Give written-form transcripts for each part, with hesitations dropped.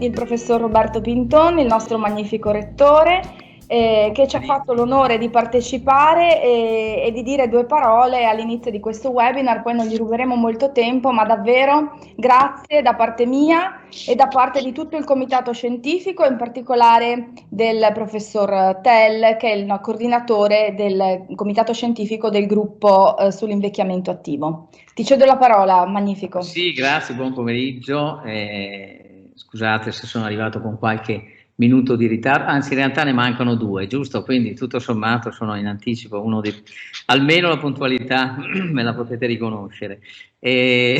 il professor Roberto Pinton, il nostro magnifico rettore, che ci ha fatto l'onore di partecipare e di dire due parole all'inizio di questo webinar. Poi non gli ruberemo molto tempo, ma davvero grazie da parte mia e da parte di tutto il comitato scientifico, in particolare del professor Tell, che è il coordinatore del comitato scientifico del gruppo sull'invecchiamento attivo. Ti cedo la parola, magnifico. Sì, grazie, buon pomeriggio. Scusate se sono arrivato con qualche minuto di ritardo, anzi in realtà ne mancano 2, giusto? Quindi tutto sommato sono in anticipo, almeno la puntualità me la potete riconoscere. Che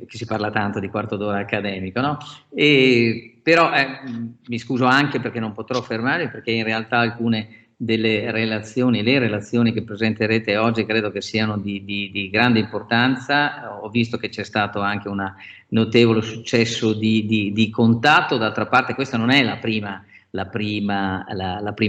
si parla tanto di quarto d'ora accademico, no? Però mi scuso anche perché non potrò fermare, perché in realtà alcune delle relazioni, le relazioni che presenterete oggi credo che siano di grande importanza. Ho visto che c'è stato anche un notevole successo di contatto. D'altra parte questa non è la prima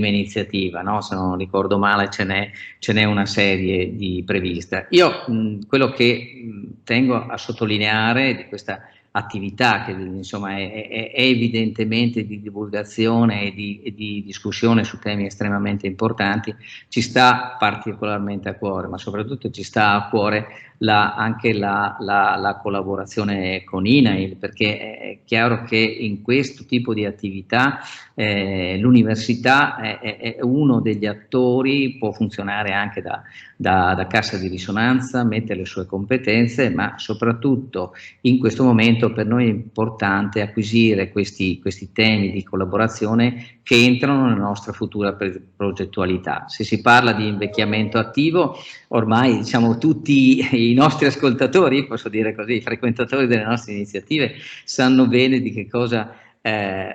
iniziativa, no? Se non ricordo male ce n'è una serie prevista. Io quello che tengo a sottolineare di questa attività che insomma è evidentemente di divulgazione e di discussione su temi estremamente importanti, ci sta particolarmente a cuore, ma soprattutto ci sta a cuore anche la collaborazione con INAIL, perché è chiaro che in questo tipo di attività l'università è uno degli attori, può funzionare anche da cassa di risonanza, mette le sue competenze, ma soprattutto in questo momento per noi è importante acquisire questi temi di collaborazione che entrano nella nostra futura progettualità. Se si parla di invecchiamento attivo, ormai diciamo tutti i nostri ascoltatori, posso dire così, i frequentatori delle nostre iniziative, sanno bene di che cosa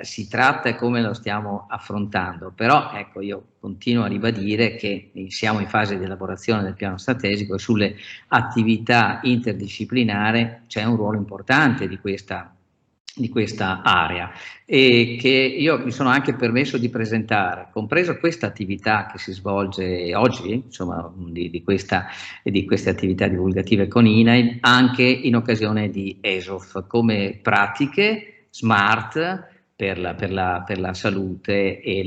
si tratta e come lo stiamo affrontando. Però ecco, io continuo a ribadire che siamo in fase di elaborazione del piano strategico e sulle attività interdisciplinari c'è un ruolo importante di questa area e che io mi sono anche permesso di presentare, compreso questa attività che si svolge oggi, insomma di queste attività divulgative con INAIL, anche in occasione di ESOF, come pratiche smart per la salute e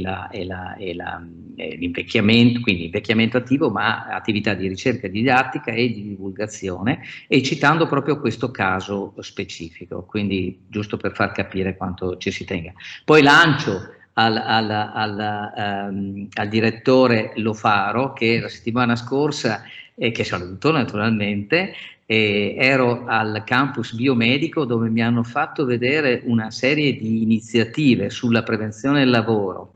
l'invecchiamento, quindi invecchiamento attivo, ma attività di ricerca didattica e di divulgazione, e citando proprio questo caso specifico, quindi giusto per far capire quanto ci si tenga. Poi lancio al direttore Lofaro, che la settimana scorsa, che saluto naturalmente, ero al campus biomedico dove mi hanno fatto vedere una serie di iniziative sulla prevenzione del lavoro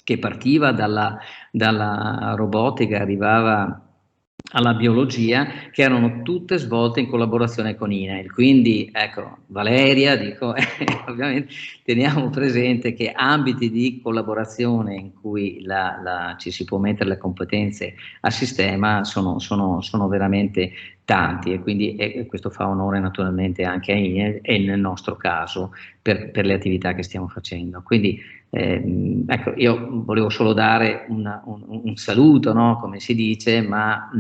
che partiva dalla robotica, arrivava alla biologia, che erano tutte svolte in collaborazione con INAIL. Quindi ecco, Valeria, dico, ovviamente teniamo presente che ambiti di collaborazione in cui ci si può mettere le competenze a sistema sono veramente tanti, e quindi questo fa onore naturalmente anche a INAIL e nel nostro caso per le attività che stiamo facendo. Quindi ecco, io volevo solo dare un saluto, no? Come si dice, ma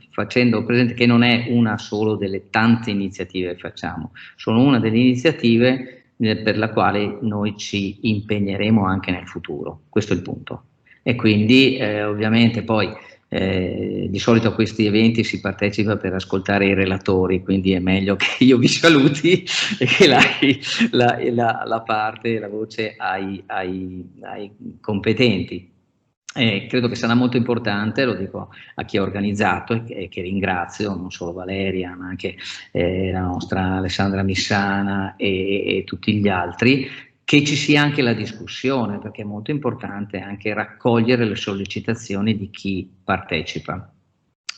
facendo presente che non è una solo delle tante iniziative che facciamo, sono una delle iniziative per la quale noi ci impegneremo anche nel futuro. Questo è il punto. E quindi ovviamente poi di solito a questi eventi si partecipa per ascoltare i relatori, quindi è meglio che io vi saluti e che la parte, la voce ai competenti. Credo che sarà molto importante, lo dico a chi ha organizzato e che ringrazio, non solo Valeria ma anche la nostra Alessandra Missana e tutti gli altri, che ci sia anche la discussione, perché è molto importante anche raccogliere le sollecitazioni di chi partecipa.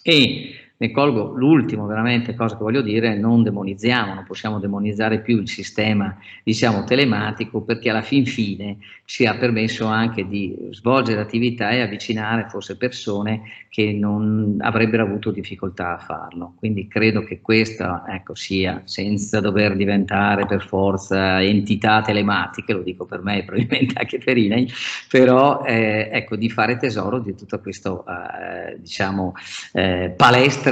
E ne colgo l'ultimo veramente cosa che voglio dire: non demonizziamo, non possiamo demonizzare più il sistema, diciamo, telematico, perché alla fin fine ci ha permesso anche di svolgere attività e avvicinare forse persone che non avrebbero avuto difficoltà a farlo. Quindi credo che questo, ecco, sia, senza dover diventare per forza entità telematiche, lo dico per me e probabilmente anche per INAIL, però ecco, di fare tesoro di tutto questo diciamo palestra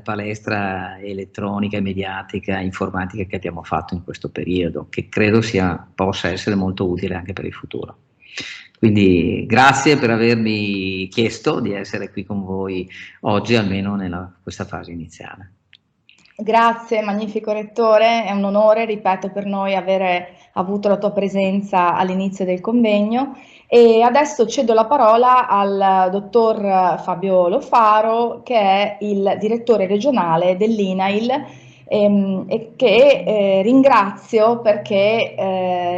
palestra elettronica, mediatica, informatica che abbiamo fatto in questo periodo, che credo possa essere molto utile anche per il futuro. Quindi grazie per avermi chiesto di essere qui con voi oggi, almeno questa fase iniziale. Grazie, magnifico rettore, è un onore, ripeto, per noi avere avuto la tua presenza all'inizio del convegno. E adesso cedo la parola al dottor Fabio Lofaro, che è il direttore regionale dell'INAIL, e che ringrazio perché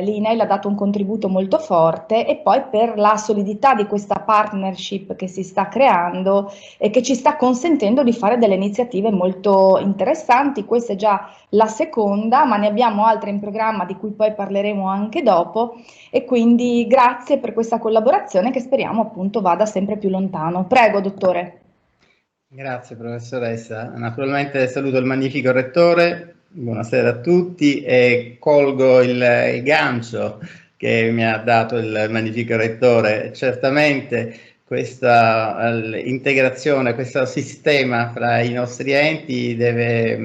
l'INAIL ha dato un contributo molto forte, e poi per la solidità di questa partnership che si sta creando e che ci sta consentendo di fare delle iniziative molto interessanti. Questa è già la seconda, ma ne abbiamo altre in programma di cui poi parleremo anche dopo, e quindi grazie per questa collaborazione che speriamo appunto vada sempre più lontano. Prego, dottore. Grazie professoressa, naturalmente saluto il magnifico rettore, buonasera a tutti, e colgo il gancio che mi ha dato il magnifico rettore. Certamente questa integrazione, questo sistema fra i nostri enti deve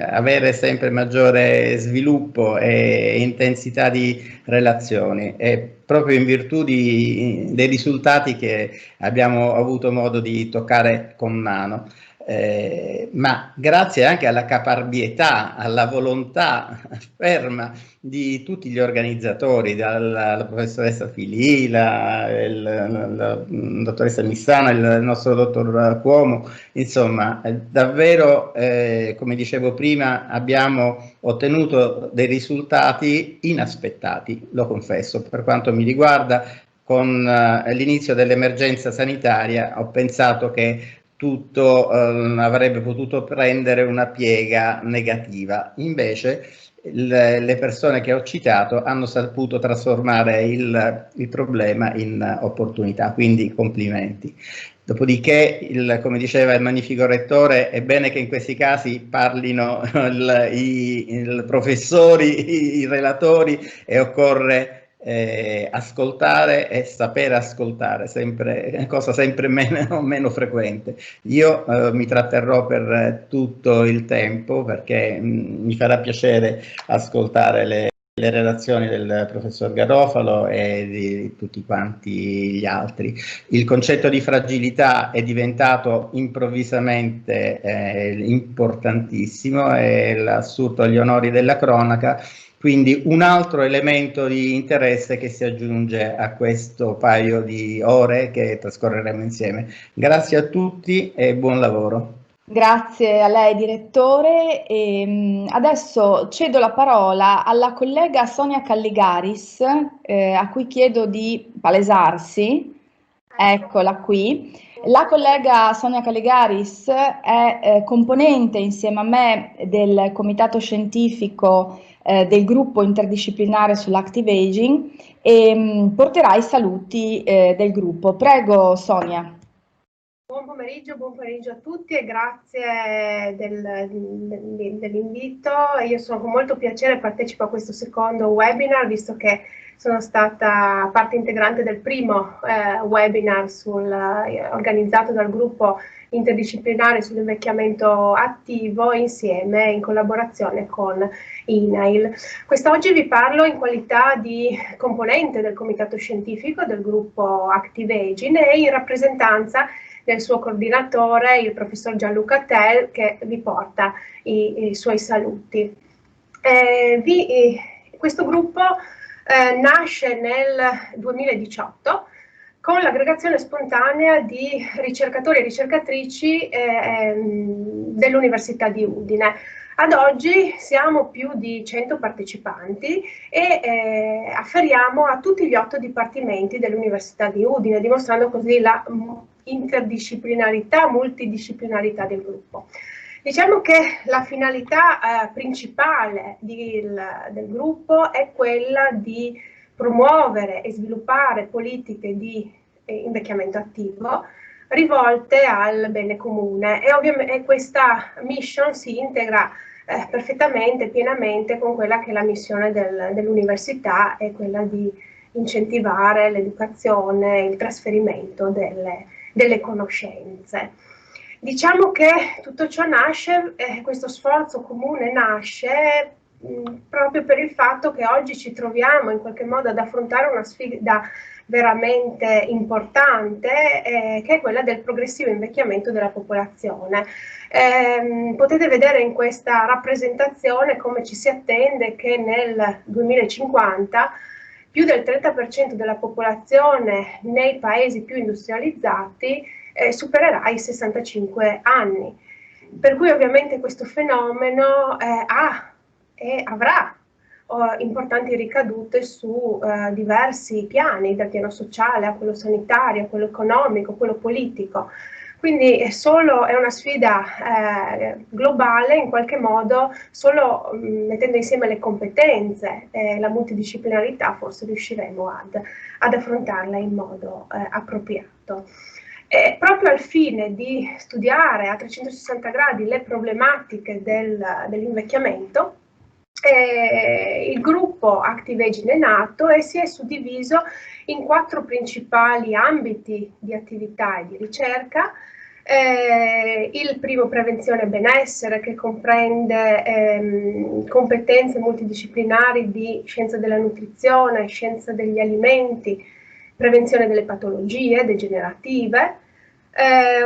avere sempre maggiore sviluppo e intensità di relazioni, e proprio in virtù dei risultati che abbiamo avuto modo di toccare con mano. Ma grazie anche alla caparbietà, alla volontà ferma di tutti gli organizzatori, dalla professoressa Filì, la dottoressa Missana, il nostro dottor Cuomo, insomma, davvero, come dicevo prima, abbiamo ottenuto dei risultati inaspettati, lo confesso. Per quanto mi riguarda, con l'inizio dell'emergenza sanitaria ho pensato che tutto avrebbe potuto prendere una piega negativa. Invece le persone che ho citato hanno saputo trasformare il problema in opportunità, quindi complimenti. Dopodiché, come diceva il magnifico rettore, è bene che in questi casi parlino i professori, i relatori, e occorre ascoltare e sapere ascoltare, cosa sempre meno frequente. Io mi tratterrò per tutto il tempo, perché mi farà piacere ascoltare le relazioni del professor Garofalo e di tutti quanti gli altri. Il concetto di fragilità è diventato improvvisamente importantissimo, e l'assurdo agli onori della cronaca. Quindi un altro elemento di interesse che si aggiunge a questo paio di ore che trascorreremo insieme. Grazie a tutti e buon lavoro. Grazie a lei, direttore. Adesso cedo la parola alla collega Sonia Calligaris, a cui chiedo di palesarsi. Eccola qui. La collega Sonia Calligaris è componente insieme a me del comitato scientifico del gruppo interdisciplinare sull'active aging, e porterà i saluti del gruppo. Prego, Sonia. Buon pomeriggio a tutti e grazie dell'invito. Io sono con molto piacere partecipo a questo secondo webinar, visto che sono stata parte integrante del primo webinar organizzato dal gruppo interdisciplinare sull'invecchiamento attivo, insieme in collaborazione con INAIL. Quest'oggi vi parlo in qualità di componente del comitato scientifico del gruppo Active Aging e in rappresentanza del suo coordinatore, il professor Gianluca Tell, che vi porta i suoi saluti. Questo gruppo nasce nel 2018 con l'aggregazione spontanea di ricercatori e ricercatrici dell'Università di Udine. Ad oggi siamo più di 100 partecipanti e afferiamo a tutti gli 8 dipartimenti dell'Università di Udine, dimostrando così la interdisciplinarità, multidisciplinarità del gruppo. Diciamo che la finalità principale del gruppo è quella di promuovere e sviluppare politiche di invecchiamento attivo rivolte al bene comune, e ovviamente questa mission si integra perfettamente, pienamente con quella che è la missione dell'università, è quella di incentivare l'educazione, il trasferimento delle conoscenze. Diciamo che tutto ciò nasce, questo sforzo comune nasce proprio per il fatto che oggi ci troviamo in qualche modo ad affrontare una sfida veramente importante, che è quella del progressivo invecchiamento della popolazione. Potete vedere in questa rappresentazione come ci si attende che nel 2050 più del 30% della popolazione nei paesi più industrializzati supererà i 65 anni. Per cui ovviamente questo fenomeno ha e avrà importanti ricadute su diversi piani, dal piano sociale a quello sanitario, a quello economico, a quello politico. Quindi è una sfida globale, in qualche modo, solo mettendo insieme le competenze e la multidisciplinarità forse riusciremo ad affrontarla in modo appropriato. Proprio al fine di studiare a 360 gradi le problematiche dell'invecchiamento, il gruppo Active Aging è nato e si è suddiviso in 4 principali ambiti di attività e di ricerca. Il primo, prevenzione e benessere, che comprende competenze multidisciplinari di scienza della nutrizione, scienza degli alimenti, prevenzione delle patologie degenerative.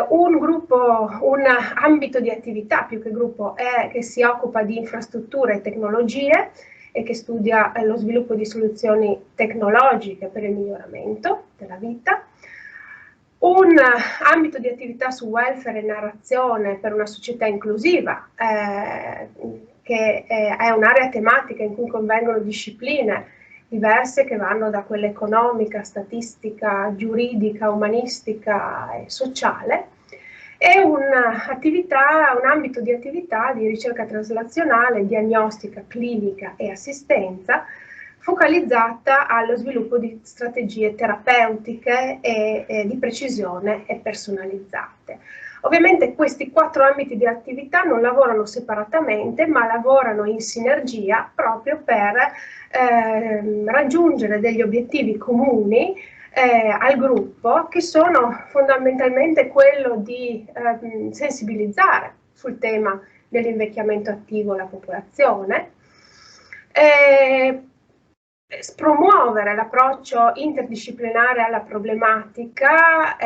Un ambito di attività, più che gruppo, che si occupa di infrastrutture e tecnologie e che studia lo sviluppo di soluzioni tecnologiche per il miglioramento della vita. Un ambito di attività su welfare e narrazione per una società inclusiva, che è un'area tematica in cui convengono discipline diverse che vanno da quella economica, statistica, giuridica, umanistica e sociale, e un ambito di attività di ricerca traslazionale, diagnostica, clinica e assistenza, focalizzata allo sviluppo di strategie terapeutiche e di precisione e personalizzate. Ovviamente questi 4 ambiti di attività non lavorano separatamente, ma lavorano in sinergia proprio per raggiungere degli obiettivi comuni al gruppo, che sono fondamentalmente quello di sensibilizzare sul tema dell'invecchiamento attivo la popolazione, promuovere l'approccio interdisciplinare alla problematica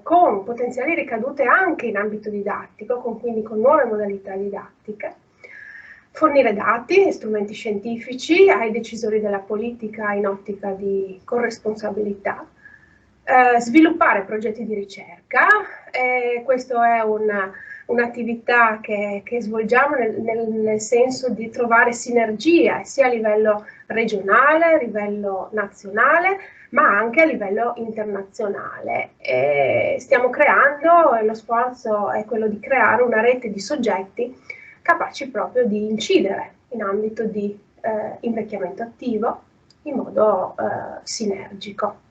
con potenziali ricadute anche in ambito didattico, quindi con nuove modalità didattiche, fornire dati e strumenti scientifici ai decisori della politica in ottica di corresponsabilità, sviluppare progetti di ricerca. Questa è un'attività che svolgiamo nel senso di trovare sinergia sia a livello regionale, a livello nazionale, ma anche a livello internazionale. Stiamo creando, lo sforzo è quello di creare una rete di soggetti capaci proprio di incidere in ambito di invecchiamento attivo in modo sinergico.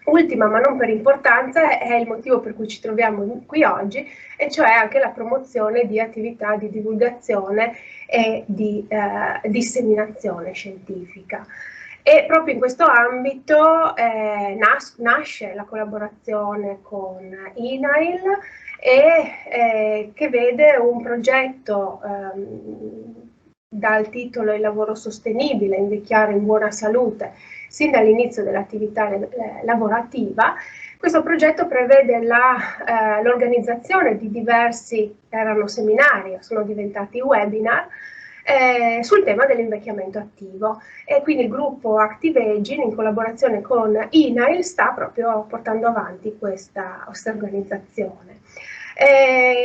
Ultima, ma non per importanza, è il motivo per cui ci troviamo qui oggi, e cioè anche la promozione di attività di divulgazione e di disseminazione scientifica. E proprio in questo ambito nasce la collaborazione con INAIL, che vede un progetto dal titolo Il lavoro sostenibile, invecchiare in buona salute, sin dall'inizio dell'attività lavorativa. Questo progetto prevede l'organizzazione di diversi, erano seminari, sono diventati webinar, sul tema dell'invecchiamento attivo, e quindi il gruppo Active Aging, in collaborazione con INAIL, sta proprio portando avanti questa organizzazione.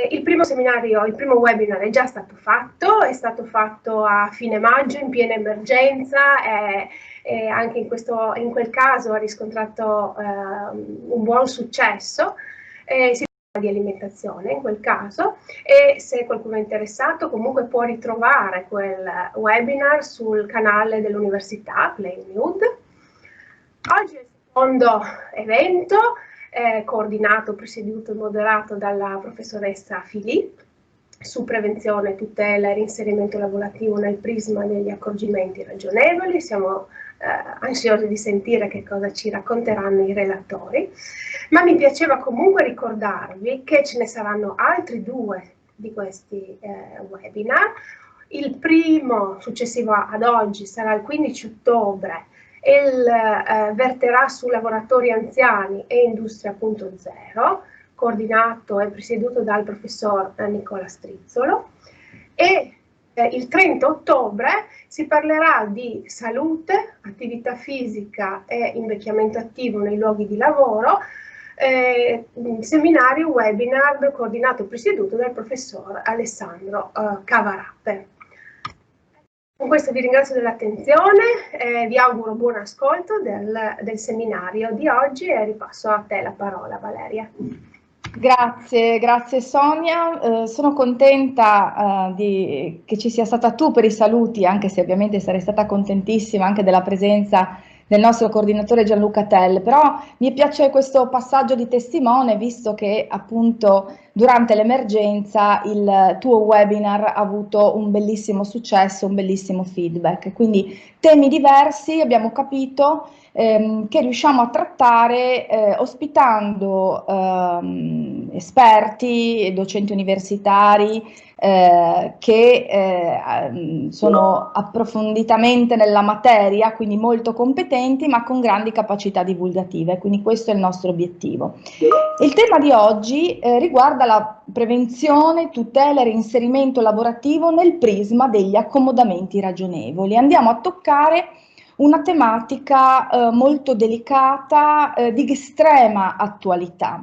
Il primo seminario, il primo webinar è già stato fatto a fine maggio in piena emergenza, e anche in quel caso ha riscontrato un buon successo. Si parla di alimentazione in quel caso, e se qualcuno è interessato comunque può ritrovare quel webinar sul canale dell'università Playmood. Oggi è il secondo evento, coordinato, presieduto e moderato dalla professoressa Filì, su prevenzione, tutela e reinserimento lavorativo nel prisma degli accorgimenti ragionevoli. Siamo ansiosi di sentire che cosa ci racconteranno i relatori, ma mi piaceva comunque ricordarvi che ce ne saranno altri 2 di questi webinar. Il primo, successivo ad oggi, sarà il 15 ottobre e verterà su lavoratori anziani e Industria 4.0, coordinato e presieduto dal professor Nicola Strizzolo, e il 30 ottobre si parlerà di salute, attività fisica e invecchiamento attivo nei luoghi di lavoro, seminario webinar coordinato e presieduto dal professor Alessandro Cavarappe. Con questo vi ringrazio dell'attenzione e vi auguro buon ascolto del seminario di oggi e ripasso a te la parola, Valeria. Grazie Sonia, sono contenta che ci sia stata tu per i saluti, anche se ovviamente sarei stata contentissima anche della presenza del nostro coordinatore Gianluca Tell, però mi piace questo passaggio di testimone, visto che appunto durante l'emergenza il tuo webinar ha avuto un bellissimo successo, un bellissimo feedback, quindi temi diversi, abbiamo capito, che riusciamo a trattare ospitando esperti e docenti universitari che sono approfonditamente nella materia, quindi molto competenti, ma con grandi capacità divulgative, quindi questo è il nostro obiettivo. Il tema di oggi riguarda la prevenzione, tutela e reinserimento lavorativo nel prisma degli accomodamenti ragionevoli. Andiamo a toccare una tematica molto delicata, di estrema attualità.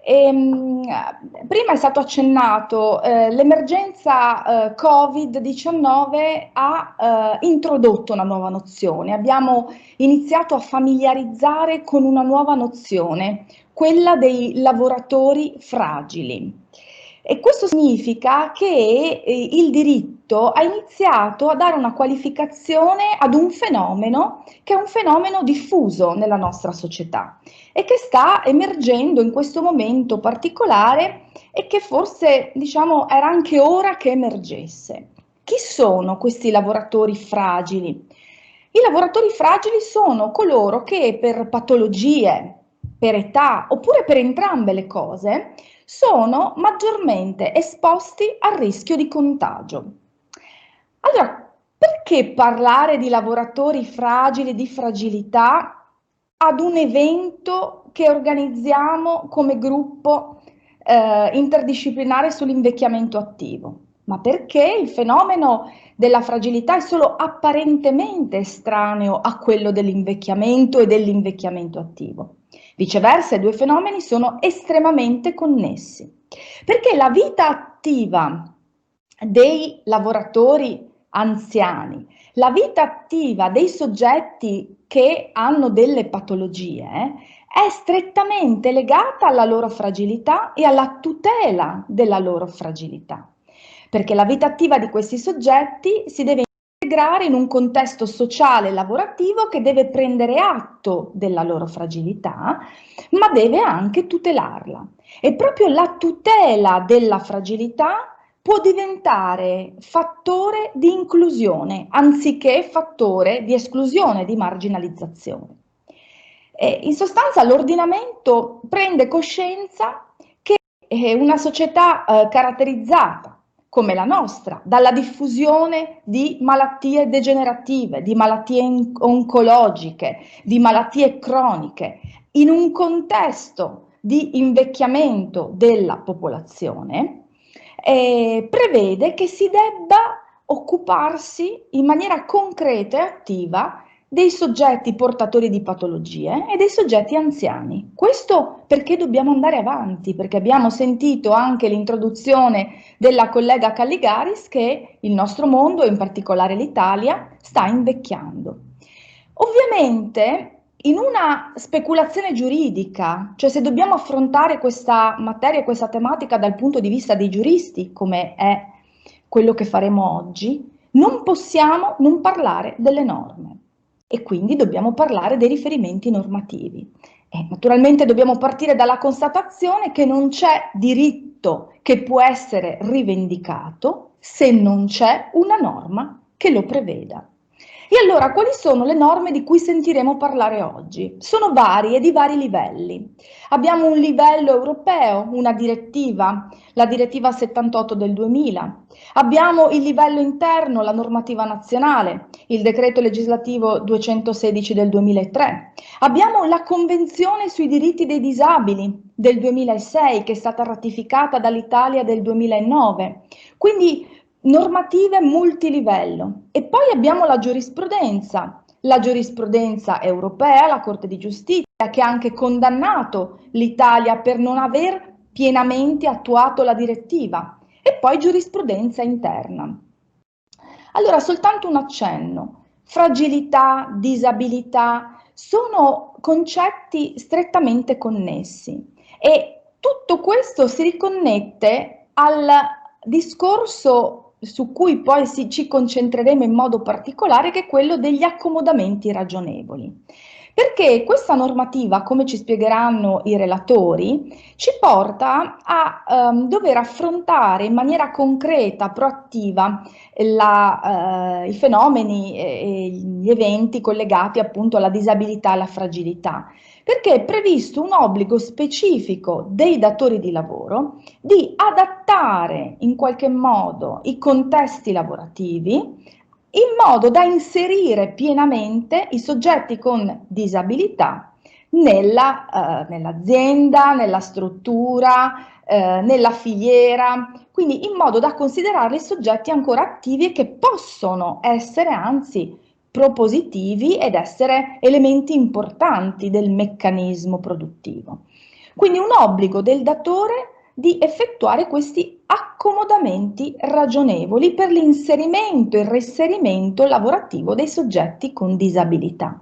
Prima è stato accennato, l'emergenza Covid-19 ha introdotto una nuova nozione, abbiamo iniziato a familiarizzare con una nuova nozione, quella dei lavoratori fragili. E questo significa che il diritto ha iniziato a dare una qualificazione ad un fenomeno che è un fenomeno diffuso nella nostra società e che sta emergendo in questo momento particolare e che forse, diciamo, era anche ora che emergesse. Chi sono questi lavoratori fragili? I lavoratori fragili sono coloro che per patologie, per età oppure per entrambe le cose sono maggiormente esposti al rischio di contagio. Allora, perché parlare di lavoratori fragili, di fragilità, ad un evento che organizziamo come gruppo interdisciplinare sull'invecchiamento attivo? Ma perché il fenomeno della fragilità è solo apparentemente estraneo a quello dell'invecchiamento e dell'invecchiamento attivo. Viceversa, i due fenomeni sono estremamente connessi, perché la vita attiva dei lavoratori anziani, la vita attiva dei soggetti che hanno delle patologie è strettamente legata alla loro fragilità e alla tutela della loro fragilità, perché la vita attiva di questi soggetti si deve integrare in un contesto sociale e lavorativo che deve prendere atto della loro fragilità, ma deve anche tutelarla. E proprio la tutela della fragilità può diventare fattore di inclusione, anziché fattore di esclusione, di marginalizzazione. In sostanza l'ordinamento prende coscienza che una società caratterizzata come la nostra, dalla diffusione di malattie degenerative, di malattie oncologiche, di malattie croniche, in un contesto di invecchiamento della popolazione, prevede che si debba occuparsi in maniera concreta e attiva dei soggetti portatori di patologie e dei soggetti anziani. Questo perché dobbiamo andare avanti, perché abbiamo sentito anche l'introduzione della collega Calligaris che il nostro mondo, in particolare l'Italia, sta invecchiando. Ovviamente in una speculazione giuridica, cioè se dobbiamo affrontare questa materia, questa tematica dal punto di vista dei giuristi, come è quello che faremo oggi, non possiamo non parlare delle norme e quindi dobbiamo parlare dei riferimenti normativi. E naturalmente dobbiamo partire dalla constatazione che non c'è diritto che può essere rivendicato se non c'è una norma che lo preveda. E allora, quali sono le norme di cui sentiremo parlare oggi? Sono varie, di vari livelli. Abbiamo un livello europeo, una direttiva, la direttiva 78 del 2000. Abbiamo il livello interno, la normativa nazionale, il decreto legislativo 216 del 2003. Abbiamo la Convenzione sui diritti dei disabili del 2006, che è stata ratificata dall'Italia del 2009. Quindi normative multilivello. E poi abbiamo la giurisprudenza europea, la Corte di Giustizia, che ha anche condannato l'Italia per non aver pienamente attuato la direttiva, e poi giurisprudenza interna. Allora, soltanto un accenno: fragilità, disabilità, sono concetti strettamente connessi, e tutto questo si riconnette al discorso su cui poi ci concentreremo in modo particolare, che è quello degli accomodamenti ragionevoli. Perché questa normativa, come ci spiegheranno i relatori, ci porta a dover affrontare in maniera concreta, proattiva, i fenomeni e gli eventi collegati appunto alla disabilità e alla fragilità, perché è previsto un obbligo specifico dei datori di lavoro di adattare in qualche modo i contesti lavorativi in modo da inserire pienamente i soggetti con disabilità nell'azienda, nella struttura, nella filiera, quindi in modo da considerarli soggetti ancora attivi e che possono essere anzi propositivi ed essere elementi importanti del meccanismo produttivo. Quindi un obbligo del datore di effettuare questi accomodamenti ragionevoli per l'inserimento e il reinserimento lavorativo dei soggetti con disabilità.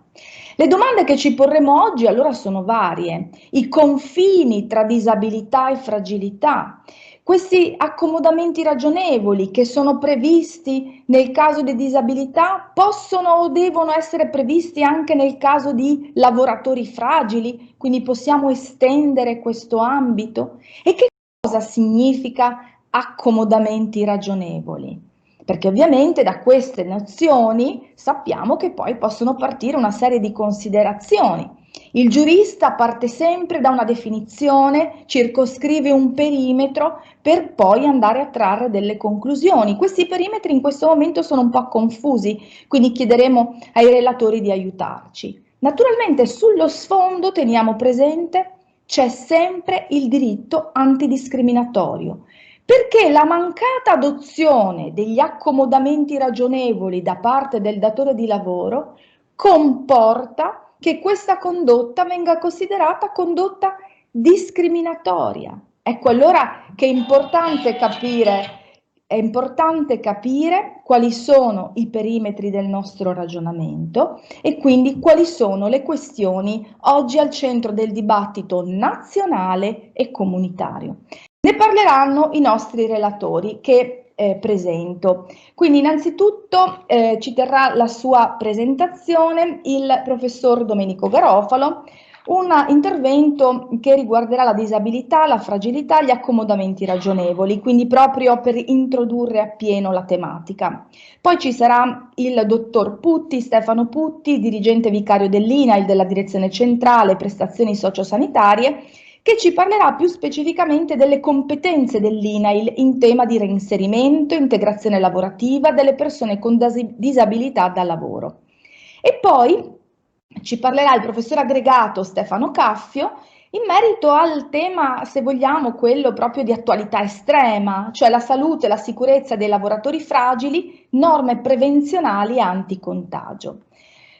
Le domande che ci porremo oggi allora sono varie: i confini tra disabilità e fragilità, questi accomodamenti ragionevoli che sono previsti nel caso di disabilità possono o devono essere previsti anche nel caso di lavoratori fragili, quindi possiamo estendere questo ambito? E che cosa significa accomodamenti ragionevoli? Perché ovviamente da queste nozioni sappiamo che poi possono partire una serie di considerazioni. Il giurista parte sempre da una definizione, circoscrive un perimetro per poi andare a trarre delle conclusioni. Questi perimetri in questo momento sono un po' confusi, quindi chiederemo ai relatori di aiutarci. Naturalmente sullo sfondo teniamo presente c'è sempre il diritto antidiscriminatorio, perché la mancata adozione degli accomodamenti ragionevoli da parte del datore di lavoro comporta che questa condotta venga considerata condotta discriminatoria. Ecco allora che è importante capire quali sono i perimetri del nostro ragionamento e quindi quali sono le questioni oggi al centro del dibattito nazionale e comunitario. Ne parleranno i nostri relatori che presento. Quindi innanzitutto ci terrà la sua presentazione il professor Domenico Garofalo, un intervento che riguarderà la disabilità, la fragilità, gli accomodamenti ragionevoli, quindi proprio per introdurre appieno la tematica. Poi ci sarà il dottor Putti, Stefano Putti, dirigente vicario dell'INAIL, della direzione centrale prestazioni sociosanitarie, che ci parlerà più specificamente delle competenze dell'INAIL in tema di reinserimento, integrazione lavorativa delle persone con disabilità da lavoro. E poi ci parlerà il professor aggregato Stefano Caffio in merito al tema, se vogliamo, quello proprio di attualità estrema, cioè la salute e la sicurezza dei lavoratori fragili, norme prevenzionali anticontagio.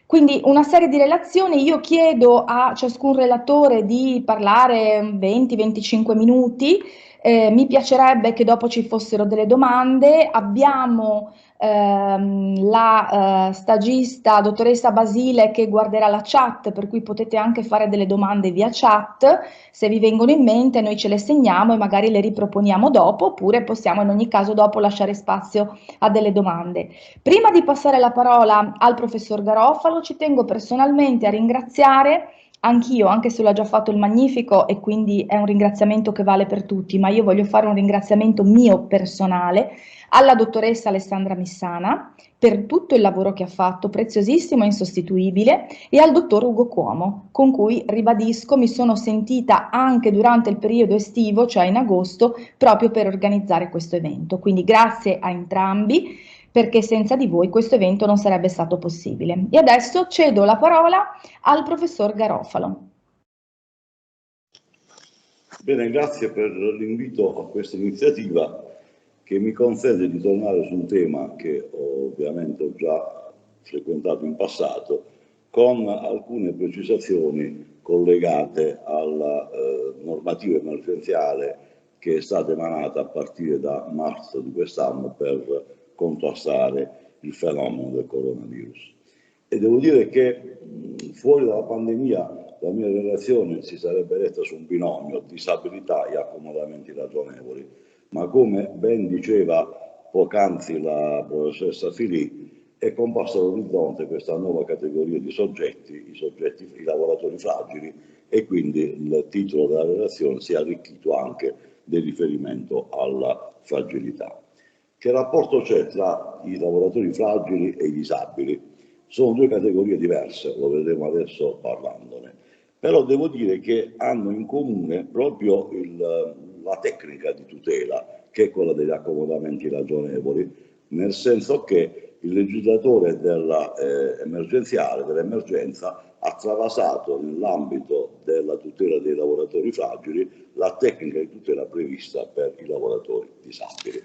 Quindi una serie di relazioni, io chiedo a ciascun relatore di parlare 20-25 minuti, mi piacerebbe che dopo ci fossero delle domande. Abbiamo la stagista dottoressa Basile che guarderà la chat, per cui potete anche fare delle domande via chat, se vi vengono in mente noi ce le segniamo e magari le riproponiamo dopo, oppure possiamo in ogni caso dopo lasciare spazio a delle domande. Prima di passare la parola al professor Garofalo ci tengo personalmente a ringraziare Anch'io, anche se l'ha già fatto il Magnifico e quindi è un ringraziamento che vale per tutti, ma io voglio fare un ringraziamento mio personale alla dottoressa Alessandra Missana per tutto il lavoro che ha fatto, preziosissimo e insostituibile, e al dottor Ugo Cuomo, con cui, ribadisco, mi sono sentita anche durante il periodo estivo, cioè in agosto, proprio per organizzare questo evento. Quindi grazie a entrambi, perché senza di voi questo evento non sarebbe stato possibile. E adesso cedo la parola al professor Garofalo. Bene, grazie per l'invito a questa iniziativa che mi consente di tornare su un tema che ovviamente ho già frequentato in passato, con alcune precisazioni collegate alla normativa emergenziale che è stata emanata a partire da marzo di quest'anno per contrastare il fenomeno del coronavirus. E devo dire che fuori dalla pandemia la mia relazione si sarebbe retta su un binomio disabilità e accomodamenti ragionevoli, ma come ben diceva poc'anzi la professoressa Filì, è comparsa all'orizzonte questa nuova categoria di soggetti, i lavoratori fragili, e quindi il titolo della relazione si è arricchito anche del riferimento alla fragilità. Che rapporto c'è tra i lavoratori fragili e i disabili? Sono due categorie diverse, lo vedremo adesso parlandone, però devo dire che hanno in comune proprio la tecnica di tutela, che è quella degli accomodamenti ragionevoli, nel senso che il legislatore dell'emergenza, ha travasato nell'ambito della tutela dei lavoratori fragili la tecnica di tutela prevista per i lavoratori disabili.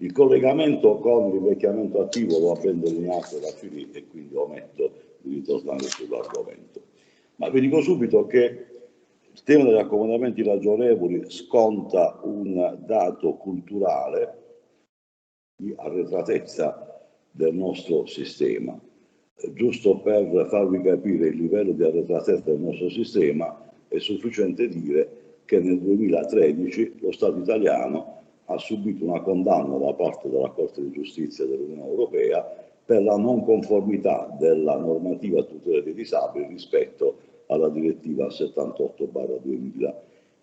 Il collegamento con l'invecchiamento attivo lo ha ben delineato da Filì e quindi ometto di ritornare sull'argomento. Ma vi dico subito che il tema degli accomodamenti ragionevoli sconta un dato culturale di arretratezza del nostro sistema. Giusto per farvi capire il livello di arretratezza del nostro sistema, è sufficiente dire che nel 2013 lo Stato italiano ha subito una condanna da parte della Corte di Giustizia dell'Unione Europea per la non conformità della normativa a tutela dei disabili rispetto alla direttiva 78/2000.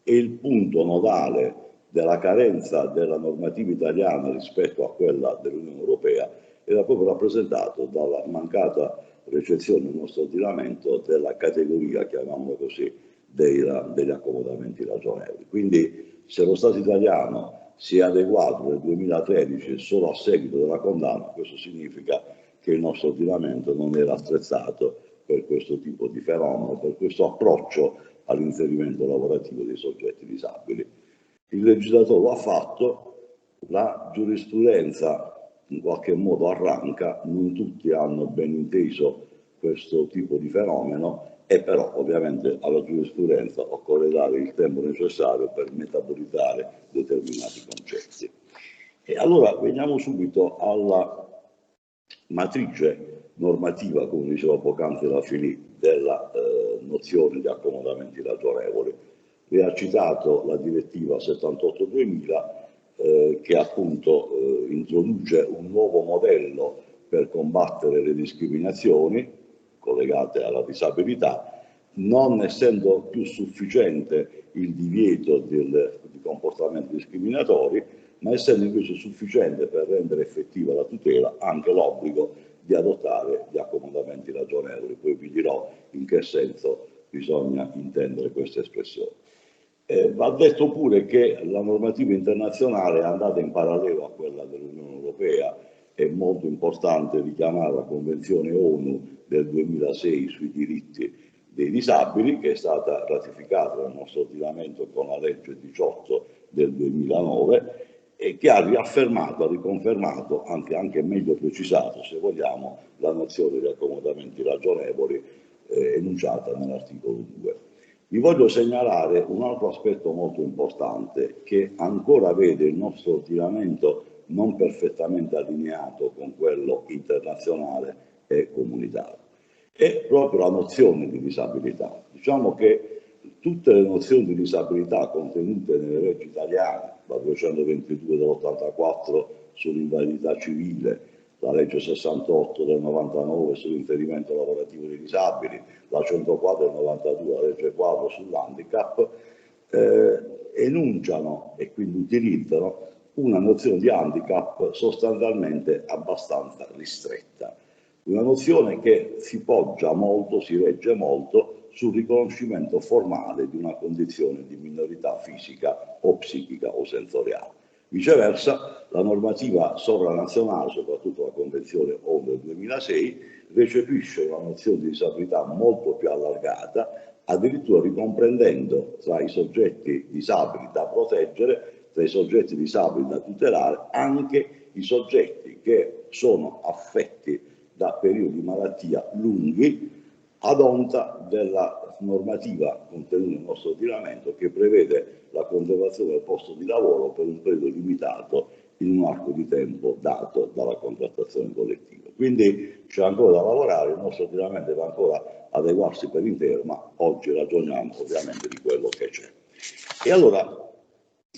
E il punto nodale della carenza della normativa italiana rispetto a quella dell'Unione Europea era proprio rappresentato dalla mancata recensione nel nostro ordinamento della categoria, chiamiamola così, degli accomodamenti ragionevoli. Quindi se lo Stato italiano si è adeguato nel 2013 solo a seguito della condanna, questo significa che il nostro ordinamento non era attrezzato per questo tipo di fenomeno, per questo approccio all'inserimento lavorativo dei soggetti disabili. Il legislatore lo ha fatto, la giurisprudenza in qualche modo arranca, non tutti hanno ben inteso questo tipo di fenomeno, e però ovviamente alla giurisprudenza occorre dare il tempo necessario per metabolizzare determinati concetti. E allora veniamo subito alla matrice normativa, come diceva poc'anzi la Filì, della nozione di accomodamenti ragionevoli. Lei ha citato la direttiva 78/2000 che appunto introduce un nuovo modello per combattere le discriminazioni collegate alla disabilità, non essendo più sufficiente il divieto di comportamenti discriminatori, ma essendo invece sufficiente per rendere effettiva la tutela anche l'obbligo di adottare gli accomodamenti ragionevoli. Poi vi dirò in che senso bisogna intendere questa espressione. Va detto pure che la normativa internazionale è andata in parallelo a quella dell'Unione Europea. È molto importante richiamare la Convenzione ONU del 2006 sui diritti dei disabili, che è stata ratificata dal nostro ordinamento con la legge 18 del 2009 e che ha riaffermato, ha riconfermato, anche meglio precisato, se vogliamo, la nozione di accomodamenti ragionevoli enunciata nell'articolo 2. Vi voglio segnalare un altro aspetto molto importante che ancora vede il nostro ordinamento non perfettamente allineato con quello internazionale e comunitario. È proprio la nozione di disabilità. Diciamo che tutte le nozioni di disabilità contenute nelle leggi italiane, la 222 dell'84 sull'invalidità civile, la legge 68 del 99 sull'inserimento lavorativo dei disabili, la 104 del 92, la legge quadro sull'handicap, enunciano e quindi utilizzano una nozione di handicap sostanzialmente abbastanza ristretta. Una nozione che si poggia molto, si regge molto sul riconoscimento formale di una condizione di minorità fisica o psichica o sensoriale. Viceversa, la normativa sovranazionale, soprattutto la Convenzione ONU del 2006, recepisce una nozione di disabilità molto più allargata, addirittura ricomprendendo tra i soggetti disabili da proteggere, tra i soggetti disabili da tutelare, anche i soggetti che sono affetti da periodi di malattia lunghi, ad onta della normativa contenuta nel nostro ordinamento che prevede la conservazione del posto di lavoro per un periodo limitato in un arco di tempo dato dalla contrattazione collettiva. Quindi c'è ancora da lavorare, il nostro ordinamento deve ancora adeguarsi per intero, ma oggi ragioniamo ovviamente di quello che c'è. E allora,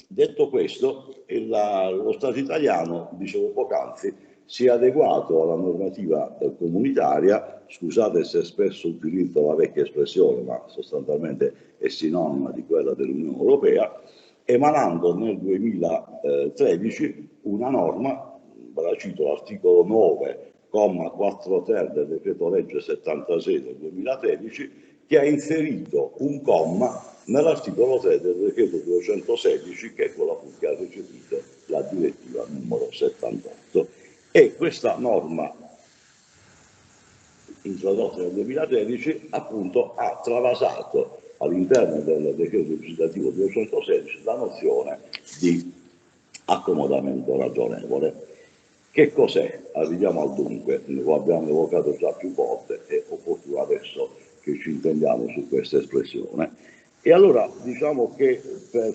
detto questo, lo Stato italiano, dicevo poc'anzi, si è adeguato alla normativa comunitaria, scusate se spesso utilizzo la vecchia espressione, ma sostanzialmente è sinonima di quella dell'Unione Europea, emanando nel 2013 una norma, ve la cito, l'articolo 9, comma 4 ter del decreto legge 76 del 2013, che ha inserito un comma nell'articolo 3 del decreto 216, che è quello appunto che ha recepito la direttiva numero 78. E questa norma introdotta nel 2013 appunto ha travasato all'interno del decreto legislativo 216 la nozione di accomodamento ragionevole. Che cos'è? Arriviamo al dunque, lo abbiamo evocato già più volte, è opportuno adesso che ci intendiamo su questa espressione. E allora diciamo che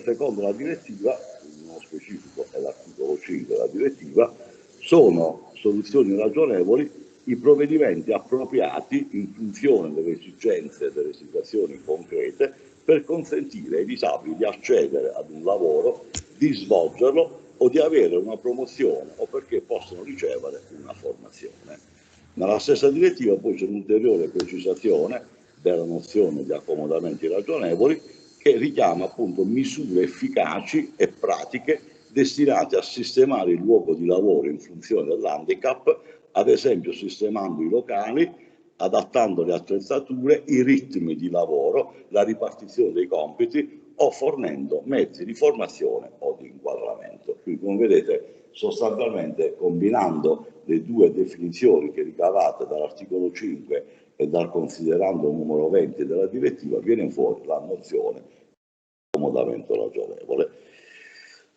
secondo la direttiva, nello specifico è l'articolo 5 della direttiva, sono soluzioni ragionevoli i provvedimenti appropriati in funzione delle esigenze e delle situazioni concrete per consentire ai disabili di accedere ad un lavoro, di svolgerlo o di avere una promozione o perché possono ricevere una formazione. Nella stessa direttiva poi c'è un'ulteriore precisazione della nozione di accomodamenti ragionevoli che richiama appunto misure efficaci e pratiche destinate a sistemare il luogo di lavoro in funzione dell'handicap, ad esempio sistemando i locali, adattando le attrezzature, i ritmi di lavoro, la ripartizione dei compiti o fornendo mezzi di formazione o di inquadramento. Quindi, come vedete, sostanzialmente combinando le due definizioni che ricavate dall'articolo 5 e dal considerando numero 20 della direttiva, viene fuori la nozione di accomodamento ragionevole.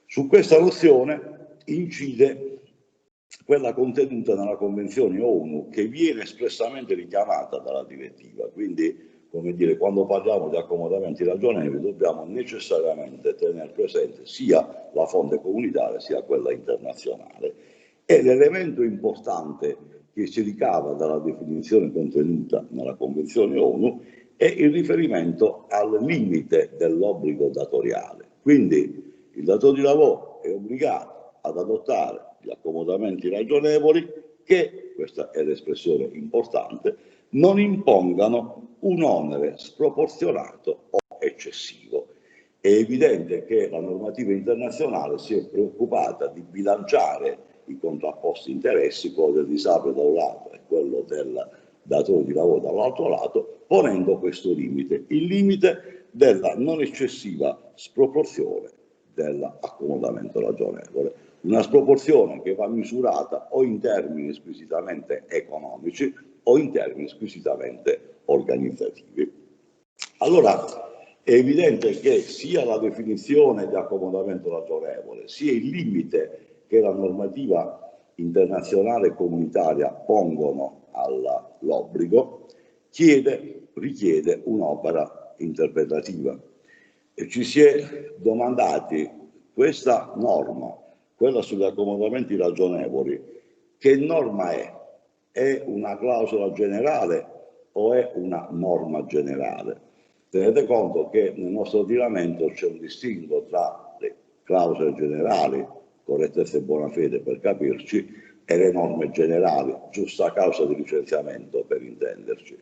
Su questa nozione incide quella contenuta nella Convenzione ONU che viene espressamente richiamata dalla direttiva. Quindi, come dire, quando parliamo di accomodamenti ragionevoli dobbiamo necessariamente tenere presente sia la fonte comunitaria sia quella internazionale. E l'elemento importante che si ricava dalla definizione contenuta nella Convenzione ONU è il riferimento al limite dell'obbligo datoriale. Quindi il datore di lavoro è obbligato ad adottare gli accomodamenti ragionevoli che, questa è l'espressione importante, non impongano un onere sproporzionato o eccessivo. È evidente che la normativa internazionale si è preoccupata di bilanciare i contrapposti interessi, quello del disabile da un lato e quello del datore di lavoro dall'altro lato, ponendo questo limite, il limite della non eccessiva sproporzione dell'accomodamento ragionevole. Una sproporzione che va misurata o in termini squisitamente economici o in termini squisitamente organizzativi. Allora è evidente che sia la definizione di accomodamento ragionevole, sia il limite che la normativa internazionale e comunitaria pongono all'obbligo richiede un'opera interpretativa. E ci si è domandati, questa norma, quella sugli accomodamenti ragionevoli, che norma è? È una clausola generale o è una norma generale? Tenete conto che nel nostro ordinamento c'è un distinguo tra le clausole generali, correttezza e buona fede per capirci, e le norme generali, giusta causa di licenziamento per intenderci.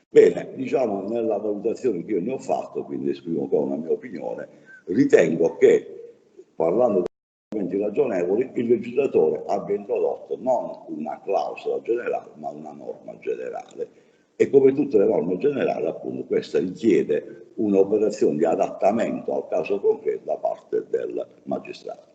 Bene, diciamo nella valutazione che io ne ho fatto, quindi esprimo qua una mia opinione, ritengo che, parlando di argomenti ragionevoli, il legislatore abbia introdotto non una clausola generale, ma una norma generale. E come tutte le norme generali, appunto, questa richiede un'operazione di adattamento al caso concreto da parte del magistrato.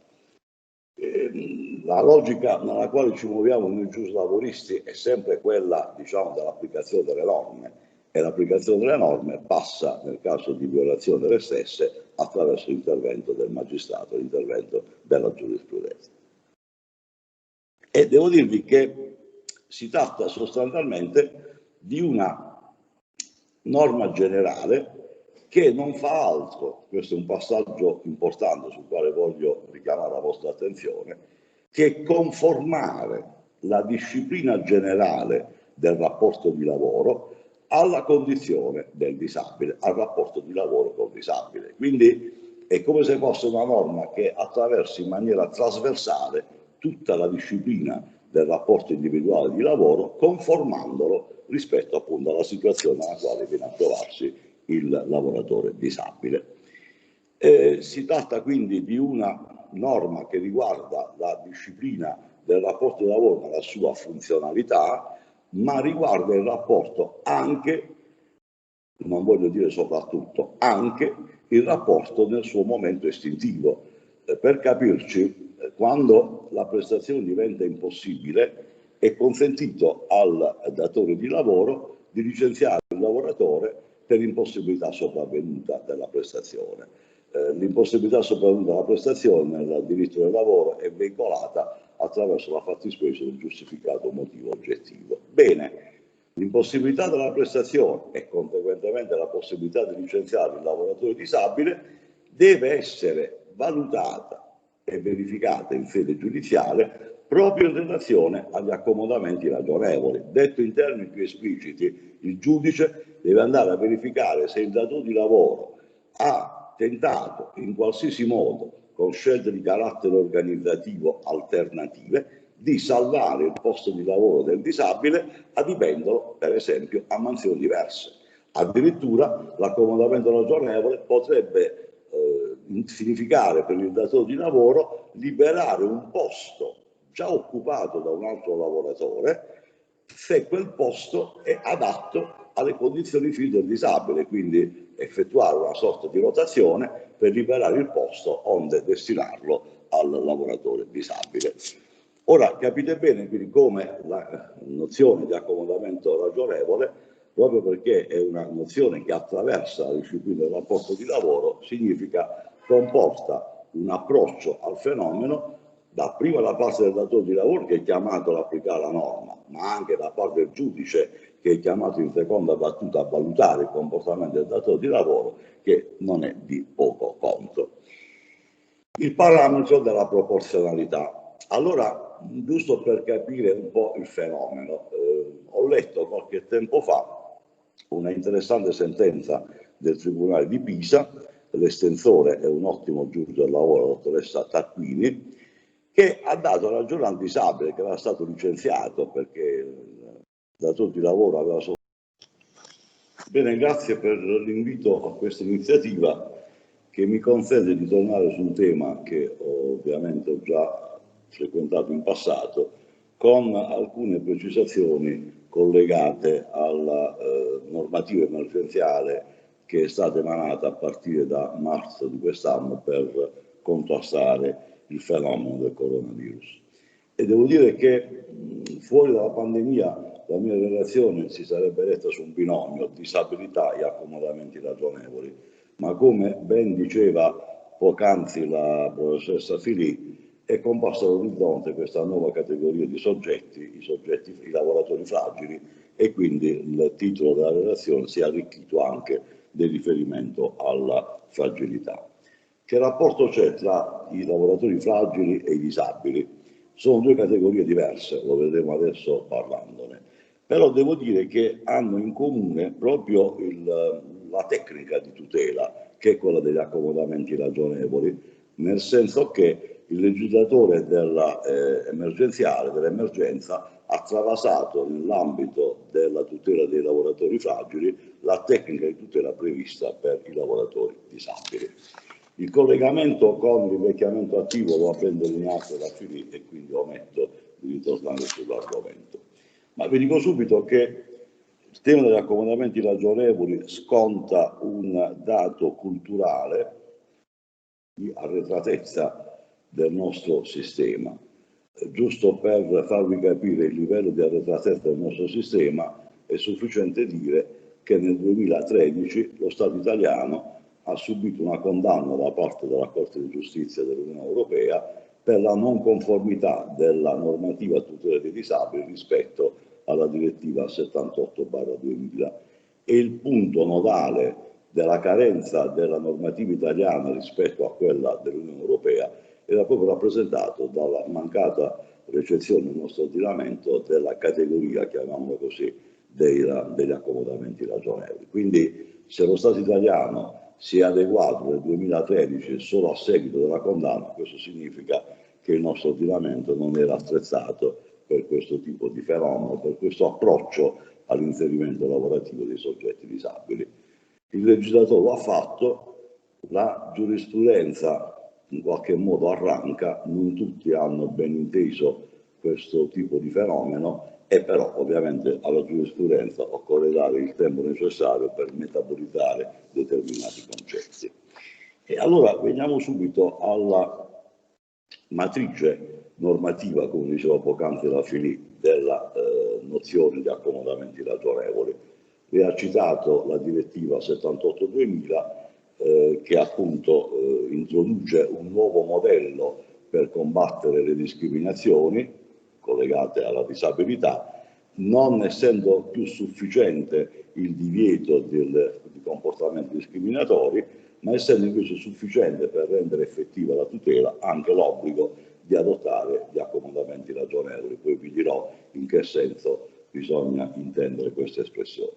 La logica nella quale ci muoviamo noi giuslavoristi è sempre quella, diciamo, dell'applicazione delle norme, e l'applicazione delle norme passa, nel caso di violazione delle stesse, attraverso l'intervento del magistrato, l'intervento della giurisprudenza. E devo dirvi che si tratta sostanzialmente di una norma generale che non fa altro, questo è un passaggio importante sul quale voglio richiamare la vostra attenzione, che conformare la disciplina generale del rapporto di lavoro alla condizione del disabile, al rapporto di lavoro col disabile. Quindi è come se fosse una norma che attraversa in maniera trasversale tutta la disciplina del rapporto individuale di lavoro, conformandolo rispetto appunto alla situazione nella quale viene a trovarsi il lavoratore disabile. Si tratta quindi di una norma che riguarda la disciplina del rapporto di lavoro nella sua funzionalità, ma riguarda il rapporto anche, non voglio dire soprattutto, anche il rapporto nel suo momento estintivo. Per capirci, quando la prestazione diventa impossibile, è consentito al datore di lavoro di licenziare il lavoratore per impossibilità sopravvenuta della prestazione. L'impossibilità sopravvenuta della prestazione nel diritto del lavoro è veicolata attraverso la fattispecie del giustificato motivo oggettivo. Bene, l'impossibilità della prestazione e conseguentemente la possibilità di licenziare il lavoratore disabile deve essere valutata e verificata in sede giudiziale proprio in relazione agli accomodamenti ragionevoli. Detto in termini più espliciti, il giudice deve andare a verificare se il datore di lavoro ha tentato in qualsiasi modo, con scelte di carattere organizzativo alternative, di salvare il posto di lavoro del disabile adibendolo, per esempio, a mansioni diverse. Addirittura l'accomodamento ragionevole potrebbe significare per il datore di lavoro liberare un posto già occupato da un altro lavoratore se quel posto è adatto alle condizioni fisiche del disabile, quindi effettuare una sorta di rotazione per liberare il posto onde destinarlo al lavoratore disabile. Ora capite bene quindi come la nozione di accomodamento ragionevole, proprio perché è una nozione che attraversa la disciplina del rapporto di lavoro, comporta un approccio al fenomeno prima da parte del datore di lavoro che è chiamato ad applicare la norma, ma anche da parte del giudice che è chiamato in seconda battuta a valutare il comportamento del datore di lavoro, che non è di poco conto. Il parametro della proporzionalità. Allora, giusto per capire un po' il fenomeno, ho letto qualche tempo fa una interessante sentenza del Tribunale di Pisa, l'estensore è un ottimo giudice del lavoro, la dottoressa Tacquini, che ha dato ragione al disabile che era stato licenziato perché il datore di lavoro aveva solo... Bene, grazie per l'invito a questa iniziativa che mi consente di tornare su un tema che ovviamente ho già frequentato in passato, con alcune precisazioni collegate alla normativa emergenziale che è stata emanata a partire da marzo di quest'anno per contrastare il fenomeno del coronavirus. E devo dire che fuori dalla pandemia la mia relazione si sarebbe retta su un binomio disabilità e accomodamenti ragionevoli, ma come ben diceva poc'anzi la professoressa Filì, è comparsa all'orizzonte questa nuova categoria di soggetti, i lavoratori fragili, e quindi il titolo della relazione si è arricchito anche del riferimento alla fragilità. Che rapporto c'è tra i lavoratori fragili e i disabili? Sono due categorie diverse, lo vedremo adesso parlandone, però devo dire che hanno in comune proprio la tecnica di tutela, che è quella degli accomodamenti ragionevoli, nel senso che il legislatore dell'emergenza ha travasato nell'ambito della tutela dei lavoratori fragili la tecnica di tutela prevista per i lavoratori disabili. Il collegamento con l'invecchiamento attivo lo ha ben delineato da Filippo e quindi ometto di ritornare sull'argomento. Ma vi dico subito che il tema degli accomodamenti ragionevoli sconta un dato culturale di arretratezza del nostro sistema. Giusto per farvi capire il livello di arretratezza del nostro sistema, è sufficiente dire che nel 2013 lo Stato italiano ha subito una condanna da parte della Corte di Giustizia dell'Unione Europea per la non conformità della normativa a tutela dei disabili rispetto alla direttiva 78/2000. E il punto nodale della carenza della normativa italiana rispetto a quella dell'Unione Europea era proprio rappresentato dalla mancata recensione nel nostro ordinamento della categoria, chiamiamola così, degli accomodamenti ragionevoli. Quindi se lo Stato italiano si è adeguato nel 2013 solo a seguito della condanna, questo significa che il nostro ordinamento non era attrezzato per questo tipo di fenomeno, per questo approccio all'inserimento lavorativo dei soggetti disabili. Il legislatore lo ha fatto, la giurisprudenza in qualche modo arranca, non tutti hanno ben inteso questo tipo di fenomeno e però ovviamente alla giurisprudenza occorre dare il tempo necessario per metabolizzare determinati concetti. E allora veniamo subito alla matrice normativa, come diceva poc'anzi la Filì, della nozione di accomodamenti ragionevoli. Vi ha citato la direttiva 78/2000 che appunto introduce un nuovo modello per combattere le discriminazioni collegate alla disabilità, non essendo più sufficiente il divieto di comportamenti discriminatori, ma essendo invece sufficiente per rendere effettiva la tutela anche l'obbligo di adottare gli accomodamenti ragionevoli. Poi vi dirò in che senso bisogna intendere questa espressione.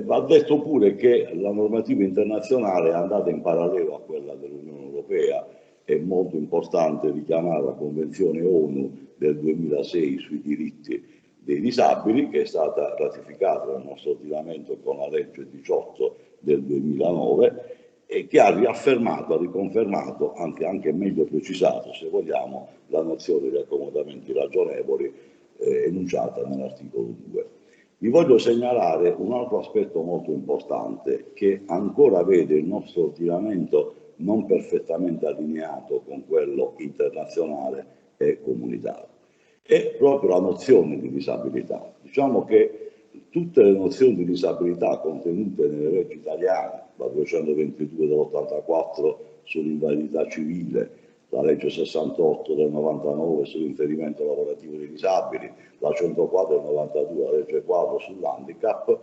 Va detto pure che la normativa internazionale è andata in parallelo a quella dell'Unione Europea. È molto importante richiamare la Convenzione ONU del 2006 sui diritti dei disabili, che è stata ratificata dal nostro ordinamento con la legge 18 del 2009 e che ha riaffermato, ha riconfermato, anche meglio precisato, se vogliamo, la nozione di accomodamenti ragionevoli enunciata nell'articolo 2. Vi voglio segnalare un altro aspetto molto importante che ancora vede il nostro ordinamento non perfettamente allineato con quello internazionale e comunitario. È proprio la nozione di disabilità. Diciamo che tutte le nozioni di disabilità contenute nelle leggi italiane, la 222 dell'84 sull'invalidità civile, la legge 68 del 99 sull'inserimento lavorativo dei disabili, la 104 del 92, la legge quadro sull'handicap,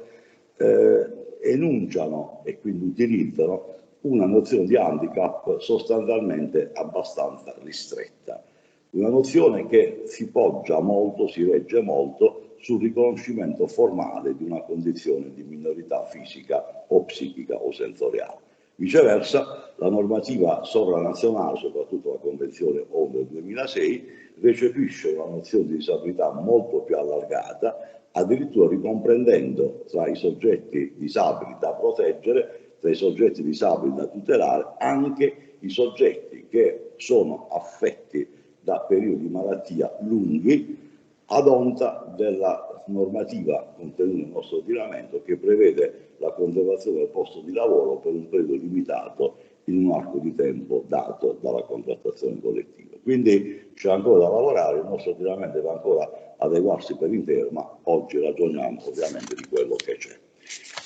enunciano e quindi utilizzano una nozione di handicap sostanzialmente abbastanza ristretta. Una nozione che si poggia molto, si regge molto sul riconoscimento formale di una condizione di minorità fisica o psichica o sensoriale. Viceversa, la normativa sovranazionale, soprattutto la Convenzione ONU del 2006, recepisce una nozione di disabilità molto più allargata, addirittura ricomprendendo tra i soggetti disabili da proteggere, tra i soggetti disabili da tutelare, anche i soggetti che sono affetti da periodi di malattia lunghi, ad onta della normativa contenuta nel nostro ordinamento che prevede la conservazione del posto di lavoro per un periodo limitato in un arco di tempo dato dalla contrattazione collettiva. Quindi c'è ancora da lavorare, il nostro ordinamento deve ancora adeguarsi per intero, ma oggi ragioniamo ovviamente di quello che c'è.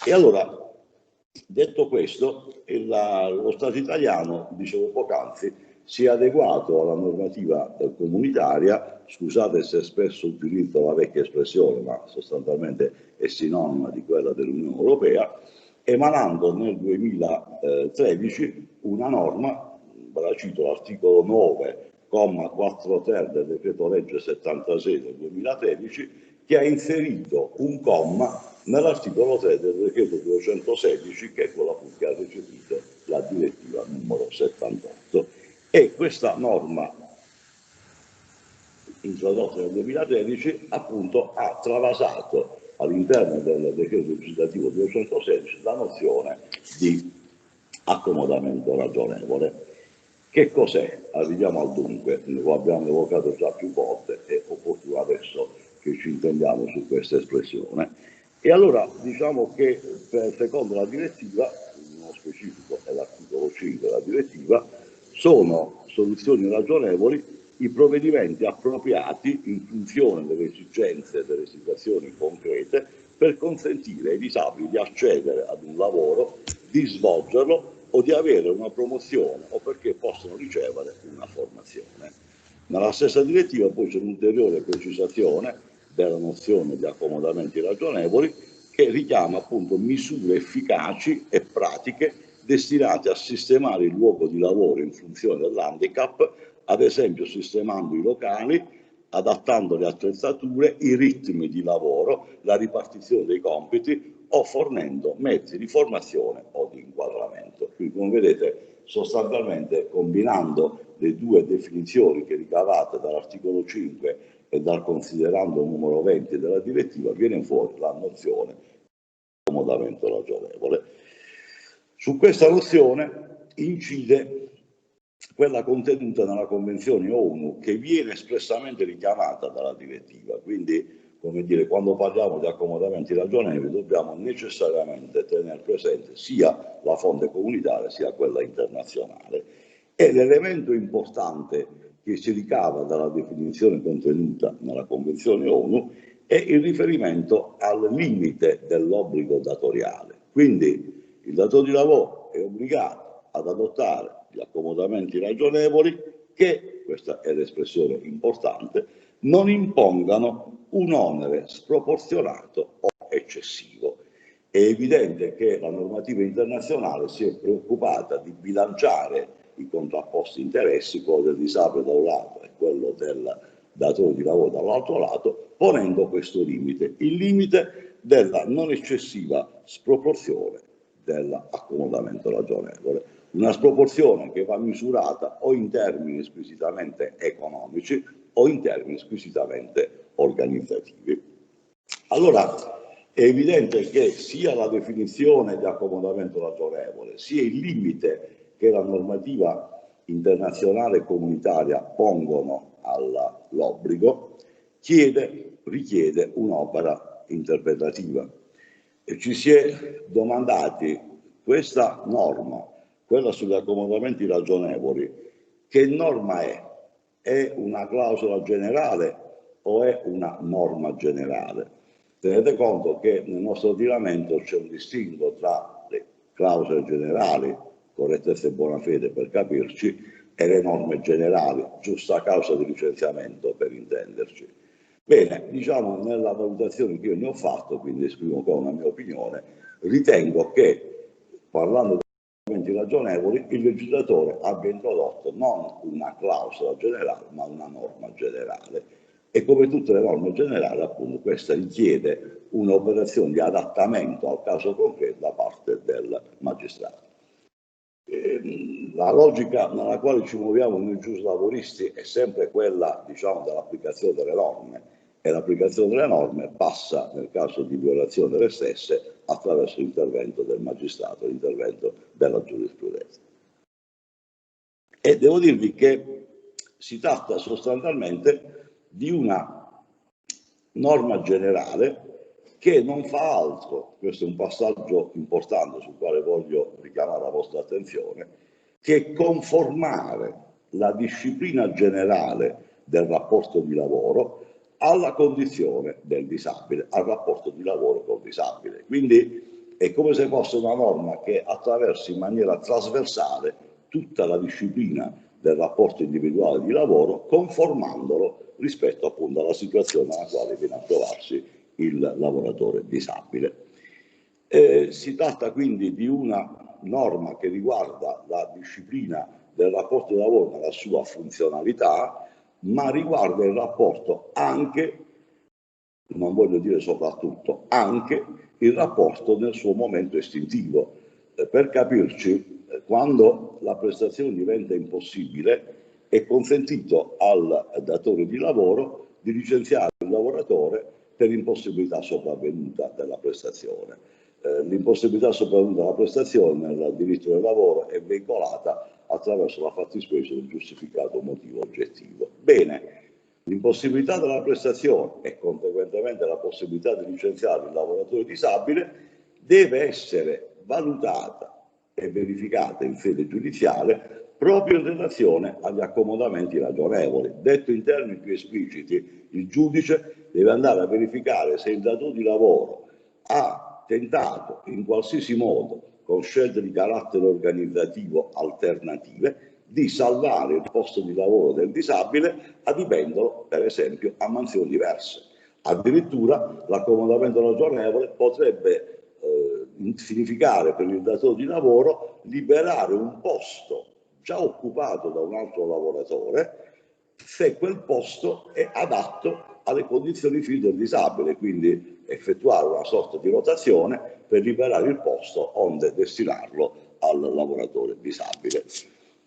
E allora, detto questo, lo Stato italiano, dicevo poc'anzi, si è adeguato alla normativa comunitaria, scusate se spesso utilizzo la vecchia espressione, ma sostanzialmente è sinonima di quella dell'Unione Europea, emanando nel 2013 una norma, ve la cito, l'articolo 9, comma 4 ter del decreto legge 76 del 2013, che ha inserito un comma nell'articolo 3 del decreto 216, che è quello che ha recepito la direttiva numero 78. E questa norma introdotta nel 2013 appunto ha travasato all'interno del decreto legislativo 216 la nozione di accomodamento ragionevole. Che cos'è? Arriviamo al dunque, lo abbiamo evocato già più volte, è opportuno adesso che ci intendiamo su questa espressione. E allora diciamo che secondo la direttiva, nello specifico è l'articolo 5 della direttiva, sono soluzioni ragionevoli i provvedimenti appropriati in funzione delle esigenze e delle situazioni concrete per consentire ai disabili di accedere ad un lavoro, di svolgerlo o di avere una promozione o perché possono ricevere una formazione. Nella stessa direttiva poi c'è un'ulteriore precisazione della nozione di accomodamenti ragionevoli che richiama appunto misure efficaci e pratiche destinate a sistemare il luogo di lavoro in funzione dell'handicap, ad esempio sistemando i locali, adattando le attrezzature, i ritmi di lavoro, la ripartizione dei compiti o fornendo mezzi di formazione o di inquadramento. Quindi, come vedete, sostanzialmente combinando le due definizioni che ricavate dall'articolo 5 e dal considerando numero 20 della direttiva, viene fuori la nozione di accomodamento ragionevole. Su questa nozione incide quella contenuta nella Convenzione ONU che viene espressamente richiamata dalla direttiva. Quindi, come dire, quando parliamo di accomodamenti ragionevoli dobbiamo necessariamente tenere presente sia la fonte comunitaria sia quella internazionale. E l'elemento importante che si ricava dalla definizione contenuta nella Convenzione ONU è il riferimento al limite dell'obbligo datoriale. Quindi il datore di lavoro è obbligato ad adottare gli accomodamenti ragionevoli che, questa è l'espressione importante, non impongano un onere sproporzionato o eccessivo. È evidente che la normativa internazionale si è preoccupata di bilanciare i contrapposti interessi, quello del disabile da un lato e quello del datore di lavoro dall'altro lato, ponendo questo limite, il limite della non eccessiva sproporzione dell'accomodamento ragionevole. Una sproporzione che va misurata o in termini squisitamente economici o in termini squisitamente organizzativi. Allora è evidente che sia la definizione di accomodamento ragionevole, sia il limite che la normativa internazionale e comunitaria pongono all'obbligo richiede un'opera interpretativa. E ci si è domandati, questa norma, quella sugli accomodamenti ragionevoli, che norma è? È una clausola generale o è una norma generale? Tenete conto che nel nostro ordinamento c'è un distinguo tra le clausole generali, correttezza e buona fede per capirci, e le norme generali, giusta causa di licenziamento per intenderci. Bene, diciamo nella valutazione che io ne ho fatto, quindi esprimo qua una mia opinione, ritengo che, parlando di accomodamenti ragionevoli, il legislatore abbia introdotto non una clausola generale, ma una norma generale. E come tutte le norme generali, appunto, questa richiede un'operazione di adattamento al caso concreto da parte del magistrato. La logica nella quale ci muoviamo noi giuslavoristi è sempre quella, diciamo, dell'applicazione delle norme, e l'applicazione delle norme passa, nel caso di violazione delle stesse, attraverso l'intervento del magistrato, l'intervento della giurisprudenza. E devo dirvi che si tratta sostanzialmente di una norma generale che non fa altro, questo è un passaggio importante sul quale voglio richiamare la vostra attenzione, che conformare la disciplina generale del rapporto di lavoro alla condizione del disabile, al rapporto di lavoro col disabile. Quindi è come se fosse una norma che attraversa in maniera trasversale tutta la disciplina del rapporto individuale di lavoro, conformandolo rispetto appunto alla situazione nella quale viene a trovarsi il lavoratore disabile. Si tratta quindi di una norma che riguarda la disciplina del rapporto di lavoro nella sua funzionalità, ma riguarda il rapporto anche, non voglio dire soprattutto, anche il rapporto nel suo momento estintivo. Per capirci, quando la prestazione diventa impossibile, è consentito al datore di lavoro di licenziare il lavoratore per impossibilità sopravvenuta della prestazione. L'impossibilità sopravvenuta della prestazione nel diritto del lavoro è veicolata attraverso la fattispecie del giustificato motivo oggettivo. Bene, l'impossibilità della prestazione e conseguentemente la possibilità di licenziare il lavoratore disabile deve essere valutata e verificata in sede giudiziale proprio in relazione agli accomodamenti ragionevoli. Detto in termini più espliciti, il giudice deve andare a verificare se il datore di lavoro ha tentato in qualsiasi modo, con scelte di carattere organizzativo alternative, di salvare il posto di lavoro del disabile adibendolo, per esempio, a mansioni diverse. Addirittura l'accomodamento ragionevole potrebbe significare per il datore di lavoro liberare un posto già occupato da un altro lavoratore se quel posto è adatto alle condizioni fisiche del disabile, quindi effettuare una sorta di rotazione per liberare il posto onde destinarlo al lavoratore disabile.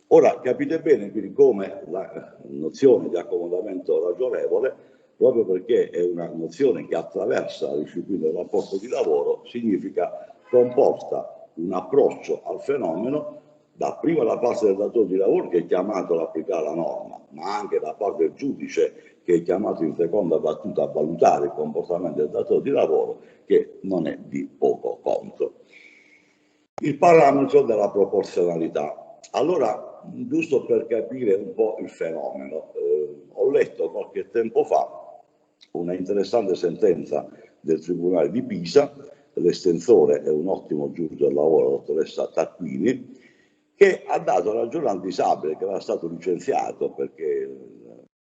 Ora capite bene quindi come la nozione di accomodamento ragionevole, proprio perché è una nozione che attraversa la disciplina del rapporto di lavoro, comporta un approccio al fenomeno dapprima da parte del datore di lavoro che è chiamato ad applicare la norma, ma anche da parte del giudice che è chiamato in seconda battuta a valutare il comportamento del datore di lavoro, che non è di poco conto. Il parametro della proporzionalità. Allora, giusto per capire un po' il fenomeno, ho letto qualche tempo fa una interessante sentenza del Tribunale di Pisa, l'estensore è un ottimo giudice del lavoro, la dottoressa Tacquini, che ha dato ragione al disabile che era stato licenziato perché il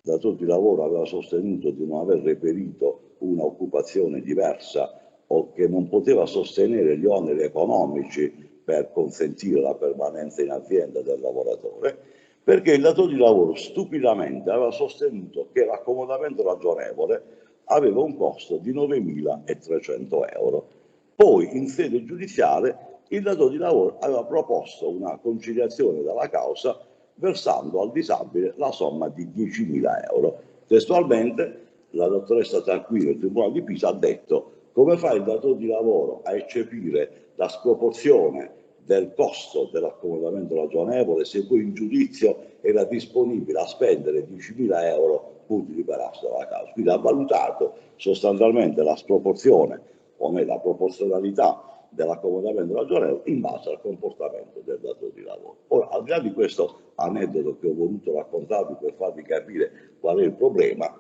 datore di lavoro aveva sostenuto di non aver reperito un'occupazione diversa o che non poteva sostenere gli oneri economici per consentire la permanenza in azienda del lavoratore, perché il datore di lavoro stupidamente aveva sostenuto che l'accomodamento ragionevole aveva un costo di 9.300 euro. Poi in sede giudiziale il datore di lavoro aveva proposto una conciliazione della causa versando al disabile la somma di 10.000 euro. Testualmente la dottoressa Tacquini del Tribunale di Pisa ha detto: come fa il datore di lavoro a eccepire la sproporzione del costo dell'accomodamento ragionevole se poi in giudizio era disponibile a spendere 10.000 euro pur di liberarsi dalla causa? Quindi ha valutato sostanzialmente la sproporzione, o meglio la proporzionalità dell'accomodamento ragionevole in base al comportamento del datore di lavoro. Ora, al di là di questo aneddoto che ho voluto raccontarvi per farvi capire qual è il problema,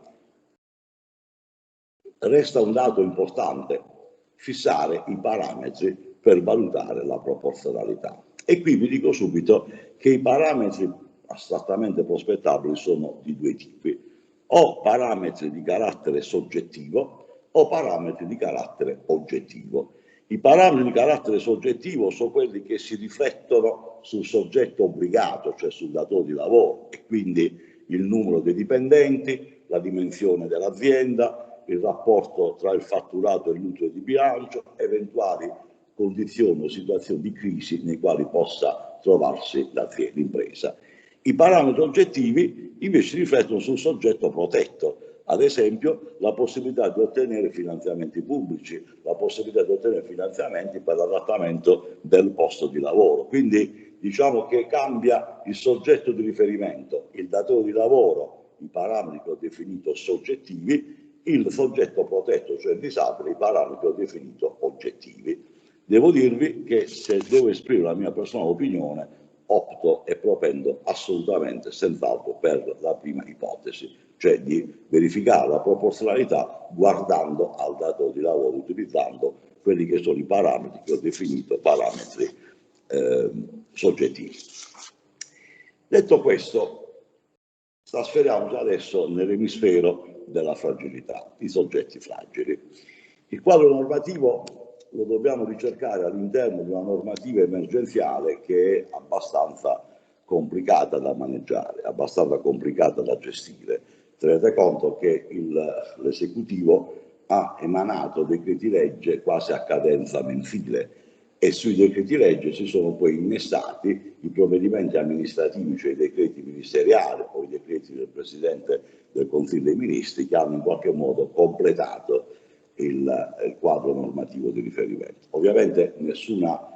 resta un dato importante: fissare i parametri per valutare la proporzionalità. E qui vi dico subito che i parametri astrattamente prospettabili sono di due tipi: o parametri di carattere soggettivo o parametri di carattere oggettivo. I parametri di carattere soggettivo sono quelli che si riflettono sul soggetto obbligato, cioè sul datore di lavoro, e quindi il numero dei dipendenti, la dimensione dell'azienda, il rapporto tra il fatturato e il l'utile di bilancio, eventuali condizioni o situazioni di crisi nei quali possa trovarsi l'impresa. I parametri oggettivi invece riflettono sul soggetto protetto, ad esempio la possibilità di ottenere finanziamenti pubblici, la possibilità di ottenere finanziamenti per l'adattamento del posto di lavoro. Quindi diciamo che cambia il soggetto di riferimento, il datore di lavoro, i parametri che ho definito soggettivi, il soggetto protetto, cioè il disabile, i parametri che ho definito oggettivi. Devo dirvi che se devo esprimere la mia personale opinione, opto e propendo assolutamente, senz'altro, per la prima ipotesi, cioè di verificare la proporzionalità guardando al datore di lavoro, utilizzando quelli che sono i parametri che ho definito parametri soggettivi. Detto questo, trasferiamoci adesso nell'emisfero della fragilità, i soggetti fragili. Il quadro normativo lo dobbiamo ricercare all'interno di una normativa emergenziale che è abbastanza complicata da maneggiare, abbastanza complicata da gestire. Tenete conto che l'esecutivo ha emanato decreti legge quasi a cadenza mensile. e sui decreti legge si sono poi innestati i provvedimenti amministrativi, cioè i decreti ministeriali o i decreti del Presidente del Consiglio dei Ministri, che hanno in qualche modo completato il quadro normativo di riferimento. Ovviamente nessuna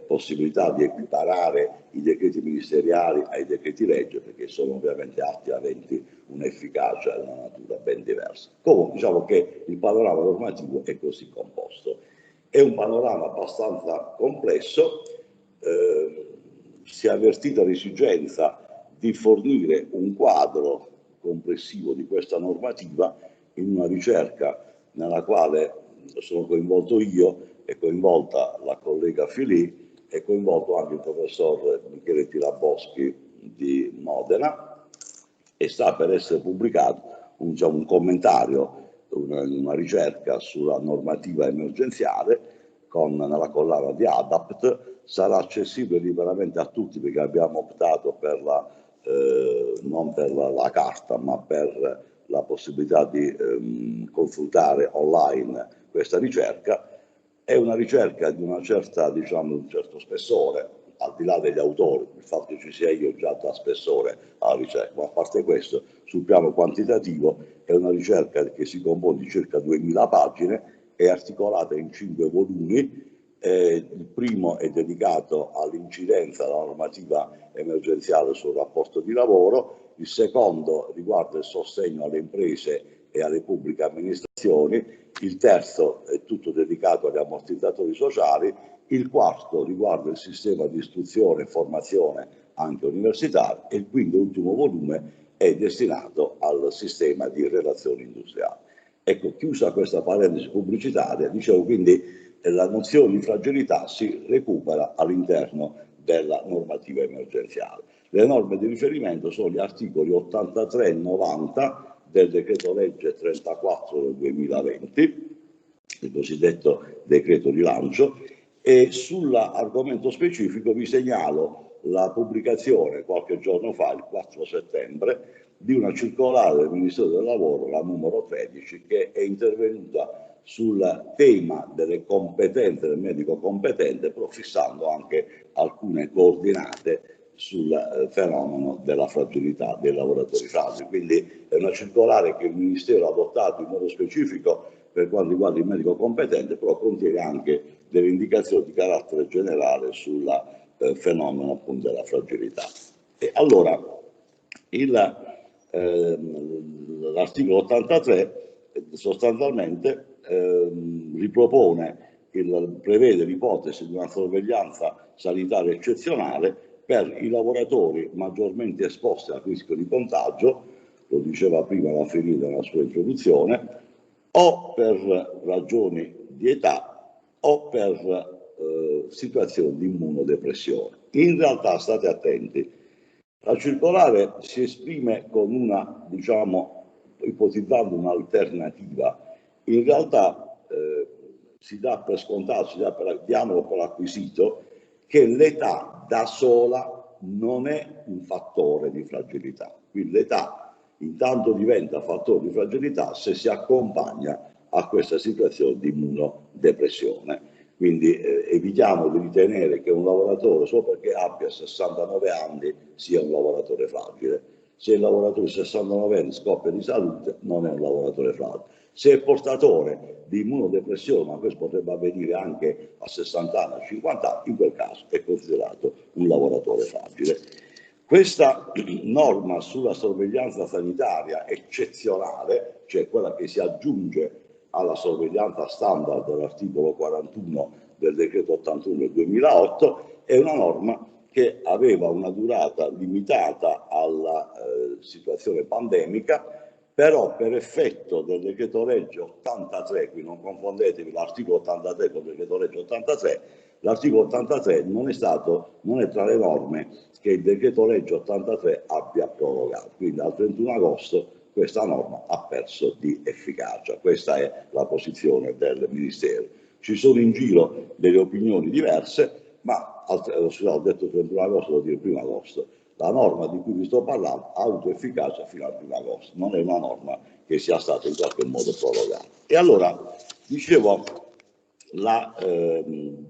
possibilità di equiparare i decreti ministeriali ai decreti legge, perché sono ovviamente atti aventi un'efficacia e una natura ben diversa. Comunque diciamo che il panorama normativo è così composto. È un panorama abbastanza complesso, si è avvertita l'esigenza di fornire un quadro complessivo di questa normativa in una ricerca nella quale sono coinvolto io, è coinvolta la collega Filì, è coinvolto anche il professor Michele Tiraboschi di Modena, e sta per essere pubblicato un commentario, una ricerca sulla normativa emergenziale nella collana di ADAPT. Sarà accessibile liberamente a tutti, perché abbiamo optato per non per la carta, ma per la possibilità di consultare online questa ricerca. È una ricerca di una certa, un certo spessore, al di là degli autori, il fatto che ci sia io già dà spessore alla ricerca, ma a parte questo, sul piano quantitativo, è una ricerca che si compone di circa 2000 pagine, è articolata in 5 volumi. Il primo è dedicato all'incidenza della normativa emergenziale sul rapporto di lavoro, il secondo riguarda il sostegno alle imprese e alle pubbliche amministrazioni, il terzo è tutto dedicato agli ammortizzatori sociali, il quarto riguarda il sistema di istruzione e formazione anche universitaria, e il quinto e ultimo volume è destinato al sistema di relazioni industriali. Ecco, chiusa questa parentesi pubblicitaria, dicevo, quindi la nozione di fragilità si recupera all'interno della normativa emergenziale. Le norme di riferimento sono gli articoli 83 e 90 del decreto legge 34 del 2020, il cosiddetto decreto rilancio, e sull'argomento specifico vi segnalo la pubblicazione qualche giorno fa, il 4 settembre, di una circolare del Ministero del Lavoro, la numero 13, che è intervenuta sul tema delle competenze del medico competente, però fissando anche alcune coordinate sul fenomeno della fragilità dei lavoratori fragili. Quindi è una circolare che il Ministero ha adottato in modo specifico per quanto riguarda il medico competente, però contiene anche delle indicazioni di carattere generale sul fenomeno appunto della fragilità. E allora l'articolo 83 sostanzialmente prevede l'ipotesi di una sorveglianza sanitaria eccezionale per i lavoratori maggiormente esposti al rischio di contagio, lo diceva prima la Ferita nella sua introduzione, o per ragioni di età o per situazioni di immunodepressione. In realtà, state attenti, la circolare si esprime con una, ipotizzando un'alternativa. In realtà si dà per scontato, diamo per acquisito che l'età da sola non è un fattore di fragilità. Quindi l'età intanto diventa fattore di fragilità se si accompagna a questa situazione di immunodepressione. Quindi evitiamo di ritenere che un lavoratore, solo perché abbia 69 anni, sia un lavoratore fragile. Se il lavoratore di 69 anni scoppia di salute, non è un lavoratore fragile. Se è portatore di immunodepressione, ma questo potrebbe avvenire anche a 60 anni, a 50 anni, in quel caso è considerato un lavoratore fragile. Questa norma sulla sorveglianza sanitaria eccezionale, cioè quella che si aggiunge alla sorveglianza standard dell'articolo 41 del decreto 81 del 2008, è una norma che aveva una durata limitata alla situazione pandemica, però per effetto del decreto legge 83, qui non confondetevi l'articolo 83 con il decreto legge 83, l'articolo 83 non è tra le norme che il decreto legge 83 abbia prorogato, quindi al 31 agosto questa norma ha perso di efficacia. Questa è la posizione del Ministero. Ci sono in giro delle opinioni diverse, ma ho detto 31 agosto, devo dire 1 agosto. La norma di cui vi sto parlando ha avuto efficacia fino al 1 agosto, non è una norma che sia stata in qualche modo prorogata. E allora, dicevo, la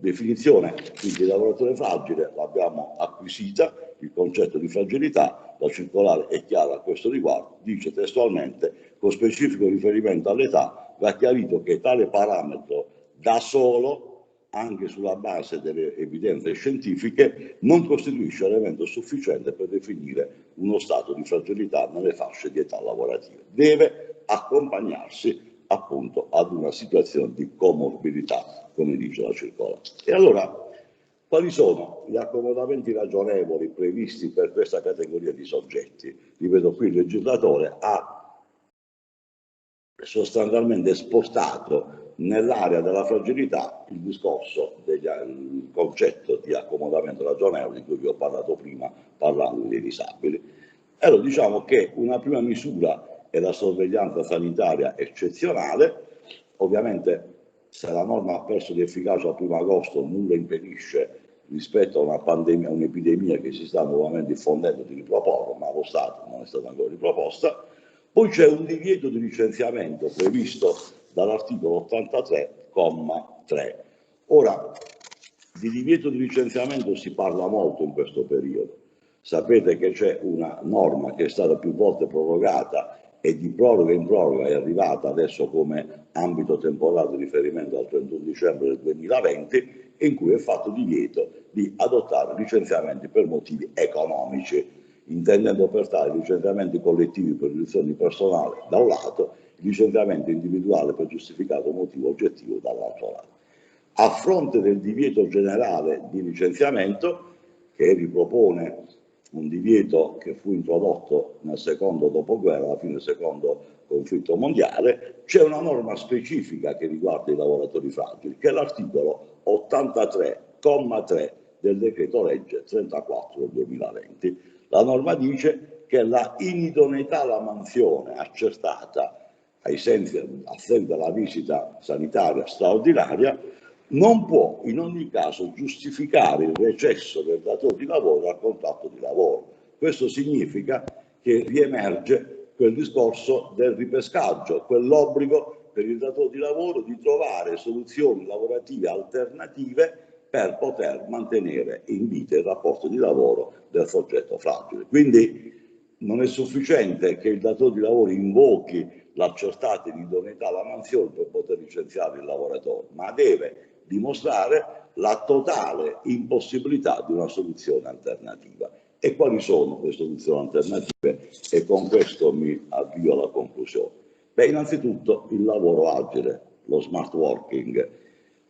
definizione di lavoratore fragile l'abbiamo acquisita, il concetto di fragilità, la circolare è chiara a questo riguardo, dice testualmente: con specifico riferimento all'età va chiarito che tale parametro da solo, anche sulla base delle evidenze scientifiche, non costituisce elemento sufficiente per definire uno stato di fragilità nelle fasce di età lavorative. Deve accompagnarsi appunto ad una situazione di comorbidità, come dice la circolare. E allora, quali sono gli accomodamenti ragionevoli previsti per questa categoria di soggetti? Ripeto, qui il legislatore ha sostanzialmente spostato nell'area della fragilità il discorso il concetto di accomodamento ragionevole di cui vi ho parlato prima parlando dei disabili. Allora diciamo che una prima misura è la sorveglianza sanitaria eccezionale. Ovviamente se la norma ha perso di efficacia al 1° agosto nulla impedisce rispetto a una pandemia, un'epidemia che si sta nuovamente diffondendo, di riproporlo, ma allo Stato non è stata ancora riproposta. Poi c'è un divieto di licenziamento previsto dall'articolo 83,3. Ora, di divieto di licenziamento si parla molto in questo periodo. Sapete che c'è una norma che è stata più volte prorogata e di proroga in proroga è arrivata adesso come ambito temporale di riferimento al 31 dicembre del 2020, in cui è fatto divieto di adottare licenziamenti per motivi economici, intendendo per tale licenziamenti collettivi per riduzione di personale da un lato, licenziamento individuale per giustificato motivo oggettivo dall'altro lato. A fronte del divieto generale di licenziamento, che ripropone un divieto che fu introdotto nel secondo dopoguerra, alla fine del secondo conflitto mondiale, c'è una norma specifica che riguarda i lavoratori fragili, che è l'articolo 83,3 del decreto legge 34 del 2020. La norma dice che la inidoneità alla mansione accertata ai sensi della visita sanitaria straordinaria non può in ogni caso giustificare il recesso del datore di lavoro dal contratto di lavoro. Questo significa che riemerge quel discorso del ripescaggio, quell'obbligo per il datore di lavoro di trovare soluzioni lavorative alternative per poter mantenere in vita il rapporto di lavoro del soggetto fragile. Quindi non è sufficiente che il datore di lavoro invochi l'accertata inidoneità alla mansione per poter licenziare il lavoratore, ma deve dimostrare la totale impossibilità di una soluzione alternativa. E quali sono queste soluzioni alternative? E con questo mi avvio alla conclusione. Beh, innanzitutto il lavoro agile, lo smart working.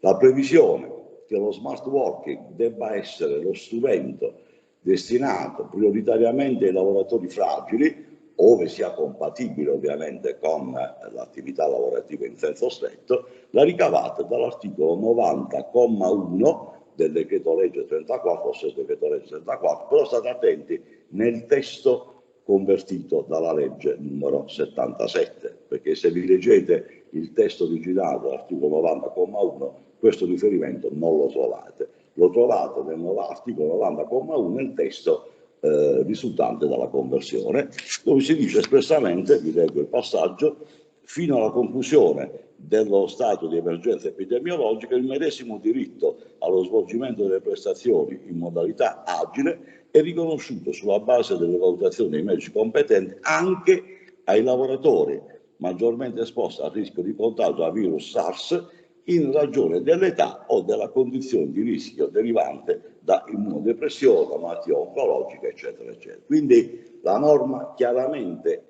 La previsione che lo smart working debba essere lo strumento destinato prioritariamente ai lavoratori fragili, ove sia compatibile ovviamente con l'attività lavorativa in senso stretto, la ricavata dall'articolo 90,1 del decreto legge 34, stesso decreto legge 34, però state attenti nel testo convertito dalla legge numero 77, perché se vi leggete il testo originale dell'articolo 90,1 questo riferimento non lo trovate. Lo trovate nell'articolo 90,1 nel testo risultante dalla conversione, dove si dice espressamente, vi leggo il passaggio: fino alla conclusione dello stato di emergenza epidemiologica il medesimo diritto allo svolgimento delle prestazioni in modalità agile è riconosciuto sulla base delle valutazioni dei medici competenti anche ai lavoratori maggiormente esposti al rischio di contagio a virus SARS in ragione dell'età o della condizione di rischio derivante da immunodepressione, da malattia oncologica, eccetera, eccetera. Quindi la norma chiaramente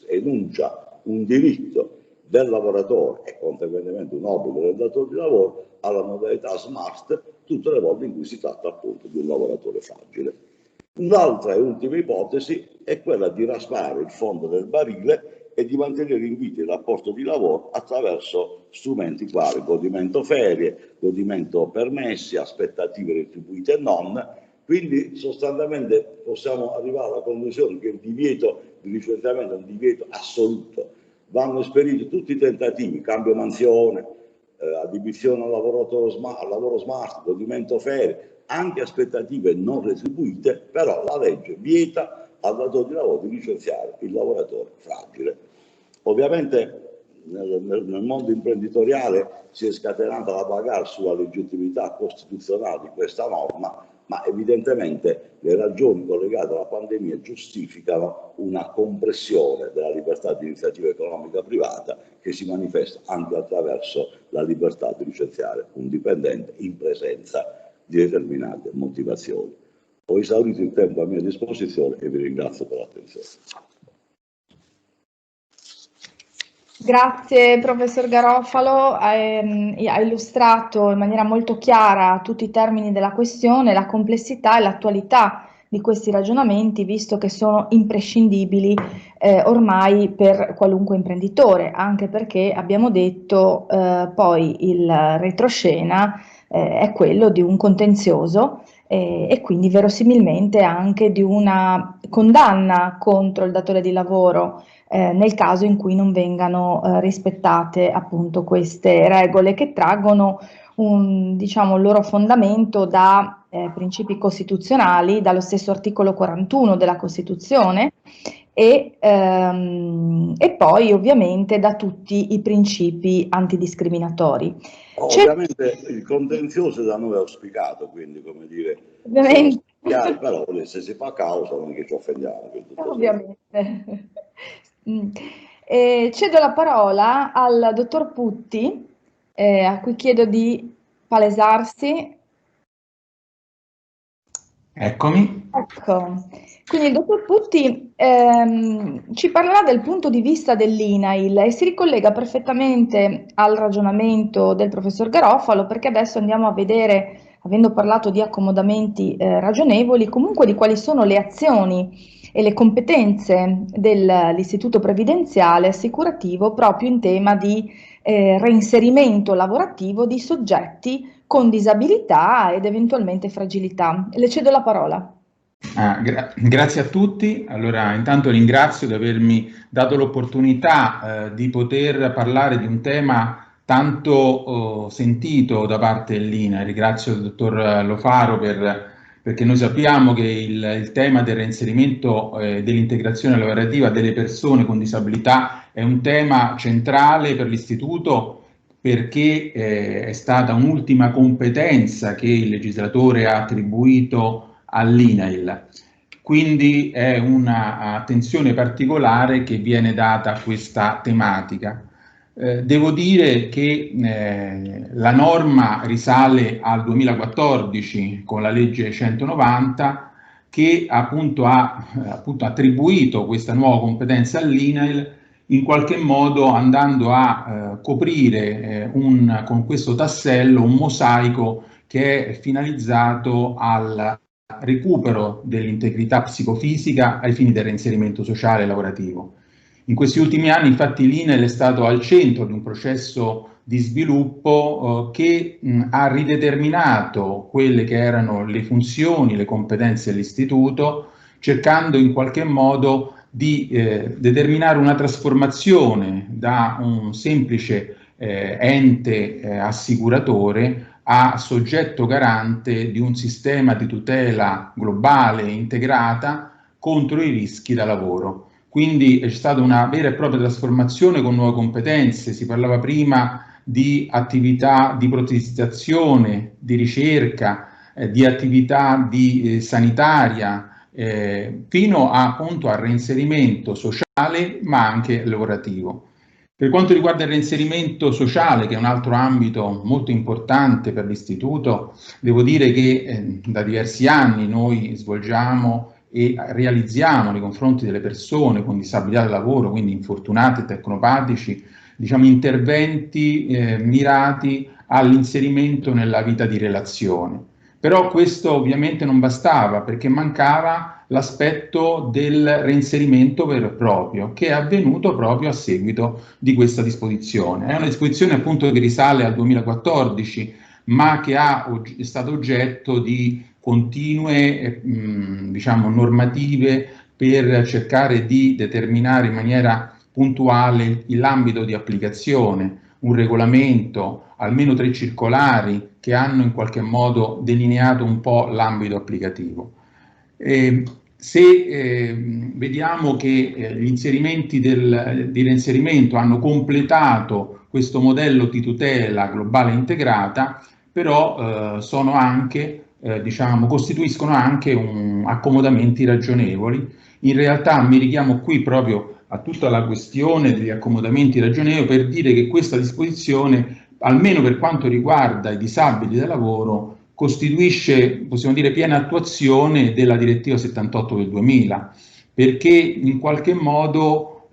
enuncia un diritto del lavoratore e conseguentemente un obbligo del datore di lavoro alla modalità smart tutte le volte in cui si tratta appunto di un lavoratore fragile. Un'altra e ultima ipotesi è quella di raspare il fondo del barile e di mantenere in vita il rapporto di lavoro attraverso strumenti quali godimento ferie, godimento permessi, aspettative retribuite e non. Quindi sostanzialmente possiamo arrivare alla conclusione che il divieto di licenziamento è un divieto assoluto. Vanno esperiti tutti i tentativi, cambio mansione, addizione al lavoro smart, godimento ferie, anche aspettative non retribuite, però la legge vieta al datore di lavoro di licenziare il lavoratore fragile. Ovviamente nel mondo imprenditoriale si è scatenata la bagarre sulla legittimità costituzionale di questa norma, ma evidentemente le ragioni collegate alla pandemia giustificano una compressione della libertà di iniziativa economica privata che si manifesta anche attraverso la libertà di licenziare un dipendente in presenza di determinate motivazioni. Ho esaurito il tempo a mia disposizione e vi ringrazio per l'attenzione. Grazie professor Garofalo, ha illustrato in maniera molto chiara tutti i termini della questione, la complessità e l'attualità di questi ragionamenti, visto che sono imprescindibili ormai per qualunque imprenditore, anche perché abbiamo detto poi il retroscena è quello di un contenzioso e quindi verosimilmente anche di una condanna contro il datore di lavoro nel caso in cui non vengano rispettate appunto queste regole che traggono un loro fondamento da principi costituzionali, dallo stesso articolo 41 della Costituzione e poi ovviamente da tutti i principi antidiscriminatori. Ovviamente il contenzioso è da noi auspicato, quindi come dire, ovviamente. Però se si fa causa non è che ci offendiamo. Ovviamente. Cedo la parola al dottor Putti, a cui chiedo di palesarsi. Eccomi. Ecco, quindi il dottor Putti ci parlerà del punto di vista dell'INAIL e si ricollega perfettamente al ragionamento del professor Garofalo, perché adesso andiamo a vedere, avendo parlato di accomodamenti ragionevoli, comunque di quali sono le azioni e le competenze dell'Istituto Previdenziale Assicurativo proprio in tema di reinserimento lavorativo di soggetti con disabilità ed eventualmente fragilità. Le cedo la parola. Grazie a tutti. Allora, intanto ringrazio di avermi dato l'opportunità di poter parlare di un tema tanto sentito da parte dell'INAIL. Ringrazio il dottor Lo Faro perché noi sappiamo che il tema del reinserimento dell'integrazione lavorativa delle persone con disabilità è un tema centrale per l'Istituto, perché è stata un'ultima competenza che il legislatore ha attribuito all'INAIL. Quindi è un'attenzione particolare che viene data a questa tematica. Devo dire che la norma risale al 2014 con la legge 190 che appunto ha attribuito questa nuova competenza all'INAIL, in qualche modo andando a coprire con questo tassello un mosaico che è finalizzato al recupero dell'integrità psicofisica ai fini del reinserimento sociale e lavorativo. In questi ultimi anni, infatti, l'INAIL è stato al centro di un processo di sviluppo che ha rideterminato quelle che erano le funzioni, le competenze dell'istituto, cercando in qualche modo di determinare una trasformazione da un semplice ente assicuratore a soggetto garante di un sistema di tutela globale e integrata contro i rischi da lavoro. Quindi è stata una vera e propria trasformazione con nuove competenze. Si parlava prima di attività di protesizzazione, di ricerca, di attività di sanitaria, fino appunto al reinserimento sociale ma anche lavorativo. Per quanto riguarda il reinserimento sociale, che è un altro ambito molto importante per l'Istituto, devo dire che da diversi anni noi svolgiamo e realizziamo nei confronti delle persone con disabilità del lavoro, quindi infortunati e tecnopatici, diciamo interventi mirati all'inserimento nella vita di relazione. Però questo ovviamente non bastava, perché mancava l'aspetto del reinserimento vero e proprio, che è avvenuto proprio a seguito di questa disposizione. È una disposizione appunto che risale al 2014, ma che è stato oggetto di continue diciamo, normative per cercare di determinare in maniera puntuale l'ambito di applicazione, un regolamento, almeno 3 circolari che hanno in qualche modo delineato un po' l'ambito applicativo. se vediamo che gli inserimenti di reinserimento hanno completato questo modello di tutela globale integrata, però sono anche, costituiscono anche accomodamenti ragionevoli. In realtà mi richiamo qui proprio a tutta la questione degli accomodamenti ragionevoli per dire che questa disposizione, almeno per quanto riguarda i disabili da lavoro, costituisce, possiamo dire, piena attuazione della direttiva 78 del 2000, perché in qualche modo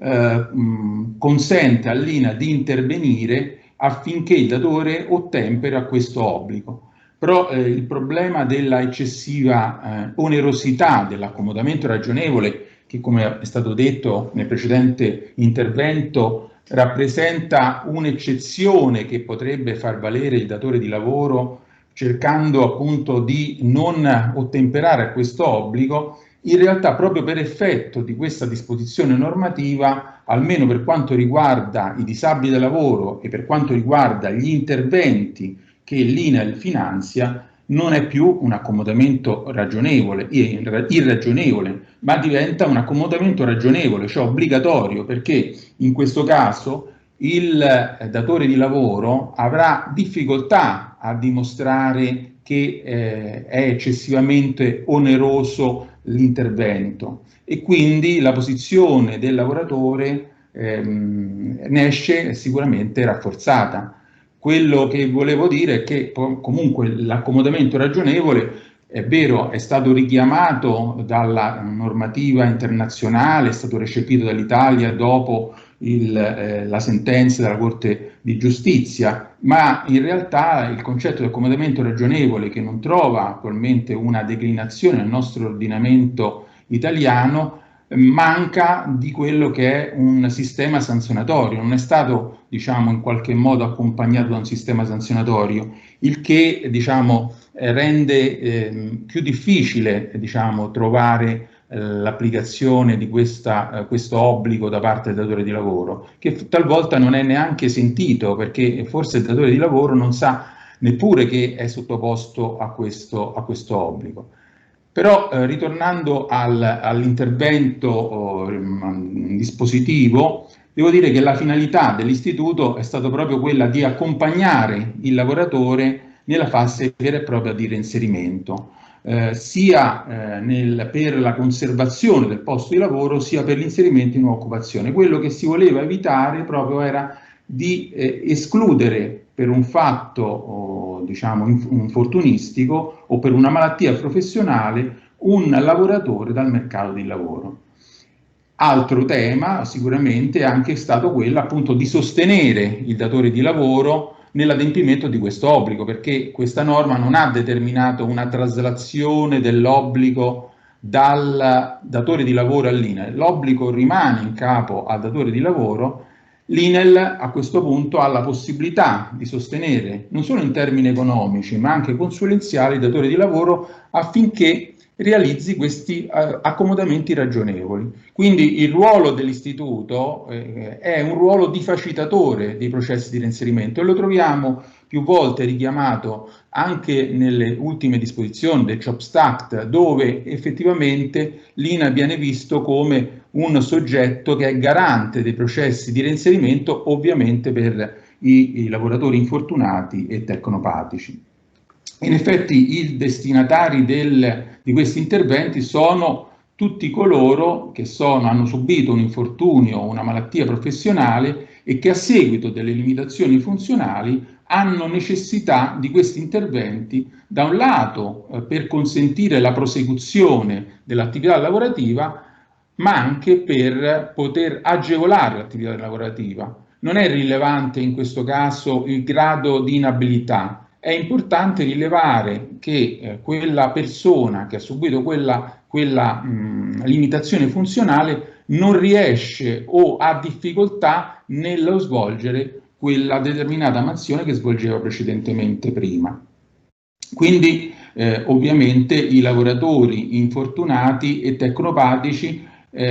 consente all'INAIL di intervenire affinché il datore ottemperi a questo obbligo. Però il problema della eccessiva onerosità dell'accomodamento ragionevole, che come è stato detto nel precedente intervento, rappresenta un'eccezione che potrebbe far valere il datore di lavoro cercando appunto di non ottemperare a questo obbligo, in realtà proprio per effetto di questa disposizione normativa, almeno per quanto riguarda i disabili da lavoro e per quanto riguarda gli interventi che l'INAIL finanzia, non è più un accomodamento ragionevole, irragionevole, ma diventa un accomodamento ragionevole, cioè obbligatorio, perché in questo caso il datore di lavoro avrà difficoltà a dimostrare che è eccessivamente oneroso l'intervento e quindi la posizione del lavoratore ne esce sicuramente rafforzata. Quello che volevo dire è che comunque l'accomodamento ragionevole, è vero, è stato richiamato dalla normativa internazionale, è stato recepito dall'Italia dopo la sentenza della Corte di Giustizia, ma in realtà il concetto di accomodamento ragionevole, che non trova attualmente una declinazione nel nostro ordinamento italiano, manca di quello che è un sistema sanzionatorio, non è stato, diciamo, in qualche modo accompagnato da un sistema sanzionatorio, il che, diciamo, rende più difficile, diciamo, trovare l'applicazione di questo obbligo da parte del datore di lavoro, che talvolta non è neanche sentito, perché forse il datore di lavoro non sa neppure che è sottoposto a questo obbligo. Però ritornando all'intervento dispositivo, devo dire che la finalità dell'istituto è stata proprio quella di accompagnare il lavoratore nella fase vera e propria di reinserimento, sia per la conservazione del posto di lavoro, sia per l'inserimento in nuova occupazione. Quello che si voleva evitare proprio era di escludere per un fatto diciamo infortunistico o per una malattia professionale un lavoratore dal mercato del lavoro. Altro tema sicuramente è anche stato quello appunto di sostenere il datore di lavoro nell'adempimento di questo obbligo, perché questa norma non ha determinato una traslazione dell'obbligo dal datore di lavoro all'INAIL. L'obbligo rimane in capo al datore di lavoro. L'INAIL a questo punto ha la possibilità di sostenere non solo in termini economici ma anche consulenziali il datore di lavoro affinché realizzi questi accomodamenti ragionevoli. Quindi il ruolo dell'istituto è un ruolo di facilitatore dei processi di reinserimento e lo troviamo più volte richiamato anche nelle ultime disposizioni del Jobs Act, dove effettivamente l'INAIL viene visto come un soggetto che è garante dei processi di reinserimento, ovviamente per i lavoratori infortunati e tecnopatici. In effetti i destinatari di questi interventi sono tutti coloro che hanno subito un infortunio o una malattia professionale e che a seguito delle limitazioni funzionali hanno necessità di questi interventi, da un lato per consentire la prosecuzione dell'attività lavorativa, ma anche per poter agevolare l'attività lavorativa. Non è rilevante in questo caso il grado di inabilità. È importante rilevare che quella persona che ha subito quella limitazione funzionale non riesce o ha difficoltà nello svolgere quella determinata mansione che svolgeva precedentemente prima. Quindi ovviamente i lavoratori infortunati e tecnopatici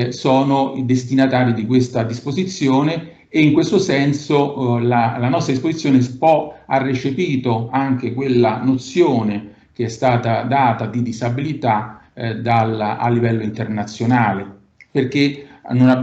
sono i destinatari di questa disposizione e in questo senso la nostra disposizione ha recepito anche quella nozione che è stata data di disabilità a livello internazionale, perché non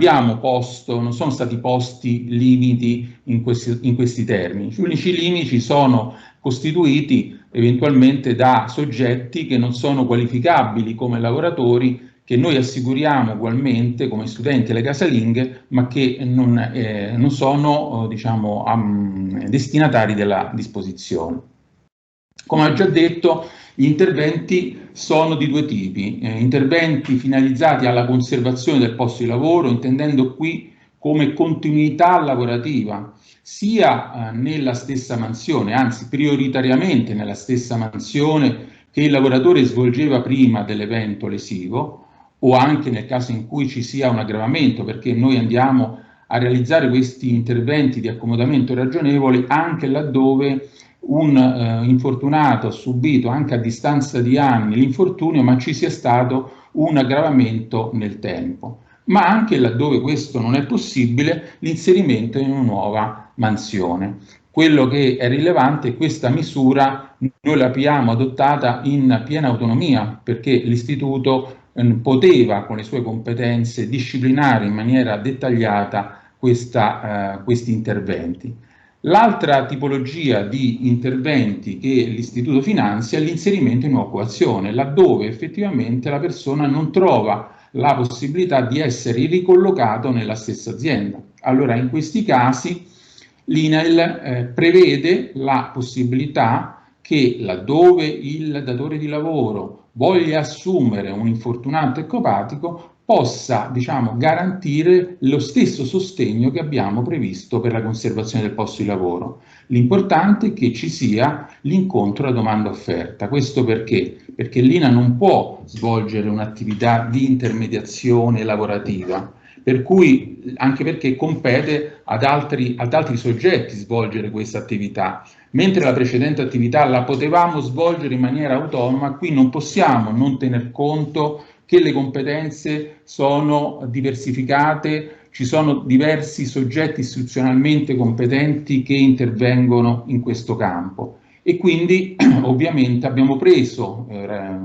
sono stati posti limiti in questi termini. Gli unici limiti sono costituiti eventualmente da soggetti che non sono qualificabili come lavoratori, che noi assicuriamo ugualmente come studenti alle casalinghe, ma che non sono diciamo, destinatari della disposizione. Come ho già detto, gli interventi sono di due tipi: interventi finalizzati alla conservazione del posto di lavoro, intendendo qui come continuità lavorativa, sia nella stessa mansione, anzi prioritariamente nella stessa mansione che il lavoratore svolgeva prima dell'evento lesivo, o anche nel caso in cui ci sia un aggravamento, perché noi andiamo a realizzare questi interventi di accomodamento ragionevole anche laddove un infortunato ha subito anche a distanza di anni l'infortunio, ma ci sia stato un aggravamento nel tempo, ma anche laddove questo non è possibile, l'inserimento in una nuova mansione. Quello che è rilevante è che questa misura noi l'abbiamo adottata in piena autonomia, perché l'istituto poteva con le sue competenze disciplinare in maniera dettagliata questi interventi. L'altra tipologia di interventi che l'istituto finanzia è l'inserimento in occupazione, laddove effettivamente la persona non trova la possibilità di essere ricollocato nella stessa azienda. Allora, in questi casi l'INAIL prevede la possibilità che laddove il datore di lavoro voglia assumere un infortunato ecopatico possa, diciamo, garantire lo stesso sostegno che abbiamo previsto per la conservazione del posto di lavoro. L'importante è che ci sia l'incontro tra domanda e offerta. Questo perché? Perché l'INA non può svolgere un'attività di intermediazione lavorativa, per cui, anche perché compete ad altri soggetti svolgere questa attività. Mentre la precedente attività la potevamo svolgere in maniera autonoma, qui non possiamo non tener conto che le competenze sono diversificate, ci sono diversi soggetti istituzionalmente competenti che intervengono in questo campo, e quindi ovviamente abbiamo preso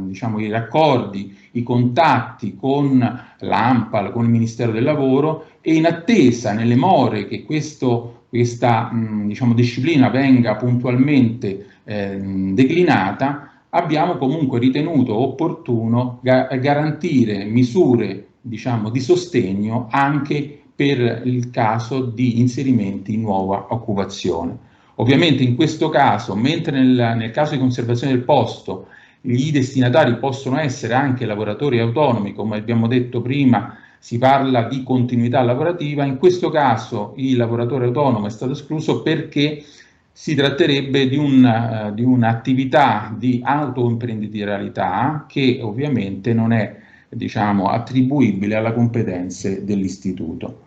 diciamo, i raccordi, i contatti con l'ANPAL, con il Ministero del Lavoro, e in attesa, nelle more che questa diciamo, disciplina venga puntualmente declinata, abbiamo comunque ritenuto opportuno garantire misure, diciamo, di sostegno anche per il caso di inserimenti in nuova occupazione. Ovviamente in questo caso, mentre nel caso di conservazione del posto i destinatari possono essere anche lavoratori autonomi, come abbiamo detto prima, si parla di continuità lavorativa, in questo caso il lavoratore autonomo è stato escluso perché si tratterebbe di un'attività di autoimprenditorialità che ovviamente non è, diciamo, attribuibile alle competenze dell'istituto.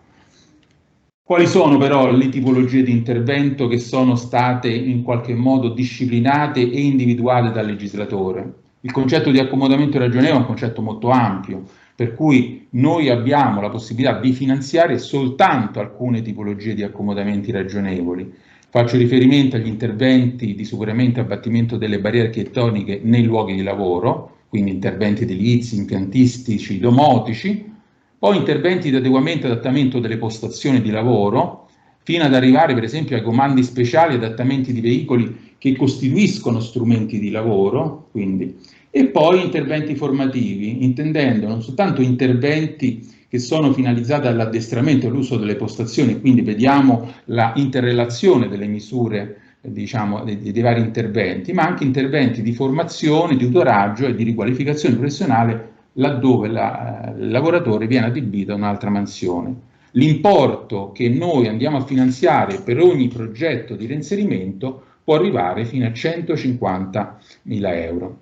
Quali sono però le tipologie di intervento che sono state in qualche modo disciplinate e individuate dal legislatore? Il concetto di accomodamento ragionevole è un concetto molto ampio, per cui noi abbiamo la possibilità di finanziare soltanto alcune tipologie di accomodamenti ragionevoli. Faccio riferimento agli interventi di superamento e abbattimento delle barriere architettoniche nei luoghi di lavoro, quindi interventi edilizi, impiantistici, domotici, poi interventi di adeguamento e adattamento delle postazioni di lavoro, fino ad arrivare per esempio ai comandi speciali e adattamenti di veicoli che costituiscono strumenti di lavoro, quindi, e poi interventi formativi, intendendo non soltanto interventi che sono finalizzati all'addestramento e all'uso delle postazioni, quindi vediamo la interrelazione delle misure, diciamo, dei vari interventi, ma anche interventi di formazione, di tutoraggio e di riqualificazione professionale laddove il lavoratore viene adibito a un'altra mansione. L'importo che noi andiamo a finanziare per ogni progetto di reinserimento può arrivare fino a 150.000 euro.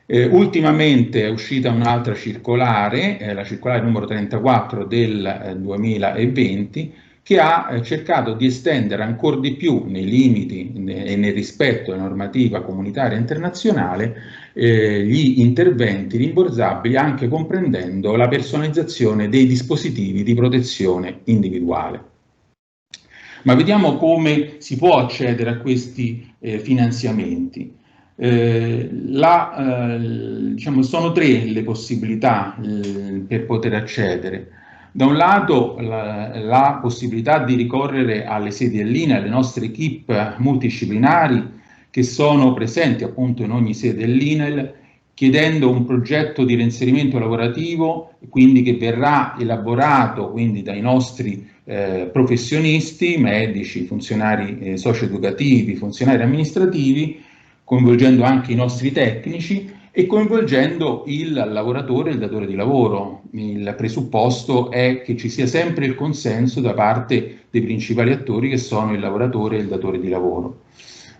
Ultimamente è uscita un'altra circolare, la circolare numero 34 del 2020, che ha cercato di estendere ancora di più, nei limiti e nel rispetto della normativa comunitaria e internazionale, gli interventi rimborsabili, anche comprendendo la personalizzazione dei dispositivi di protezione individuale. Ma vediamo come si può accedere a questi finanziamenti. Diciamo, sono 3 le possibilità per poter accedere. Da un lato la possibilità di ricorrere alle sedi dell'INAIL, alle nostre equip multidisciplinari che sono presenti appunto in ogni sede dell'INAIL, chiedendo un progetto di reinserimento lavorativo, quindi che verrà elaborato quindi dai nostri professionisti, medici, funzionari socio-educativi, funzionari amministrativi, coinvolgendo anche i nostri tecnici e coinvolgendo il lavoratore e il datore di lavoro. Il presupposto è che ci sia sempre il consenso da parte dei principali attori che sono il lavoratore e il datore di lavoro.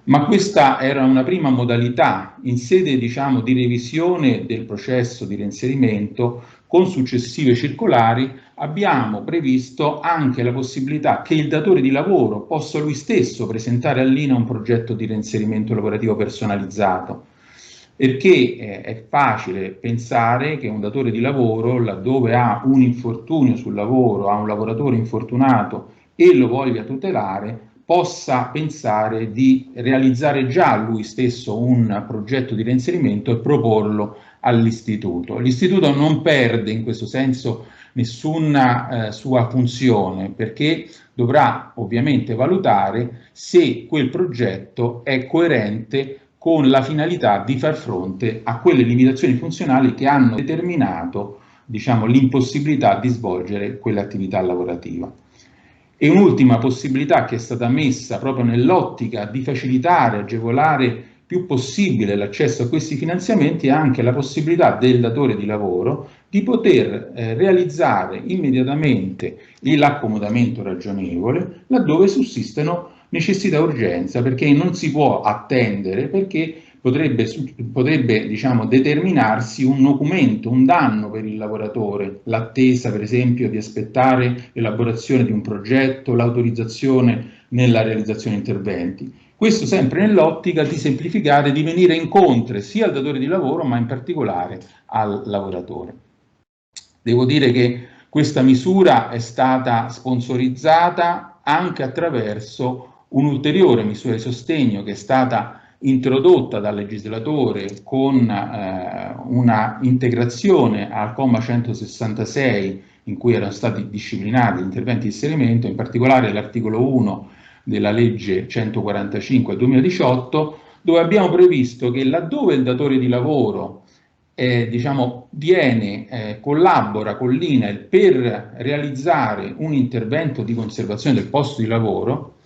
Ma questa era una prima modalità. In sede, diciamo, di revisione del processo di reinserimento, con successive circolari, abbiamo previsto anche la possibilità che il datore di lavoro possa lui stesso presentare all'INAIL un progetto di reinserimento lavorativo personalizzato, perché è facile pensare che un datore di lavoro, laddove ha un infortunio sul lavoro, ha un lavoratore infortunato e lo voglia tutelare, possa pensare di realizzare già lui stesso un progetto di reinserimento e proporlo all'istituto. L'istituto non perde in questo senso nessuna sua funzione, perché dovrà ovviamente valutare se quel progetto è coerente con la finalità di far fronte a quelle limitazioni funzionali che hanno determinato, diciamo, l'impossibilità di svolgere quell'attività lavorativa. E un'ultima possibilità che è stata messa proprio nell'ottica di facilitare, agevolare più possibile l'accesso a questi finanziamenti è anche la possibilità del datore di lavoro di poter realizzare immediatamente l'accomodamento ragionevole laddove sussistono necessità e urgenza, perché non si può attendere, perché potrebbe diciamo, determinarsi un nocumento, un danno per il lavoratore, l'attesa per esempio di aspettare l'elaborazione di un progetto, l'autorizzazione nella realizzazione di interventi. Questo sempre nell'ottica di semplificare, di venire incontro sia al datore di lavoro ma in particolare al lavoratore. Devo dire che questa misura è stata sponsorizzata anche attraverso un'ulteriore misura di sostegno che è stata introdotta dal legislatore con una integrazione al comma 166 in cui erano stati disciplinati gli interventi di inserimento, in particolare l'articolo 1 della legge 145 2018, dove abbiamo previsto che laddove il datore di lavoro diciamo, collabora con l'INAIL per realizzare un intervento di conservazione del posto di lavoro,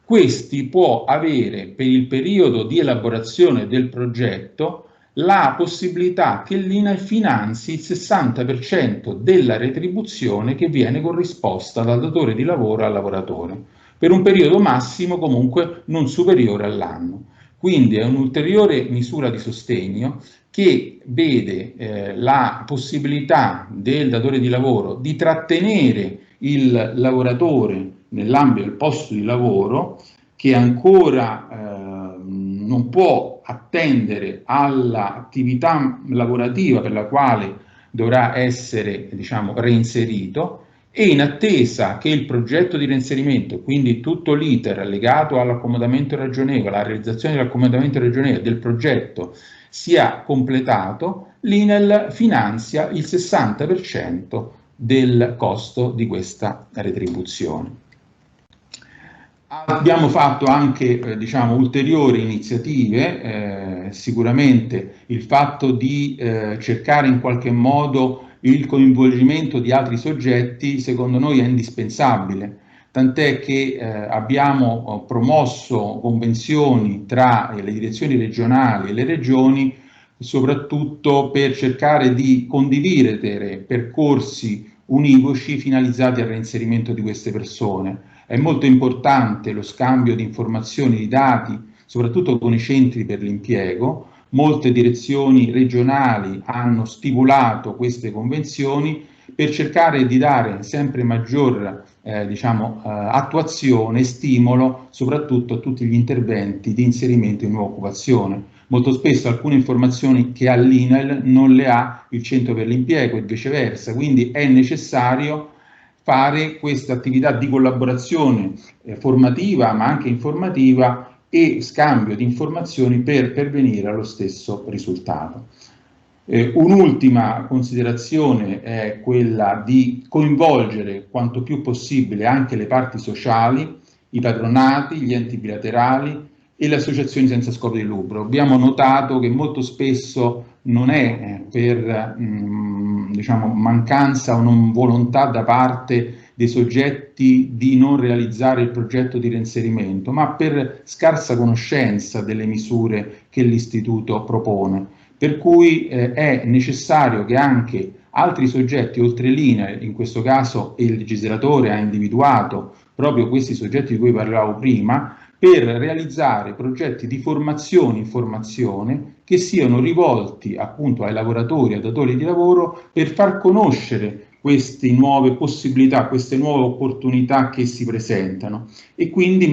questi può avere per il periodo di elaborazione del progetto la possibilità che l'INAIL finanzi il 60% della retribuzione che viene corrisposta dal datore di lavoro al lavoratore, per un periodo massimo comunque non superiore all'anno. Quindi è un'ulteriore misura di sostegno che vede la possibilità del datore di lavoro di trattenere il lavoratore nell'ambito del posto di lavoro, che ancora non può attendere all'attività lavorativa per la quale dovrà essere, diciamo, reinserito, e in attesa che il progetto di reinserimento, quindi tutto l'iter legato all'accomodamento ragionevole, alla realizzazione dell'accomodamento ragionevole del progetto sia completato, l'INAIL finanzia il 60% del costo di questa retribuzione. Abbiamo fatto anche diciamo, ulteriori iniziative, sicuramente il fatto di cercare in qualche modo il coinvolgimento di altri soggetti secondo noi è indispensabile, tant'è che abbiamo promosso convenzioni tra le direzioni regionali e le regioni, soprattutto per cercare di condividere percorsi univoci finalizzati al reinserimento di queste persone. È molto importante lo scambio di informazioni, di dati, soprattutto con i centri per l'impiego. Molte direzioni regionali hanno stipulato queste convenzioni per cercare di dare sempre maggior attuazione e stimolo soprattutto a tutti gli interventi di inserimento in nuova occupazione. Molto spesso alcune informazioni che ha l'INAIL non le ha il centro per l'impiego e viceversa, quindi è necessario fare questa attività di collaborazione formativa ma anche informativa e scambio di informazioni per pervenire allo stesso risultato. Un'ultima considerazione è quella di coinvolgere quanto più possibile anche le parti sociali, i patronati, gli enti bilaterali e le associazioni senza scopo di lucro. Abbiamo notato che molto spesso non è per diciamo, mancanza o non volontà da parte dei soggetti di non realizzare il progetto di reinserimento, ma per scarsa conoscenza delle misure che l'istituto propone. Per cui è necessario che anche altri soggetti oltre linea, in questo caso il legislatore ha individuato proprio questi soggetti di cui parlavo prima, per realizzare progetti di formazione e informazione che siano rivolti appunto ai lavoratori, ai datori di lavoro, per far conoscere queste nuove possibilità, queste nuove opportunità che si presentano e quindi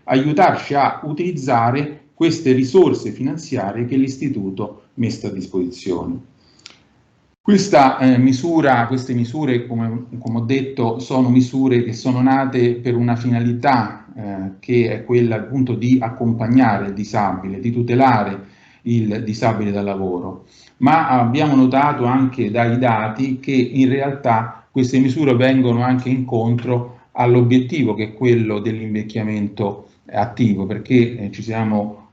aiutarci a utilizzare queste risorse finanziarie che l'istituto mette a disposizione. Queste misure, come ho detto, sono misure che sono nate per una finalità che è quella appunto di accompagnare il disabile, di tutelare il disabile dal lavoro, ma abbiamo notato anche dai dati che in realtà queste misure vengono anche incontro all'obiettivo che è quello dell'invecchiamento attivo, perché ci siamo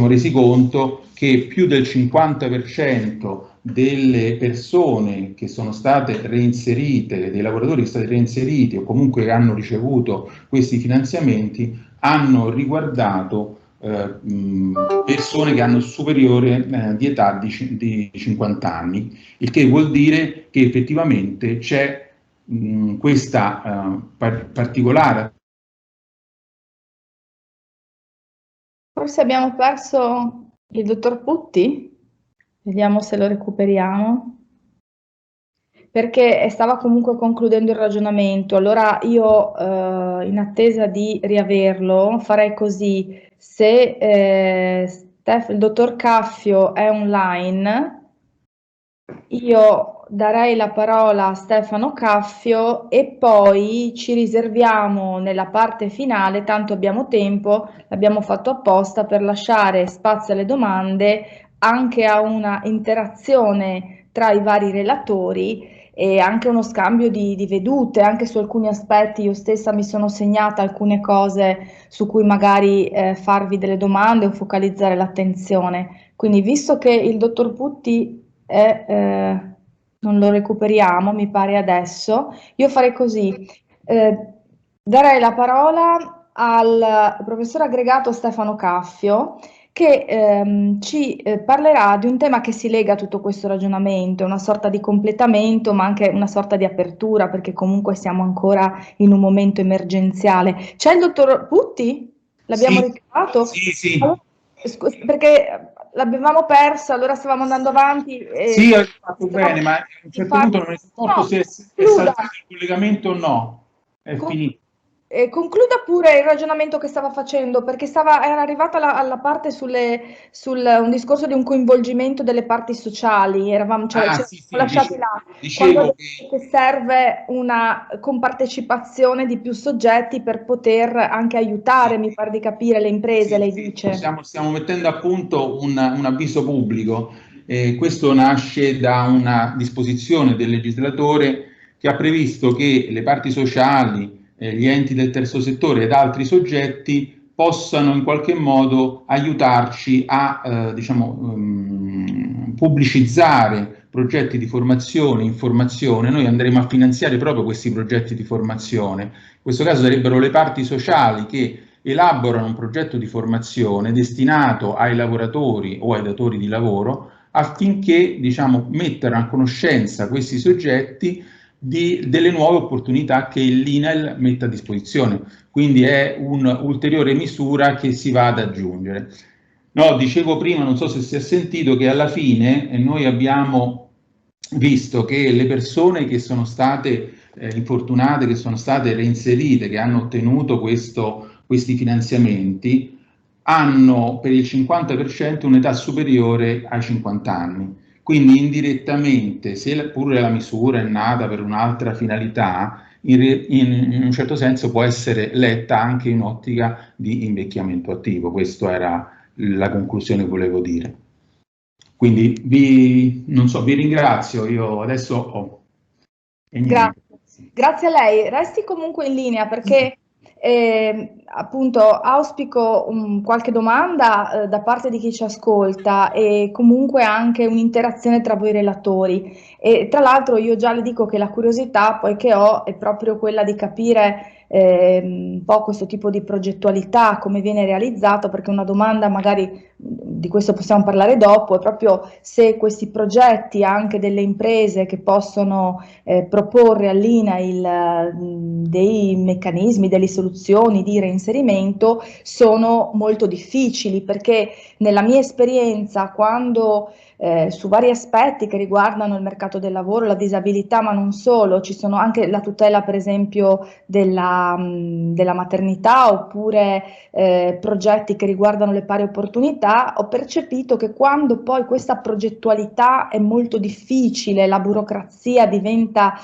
resi conto che più del 50% delle persone che sono state reinserite, dei lavoratori che sono stati reinseriti o comunque hanno ricevuto questi finanziamenti, hanno riguardato persone che hanno superiore di età di 50 anni, il che vuol dire che effettivamente c'è questa particolare. Forse abbiamo perso il dottor Putti, vediamo se lo recuperiamo, perché stava comunque concludendo il ragionamento. Allora io, in attesa di riaverlo, farei così: se il dottor Caffio è online, io darei la parola a Stefano Caffio e poi ci riserviamo nella parte finale, tanto abbiamo tempo, l'abbiamo fatto apposta per lasciare spazio alle domande, anche a una interazione tra i vari relatori e anche uno scambio di vedute, anche su alcuni aspetti. Io stessa mi sono segnata alcune cose su cui magari farvi delle domande o focalizzare l'attenzione. Quindi, visto che il dottor Putti non lo recuperiamo, mi pare adesso, io farei così: darei la parola al professore aggregato Stefano Caffio, che ci parlerà di un tema che si lega a tutto questo ragionamento, una sorta di completamento, ma anche una sorta di apertura, perché comunque siamo ancora in un momento emergenziale. C'è il dottor Putti? L'abbiamo ritrovato? Sì. Allora, perché l'avevamo perso, allora stavamo andando avanti. Sì, ho fatto bene, ma a un certo punto non mi ricordo se è saltato il collegamento o no. È finito. Concluda pure il ragionamento che stava facendo, perché era arrivata alla parte sul un discorso di un coinvolgimento delle parti sociali. Eravamo lasciati là. Quando che serve una compartecipazione di più soggetti per poter anche aiutare, mi pare di capire, le imprese, lei dice. Stiamo mettendo a punto un avviso pubblico. Questo nasce da una disposizione del legislatore che ha previsto che le parti sociali, gli enti del terzo settore ed altri soggetti possano in qualche modo aiutarci a pubblicizzare progetti di formazione, informazione. Noi andremo a finanziare proprio questi progetti di formazione. In questo caso sarebbero le parti sociali che elaborano un progetto di formazione destinato ai lavoratori o ai datori di lavoro affinché mettano a conoscenza questi soggetti delle nuove opportunità che l'INAIL mette a disposizione. Quindi è un'ulteriore misura che si va ad aggiungere. No, dicevo prima, non so se si è sentito, che alla fine noi abbiamo visto che le persone che sono state infortunate, che sono state reinserite, che hanno ottenuto questi finanziamenti, hanno per il 50% un'età superiore ai 50 anni. Quindi indirettamente, se pure la misura è nata per un'altra finalità, in un certo senso può essere letta anche in ottica di invecchiamento attivo. Questa era la conclusione che volevo dire. Quindi non so, vi ringrazio, io adesso ho... Grazie a lei, resti comunque in linea perché appunto auspico qualche domanda da parte di chi ci ascolta e comunque anche un'interazione tra voi relatori. E tra l'altro io già le dico che la curiosità poi che ho è proprio quella di capire un po' questo tipo di progettualità, come viene realizzato, perché una domanda magari di questo possiamo parlare dopo, è proprio se questi progetti anche delle imprese che possono proporre all'INAIL dei meccanismi, delle soluzioni di reinserimento sono molto difficili, perché nella mia esperienza quando su vari aspetti che riguardano il mercato del lavoro, la disabilità, ma non solo, ci sono anche la tutela per esempio della maternità oppure progetti che riguardano le pari opportunità, ho percepito che quando poi questa progettualità è molto difficile, la burocrazia diventa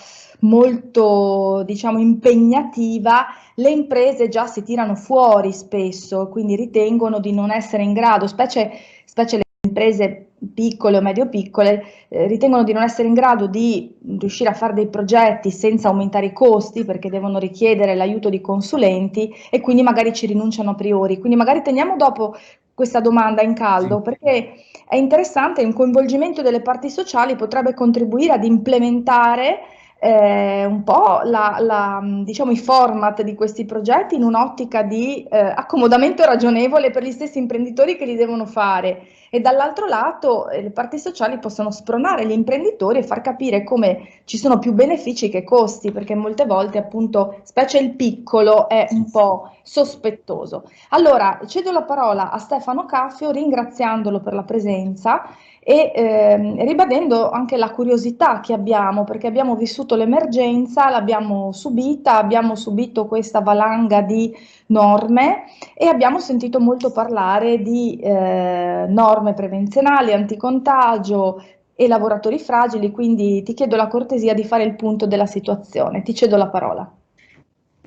molto, diciamo, impegnativa, le imprese già si tirano fuori spesso, quindi ritengono di non essere in grado, specie le imprese piccole o medio piccole, ritengono di non essere in grado di riuscire a fare dei progetti senza aumentare i costi perché devono richiedere l'aiuto di consulenti e quindi magari ci rinunciano a priori. Quindi magari teniamo dopo questa domanda in caldo, perché è interessante, un coinvolgimento delle parti sociali potrebbe contribuire ad implementare un po' diciamo, i format di questi progetti in un'ottica di accomodamento ragionevole per gli stessi imprenditori che li devono fare, e dall'altro lato le parti sociali possono spronare gli imprenditori e far capire come ci sono più benefici che costi, perché molte volte appunto specie il piccolo è un po' sospettoso. Allora cedo la parola a Stefano Caffio ringraziandolo per la presenza e ribadendo anche la curiosità che abbiamo, perché abbiamo vissuto l'emergenza, l'abbiamo subita, abbiamo subito questa valanga di norme e abbiamo sentito molto parlare di norme prevenzionali, anticontagio e lavoratori fragili, quindi ti chiedo la cortesia di fare il punto della situazione. Ti cedo la parola.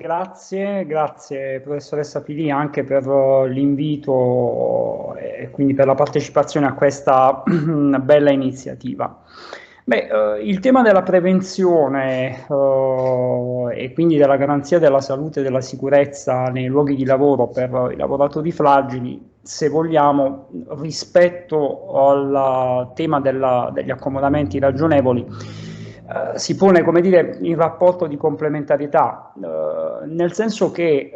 Grazie professoressa Pili anche per l'invito e quindi per la partecipazione a questa bella iniziativa. Il tema della prevenzione e quindi della garanzia della salute e della sicurezza nei luoghi di lavoro per i lavoratori fragili, se vogliamo, rispetto al tema degli accomodamenti ragionevoli, si pone, come dire, in rapporto di complementarietà, nel senso che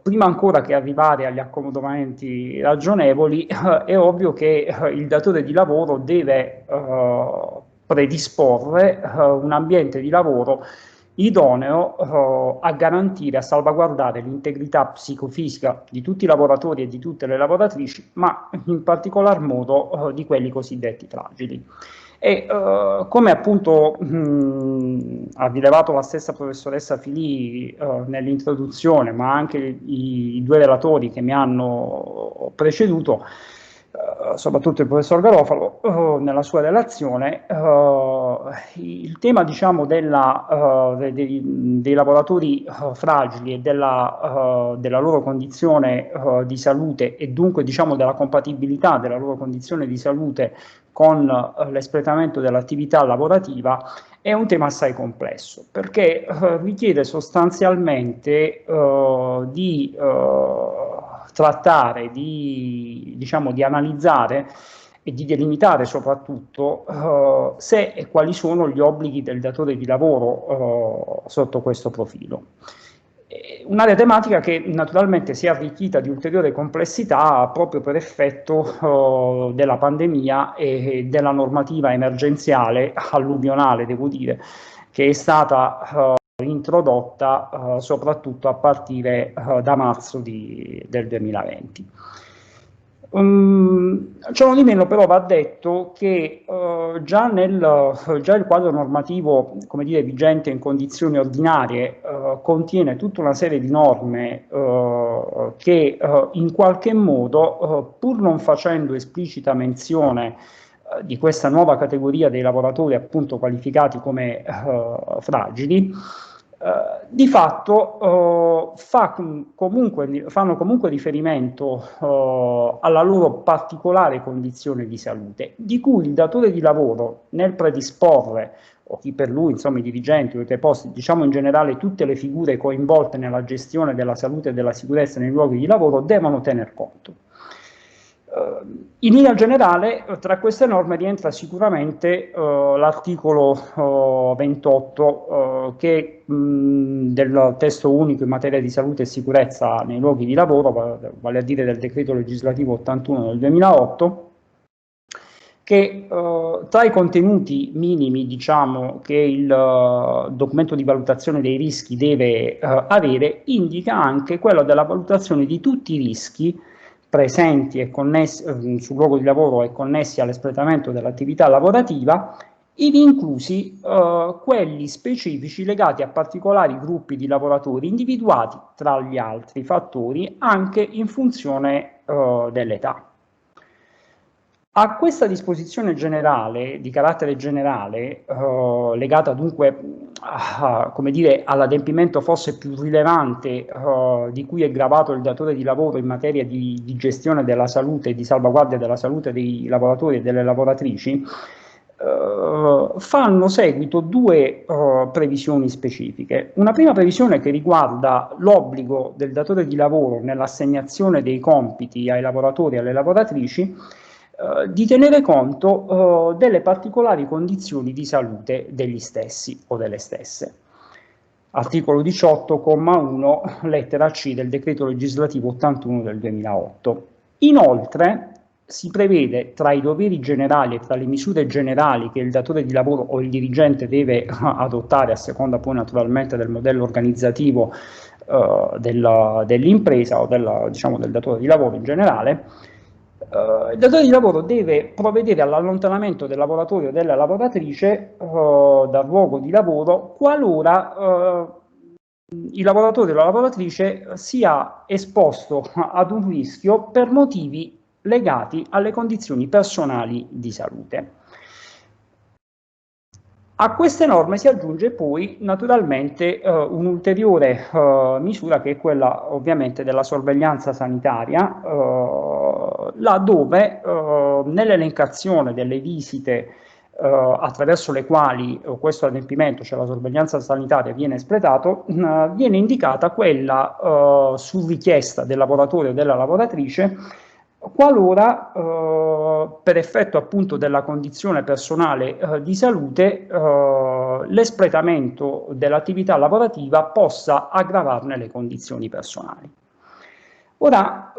prima ancora che arrivare agli accomodamenti ragionevoli, è ovvio che il datore di lavoro deve predisporre un ambiente di lavoro idoneo a garantire, a salvaguardare l'integrità psicofisica di tutti i lavoratori e di tutte le lavoratrici, ma in particolar modo di quelli cosiddetti fragili. E come appunto ha rilevato la stessa professoressa Filì nell'introduzione, ma anche i due relatori che mi hanno preceduto, soprattutto il professor Garofalo, nella sua relazione, il tema, diciamo, dei lavoratori fragili e della loro condizione di salute e dunque, diciamo, della compatibilità della loro condizione di salute con l'espletamento dell'attività lavorativa è un tema assai complesso, perché richiede sostanzialmente di trattare, diciamo, di analizzare e di delimitare soprattutto se e quali sono gli obblighi del datore di lavoro sotto questo profilo. Un'area tematica che naturalmente si è arricchita di ulteriore complessità proprio per effetto della pandemia e della normativa emergenziale alluvionale, devo dire, che è stata introdotta soprattutto a partire da marzo del 2020. Ciò di meno però va detto che già il quadro normativo, come dire, vigente in condizioni ordinarie contiene tutta una serie di norme che in qualche modo, pur non facendo esplicita menzione di questa nuova categoria dei lavoratori appunto qualificati come fragili, Di fatto fanno comunque riferimento alla loro particolare condizione di salute, di cui il datore di lavoro nel predisporre, o chi per lui, insomma i dirigenti o i preposti, diciamo in generale tutte le figure coinvolte nella gestione della salute e della sicurezza nei luoghi di lavoro, devono tener conto. In linea generale, tra queste norme rientra sicuramente l'articolo 28 che del testo unico in materia di salute e sicurezza nei luoghi di lavoro, vale a dire del decreto legislativo 81 del 2008, che tra i contenuti minimi, diciamo, che il documento di valutazione dei rischi deve avere, indica anche quello della valutazione di tutti i rischi presenti e connessi sul luogo di lavoro e connessi all'espletamento dell'attività lavorativa, ivi inclusi quelli specifici legati a particolari gruppi di lavoratori individuati tra gli altri fattori anche in funzione dell'età. A questa disposizione generale, di carattere generale, legata dunque come dire, all'adempimento forse più rilevante di cui è gravato il datore di lavoro in materia di gestione della salute e di salvaguardia della salute dei lavoratori e delle lavoratrici, fanno seguito due previsioni specifiche. Una prima previsione che riguarda l'obbligo del datore di lavoro nell'assegnazione dei compiti ai lavoratori e alle lavoratrici di tenere conto delle particolari condizioni di salute degli stessi o delle stesse. Articolo 18,1 lettera C del decreto legislativo 81 del 2008. Inoltre si prevede tra i doveri generali e tra le misure generali che il datore di lavoro o il dirigente deve adottare a seconda poi naturalmente del modello organizzativo dell'impresa o diciamo, del datore di lavoro in generale, il datore di lavoro deve provvedere all'allontanamento del lavoratore o della lavoratrice dal luogo di lavoro qualora il lavoratore o la lavoratrice sia esposto ad un rischio per motivi legati alle condizioni personali di salute. A queste norme si aggiunge poi naturalmente un'ulteriore misura che è quella ovviamente della sorveglianza sanitaria, laddove nell'elencazione delle visite attraverso le quali questo adempimento, cioè la sorveglianza sanitaria, viene espletato, viene indicata quella su richiesta del lavoratore o della lavoratrice qualora per effetto appunto della condizione personale di salute l'espletamento dell'attività lavorativa possa aggravarne le condizioni personali. Ora,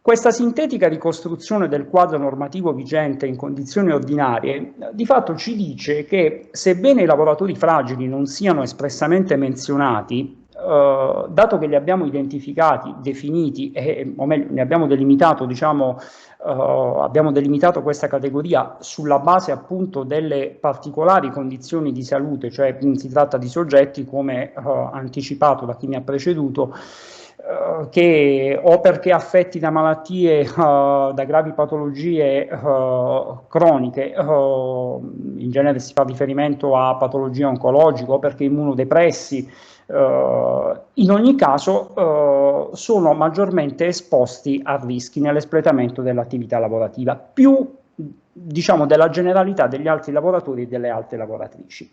questa sintetica ricostruzione del quadro normativo vigente in condizioni ordinarie di fatto ci dice che sebbene i lavoratori fragili non siano espressamente menzionati, dato che li abbiamo identificati, definiti, o meglio, ne abbiamo delimitato, diciamo, abbiamo delimitato questa categoria sulla base appunto delle particolari condizioni di salute, cioè si tratta di soggetti, come anticipato da chi mi ha preceduto, che o perché affetti da malattie, da gravi patologie croniche, in genere si fa riferimento a patologie oncologiche, o perché immunodepressi, in ogni caso sono maggiormente esposti a rischi nell'espletamento dell'attività lavorativa, più diciamo della generalità degli altri lavoratori e delle altre lavoratrici.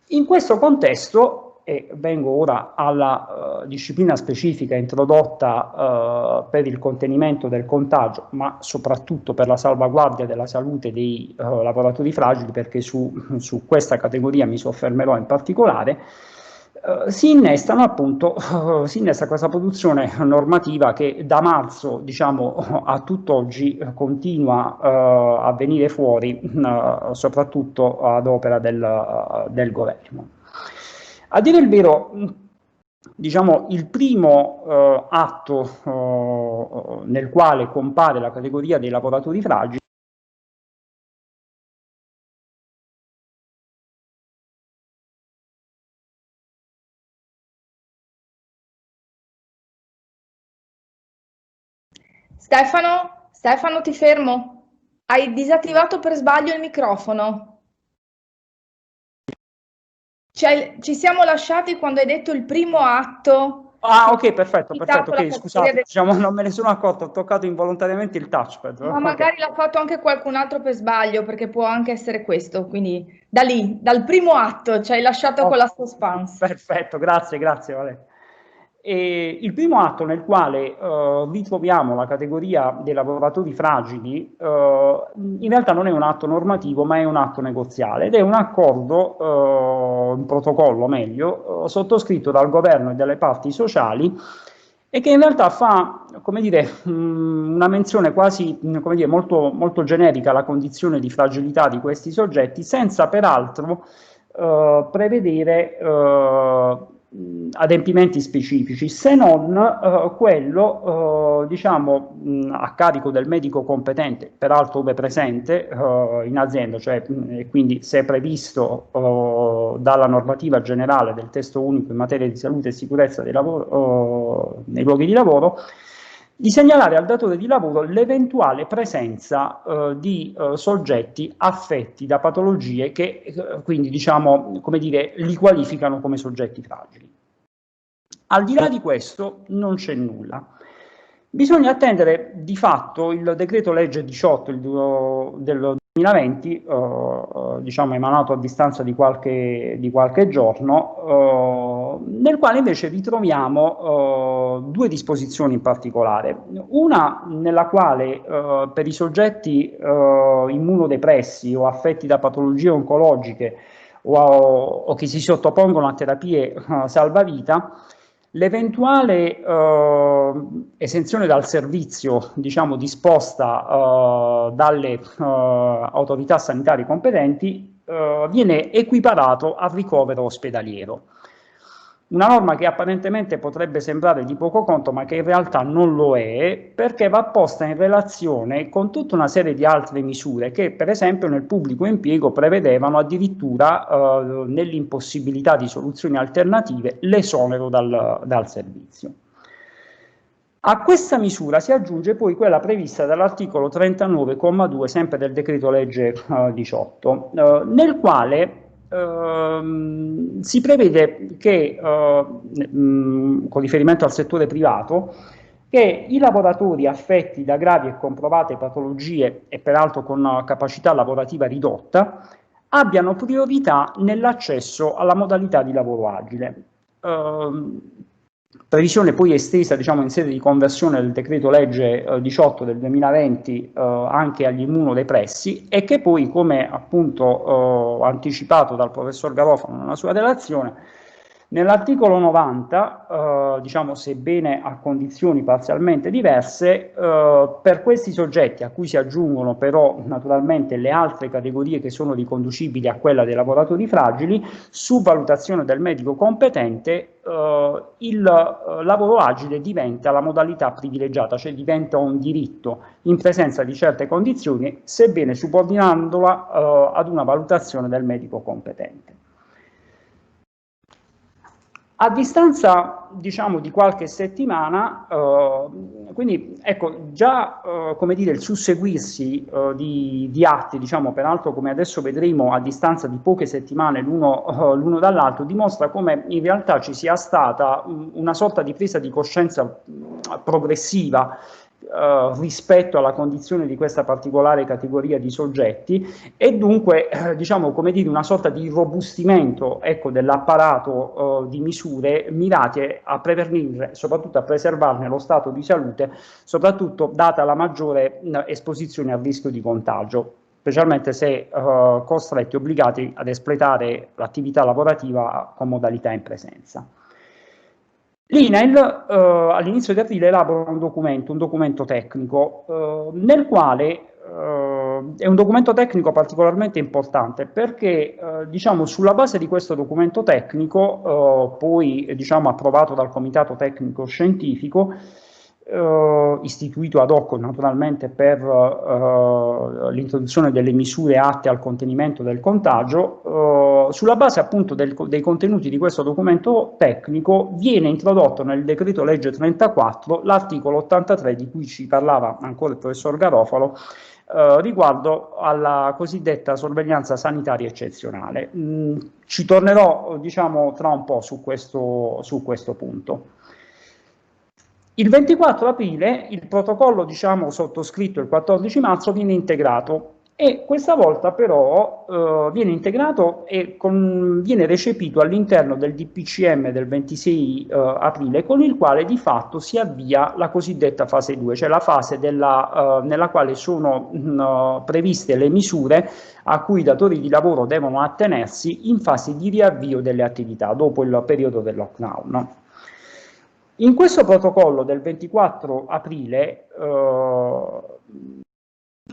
In questo contesto, e vengo ora alla disciplina specifica introdotta per il contenimento del contagio, ma soprattutto per la salvaguardia della salute dei lavoratori fragili, perché su questa categoria mi soffermerò in particolare, si innesta questa produzione normativa che da marzo, diciamo, a tutt'oggi continua a venire fuori, soprattutto ad opera del governo. A dire il vero, diciamo, il primo atto nel quale compare la categoria dei lavoratori fragili Stefano, ti fermo. Hai disattivato per sbaglio il microfono. ci siamo lasciati quando hai detto il primo atto. Ah, ok, perfetto, Citato la ok, scusate, categoria diciamo, non me ne sono accorto, ho toccato involontariamente il touchpad. Ma Ok. magari l'ha fatto anche qualcun altro per sbaglio, perché può anche essere questo. Quindi da lì, dal primo atto, ci hai lasciato con la suspense. Perfetto, grazie Valeria. E il primo atto nel quale ritroviamo la categoria dei lavoratori fragili, in realtà non è un atto normativo, ma è un atto negoziale ed è un accordo, un protocollo meglio, sottoscritto dal governo e dalle parti sociali, e che in realtà fa, come dire, una menzione quasi, come dire, molto, molto generica alla condizione di fragilità di questi soggetti, senza peraltro prevedere adempimenti specifici, se non quello, diciamo, a carico del medico competente, peraltro ove presente in azienda, cioè quindi se è previsto dalla normativa generale del testo unico in materia di salute e sicurezza dei nei luoghi di lavoro, di segnalare al datore di lavoro l'eventuale presenza di soggetti affetti da patologie che quindi, diciamo, come dire, li qualificano come soggetti fragili. Al di là di questo non c'è nulla. Bisogna attendere di fatto il decreto legge 18 del 2020, diciamo emanato a distanza di qualche giorno, nel quale invece ritroviamo due disposizioni in particolare. Una nella quale per i soggetti immunodepressi o affetti da patologie oncologiche o che si sottopongono a terapie salvavita, l'eventuale esenzione dal servizio, diciamo, disposta dalle autorità sanitarie competenti viene equiparato al ricovero ospedaliero. Una norma che apparentemente potrebbe sembrare di poco conto, ma che in realtà non lo è, perché va posta in relazione con tutta una serie di altre misure che, per esempio, nel pubblico impiego prevedevano addirittura, nell'impossibilità di soluzioni alternative, l'esonero dal servizio. A questa misura si aggiunge poi quella prevista dall'articolo 39,2 sempre del decreto legge 18, nel quale si prevede che, con riferimento al settore privato, che i lavoratori affetti da gravi e comprovate patologie e peraltro con capacità lavorativa ridotta abbiano priorità nell'accesso alla modalità di lavoro agile. Previsione poi estesa, diciamo, in sede di conversione del decreto legge 18 del 2020 anche agli immunodepressi, e che poi, come appunto anticipato dal professor Garofano nella sua relazione, nell'articolo 90, diciamo, sebbene a condizioni parzialmente diverse, per questi soggetti, a cui si aggiungono però naturalmente le altre categorie che sono riconducibili a quella dei lavoratori fragili, su valutazione del medico competente, il lavoro agile diventa la modalità privilegiata, cioè diventa un diritto in presenza di certe condizioni, sebbene subordinandola ad una valutazione del medico competente. A distanza, diciamo, di qualche settimana, quindi ecco, già come dire, il susseguirsi di atti, diciamo, peraltro come adesso vedremo a distanza di poche settimane l'uno dall'altro, dimostra come in realtà ci sia stata una sorta di presa di coscienza progressiva rispetto alla condizione di questa particolare categoria di soggetti, e dunque diciamo, come dire, una sorta di robustimento, ecco, dell'apparato di misure mirate a prevenire, soprattutto a preservarne lo stato di salute, soprattutto data la maggiore esposizione al rischio di contagio, specialmente se costretti, obbligati ad espletare l'attività lavorativa con modalità in presenza. L'INAIL all'inizio di aprile elabora un documento tecnico, nel quale è un documento tecnico particolarmente importante perché diciamo, sulla base di questo documento tecnico, poi diciamo, approvato dal Comitato Tecnico Scientifico, istituito ad hoc naturalmente per l'introduzione delle misure atte al contenimento del contagio, sulla base appunto dei contenuti di questo documento tecnico viene introdotto nel decreto legge 34 l'articolo 83 di cui ci parlava ancora il professor Garofalo, riguardo alla cosiddetta sorveglianza sanitaria eccezionale. Ci tornerò, diciamo, tra un po' su questo punto. Il 24 aprile il protocollo, diciamo, sottoscritto il 14 marzo viene integrato, e questa volta però viene integrato e viene recepito all'interno del DPCM del 26 aprile, con il quale di fatto si avvia la cosiddetta fase 2, cioè la fase nella quale sono previste le misure a cui i datori di lavoro devono attenersi in fase di riavvio delle attività dopo il periodo del lockdown. In questo protocollo del 24 aprile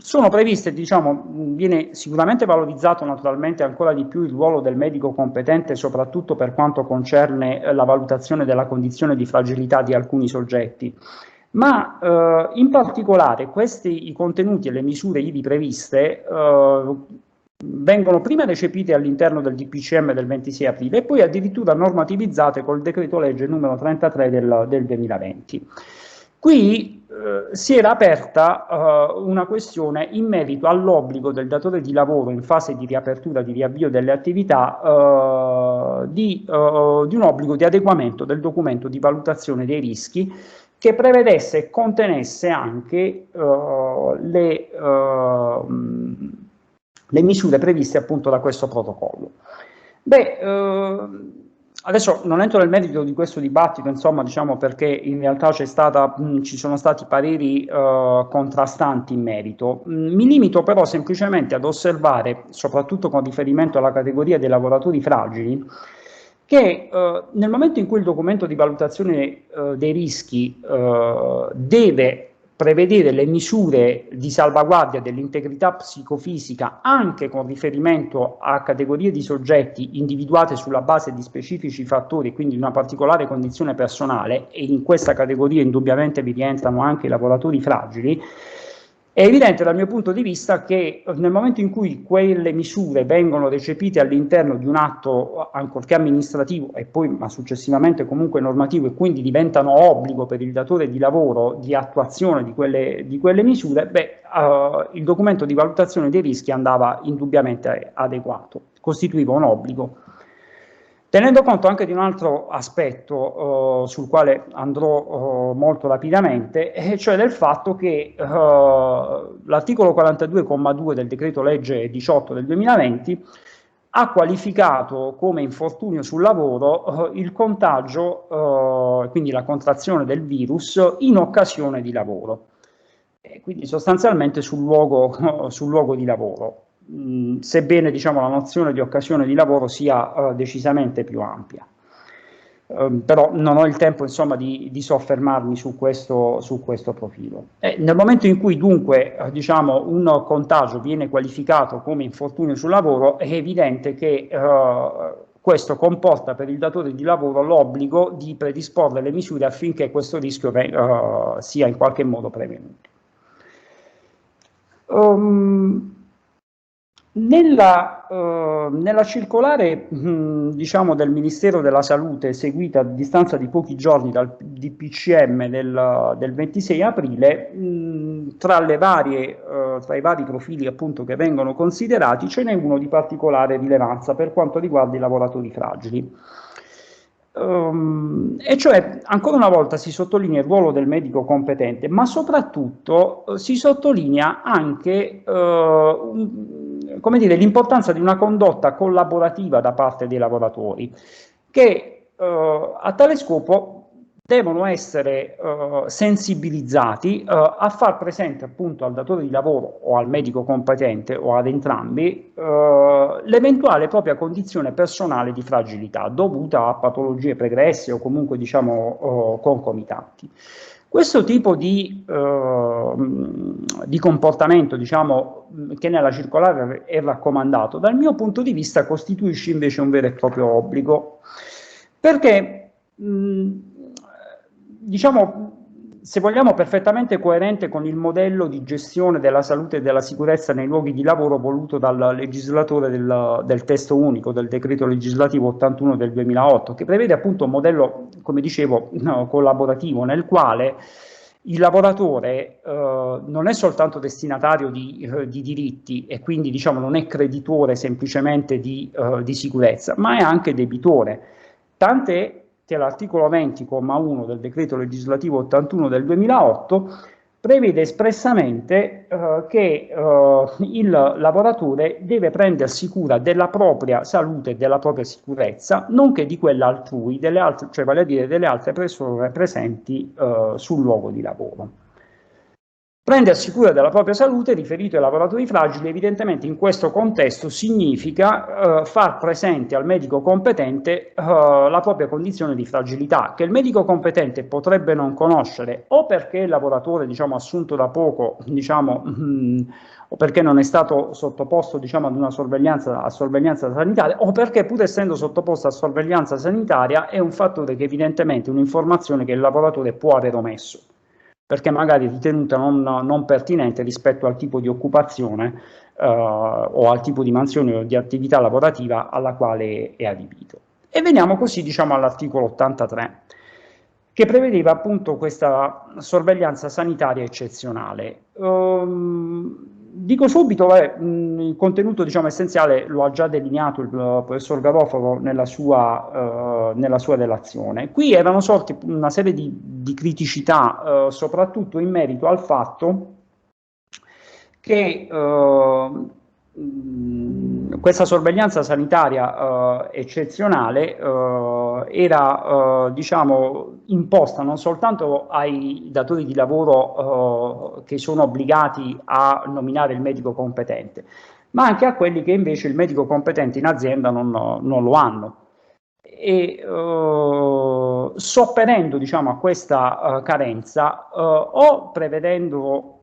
sono previste, diciamo, viene sicuramente valorizzato naturalmente ancora di più il ruolo del medico competente, soprattutto per quanto concerne la valutazione della condizione di fragilità di alcuni soggetti, ma in particolare i contenuti e le misure ivi previste vengono prima recepite all'interno del DPCM del 26 aprile e poi addirittura normativizzate col decreto legge numero 33 del 2020. Qui si era aperta una questione in merito all'obbligo del datore di lavoro in fase di riapertura, di riavvio delle attività, di un obbligo di adeguamento del documento di valutazione dei rischi che prevedesse e contenesse anche le misure previste appunto da questo protocollo. Adesso non entro nel merito di questo dibattito, insomma, diciamo, perché in realtà ci sono stati pareri contrastanti in merito. Mi limito però semplicemente ad osservare, soprattutto con riferimento alla categoria dei lavoratori fragili, che nel momento in cui il documento di valutazione dei rischi deve prevedere le misure di salvaguardia dell'integrità psicofisica anche con riferimento a categorie di soggetti individuate sulla base di specifici fattori, quindi di una particolare condizione personale, e in questa categoria indubbiamente vi rientrano anche i lavoratori fragili, è evidente dal mio punto di vista che nel momento in cui quelle misure vengono recepite all'interno di un atto ancorché amministrativo e poi ma successivamente comunque normativo, e quindi diventano obbligo per il datore di lavoro di attuazione di quelle misure, il documento di valutazione dei rischi andava indubbiamente adeguato, costituiva un obbligo. Tenendo conto anche di un altro aspetto sul quale andrò molto rapidamente, cioè del fatto che l'articolo 42,2 del decreto legge 18 del 2020 ha qualificato come infortunio sul lavoro il contagio, quindi la contrazione del virus in occasione di lavoro, quindi sostanzialmente sul luogo di lavoro. Sebbene, diciamo, la nozione di occasione di lavoro sia decisamente più ampia. Però non ho il tempo, insomma, di soffermarmi su questo profilo. Nel momento in cui dunque diciamo, un contagio viene qualificato come infortunio sul lavoro, è evidente che questo comporta per il datore di lavoro l'obbligo di predisporre le misure affinché questo rischio sia in qualche modo prevenuto. Nella circolare diciamo, del Ministero della Salute, seguita a distanza di pochi giorni dal DPCM del 26 aprile, tra i vari profili appunto che vengono considerati ce n'è uno di particolare rilevanza per quanto riguarda i lavoratori fragili. E cioè, ancora una volta si sottolinea il ruolo del medico competente, ma soprattutto si sottolinea anche come dire, l'importanza di una condotta collaborativa da parte dei lavoratori, che a tale scopo devono essere sensibilizzati a far presente appunto al datore di lavoro o al medico competente o ad entrambi l'eventuale propria condizione personale di fragilità dovuta a patologie pregresse o comunque diciamo concomitanti. Questo tipo di comportamento, diciamo, che nella circolare è raccomandato, dal mio punto di vista costituisce invece un vero e proprio obbligo, perché diciamo, se vogliamo, perfettamente coerente con il modello di gestione della salute e della sicurezza nei luoghi di lavoro voluto dal legislatore del testo unico del decreto legislativo 81 del 2008, che prevede appunto un modello, come dicevo, collaborativo, nel quale il lavoratore non è soltanto destinatario di diritti e quindi diciamo non è creditore semplicemente di sicurezza, ma è anche debitore. Tant'è che l'articolo 20,1 del decreto legislativo 81 del 2008 prevede espressamente che il lavoratore deve prendersi cura della propria salute e della propria sicurezza, nonché di quella altrui, cioè vale a dire delle altre persone presenti sul luogo di lavoro. Prendersi cura della propria salute, riferito ai lavoratori fragili, evidentemente in questo contesto significa far presente al medico competente la propria condizione di fragilità, che il medico competente potrebbe non conoscere o perché il lavoratore, diciamo, assunto da poco, diciamo, o perché non è stato sottoposto, diciamo, ad una sorveglianza sanitaria, o perché pur essendo sottoposto a sorveglianza sanitaria è un fattore che evidentemente è un'informazione che il lavoratore può aver omesso, perché magari ritenuta non pertinente rispetto al tipo di occupazione o al tipo di mansione o di attività lavorativa alla quale è adibito. E veniamo così, diciamo, all'articolo 83, che prevedeva appunto questa sorveglianza sanitaria eccezionale. Dico subito, il contenuto, diciamo, essenziale lo ha già delineato il professor Garofalo nella sua relazione. Qui erano sorti una serie di criticità, soprattutto in merito al fatto che questa sorveglianza sanitaria eccezionale era diciamo imposta non soltanto ai datori di lavoro che sono obbligati a nominare il medico competente, ma anche a quelli che invece il medico competente in azienda non lo hanno. E sopperendo, diciamo, a questa carenza o prevedendo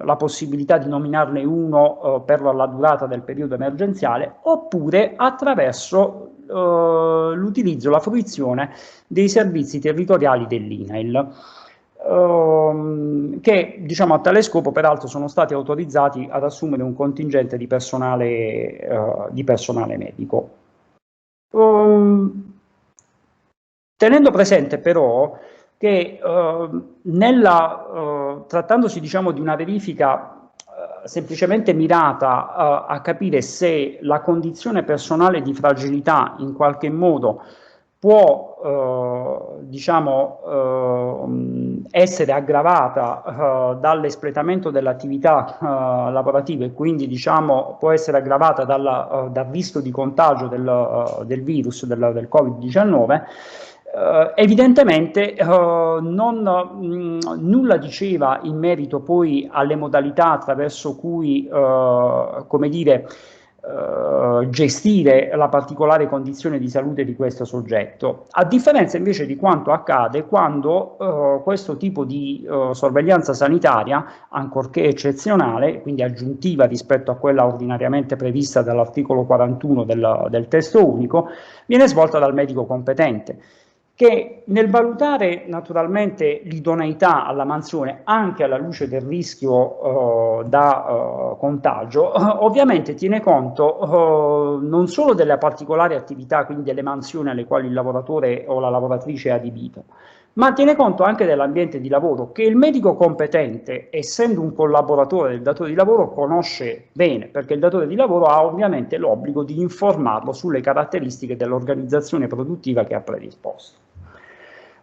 la possibilità di nominarne uno per la durata del periodo emergenziale, oppure attraverso l'utilizzo, la fruizione dei servizi territoriali dell'INAIL, che, diciamo, a tale scopo peraltro sono stati autorizzati ad assumere un contingente di personale medico. Tenendo presente però che trattandosi, diciamo, di una verifica semplicemente mirata a capire se la condizione personale di fragilità in qualche modo può diciamo, essere aggravata dall'espletamento dell'attività lavorativa e quindi, diciamo, può essere aggravata dal rischio di contagio del virus, del Covid-19, evidentemente nulla diceva in merito poi alle modalità attraverso cui, come dire, gestire la particolare condizione di salute di questo soggetto, a differenza invece di quanto accade quando questo tipo di sorveglianza sanitaria, ancorché eccezionale, quindi aggiuntiva rispetto a quella ordinariamente prevista dall'articolo 41 del testo unico, viene svolta dal medico competente, che nel valutare naturalmente l'idoneità alla mansione anche alla luce del rischio da contagio, ovviamente tiene conto non solo delle particolari attività, quindi delle mansioni alle quali il lavoratore o la lavoratrice è adibito, ma tiene conto anche dell'ambiente di lavoro che il medico competente, essendo un collaboratore del datore di lavoro, conosce bene, perché il datore di lavoro ha ovviamente l'obbligo di informarlo sulle caratteristiche dell'organizzazione produttiva che ha predisposto.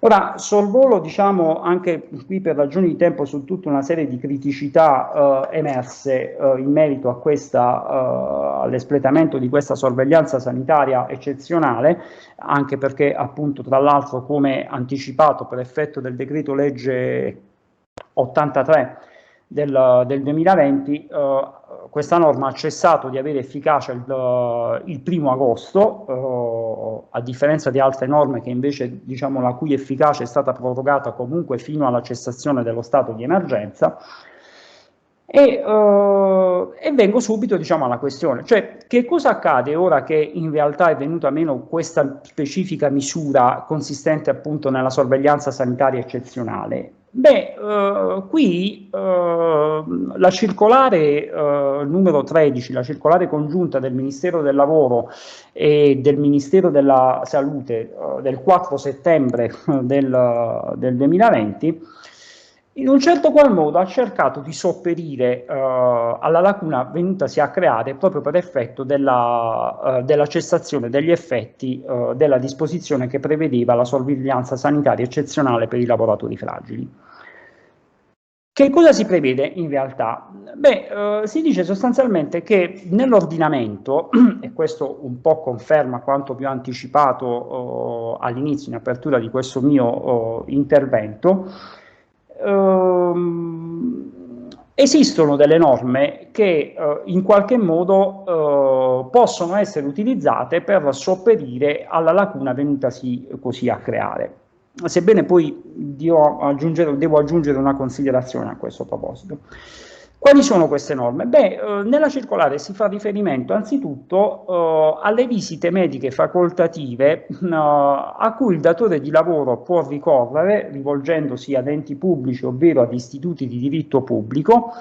Ora, sorvolo, diciamo, anche qui per ragioni di tempo su tutta una serie di criticità emerse in merito a all'espletamento di questa sorveglianza sanitaria eccezionale, anche perché appunto, tra l'altro, come anticipato per effetto del decreto legge 83 del 2020, questa norma ha cessato di avere efficacia il 1° agosto, a differenza di altre norme che invece, diciamo, la cui efficacia è stata prorogata comunque fino alla cessazione dello stato di emergenza. E vengo subito, diciamo, alla questione, cioè che cosa accade ora che in realtà è venuta meno questa specifica misura consistente appunto nella sorveglianza sanitaria eccezionale? Beh, qui la circolare numero 13, la circolare congiunta del Ministero del Lavoro e del Ministero della Salute del 4 settembre del 2020, in un certo qual modo ha cercato di sopperire alla lacuna venutasi a creare proprio per effetto della cessazione degli effetti della disposizione che prevedeva la sorveglianza sanitaria eccezionale per i lavoratori fragili. Che cosa si prevede in realtà? Beh, si dice sostanzialmente che nell'ordinamento, e questo un po' conferma quanto vi ho anticipato all'inizio, in apertura di questo mio intervento, esistono delle norme che in qualche modo possono essere utilizzate per sopperire alla lacuna venutasi così a creare. Sebbene poi devo aggiungere una considerazione a questo proposito. Quali sono queste norme? Beh, nella circolare si fa riferimento anzitutto alle visite mediche facoltative a cui il datore di lavoro può ricorrere rivolgendosi ad enti pubblici ovvero ad istituti di diritto pubblico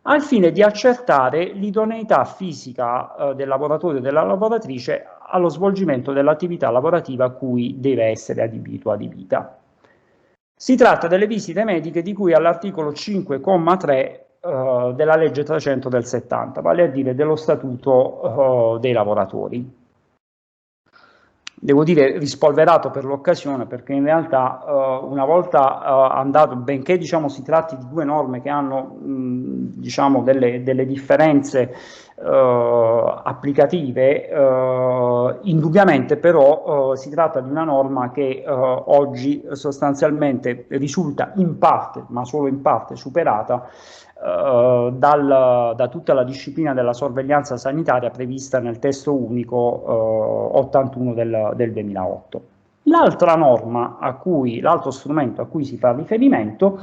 al fine di accertare l'idoneità fisica del lavoratore o della lavoratrice allo svolgimento dell'attività lavorativa a cui deve essere adibito o adibita. Si tratta delle visite mediche di cui all'articolo 5,3 della legge 300 del 70, vale a dire dello statuto dei lavoratori. Devo dire rispolverato per l'occasione, perché in realtà una volta andato, benché diciamo si tratti di due norme che hanno diciamo delle differenze applicative, indubbiamente però si tratta di una norma che oggi sostanzialmente risulta in parte, ma solo in parte, superata da tutta la disciplina della sorveglianza sanitaria prevista nel testo unico 81 del 2008. L'altro strumento a cui si fa riferimento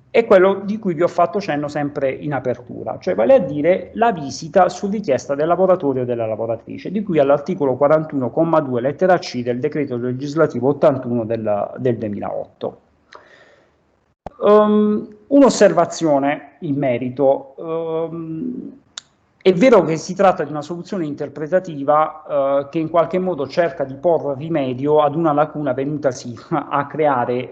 è quello di cui vi ho fatto cenno sempre in apertura, cioè vale a dire la visita su richiesta del lavoratore o della lavoratrice, di cui all'articolo 41,2 lettera C del decreto legislativo 81 del 2008. Un'osservazione in merito. È vero che si tratta di una soluzione interpretativa che in qualche modo cerca di porre rimedio ad una lacuna venutasi a creare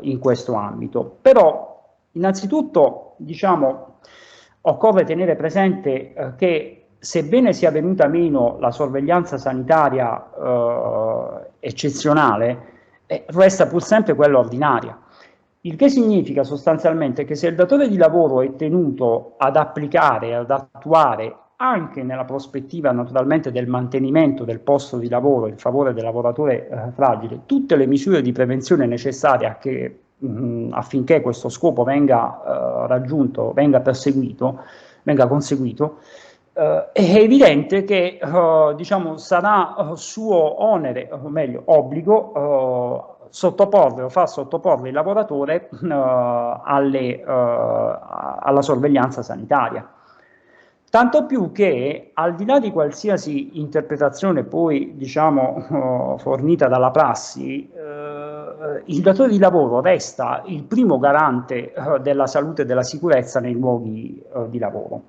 in questo ambito, però innanzitutto diciamo occorre tenere presente che sebbene sia venuta meno la sorveglianza sanitaria eccezionale, resta pur sempre quella ordinaria. Il che significa sostanzialmente che se il datore di lavoro è tenuto ad applicare, ad attuare, anche nella prospettiva naturalmente del mantenimento del posto di lavoro in favore del lavoratore fragile, tutte le misure di prevenzione necessarie affinché questo scopo venga raggiunto, venga conseguito, è evidente che diciamo, sarà suo onere, o meglio obbligo, far sottoporre il lavoratore alla sorveglianza sanitaria. Tanto più che, al di là di qualsiasi interpretazione poi diciamo fornita dalla prassi, il datore di lavoro resta il primo garante della salute e della sicurezza nei luoghi di lavoro.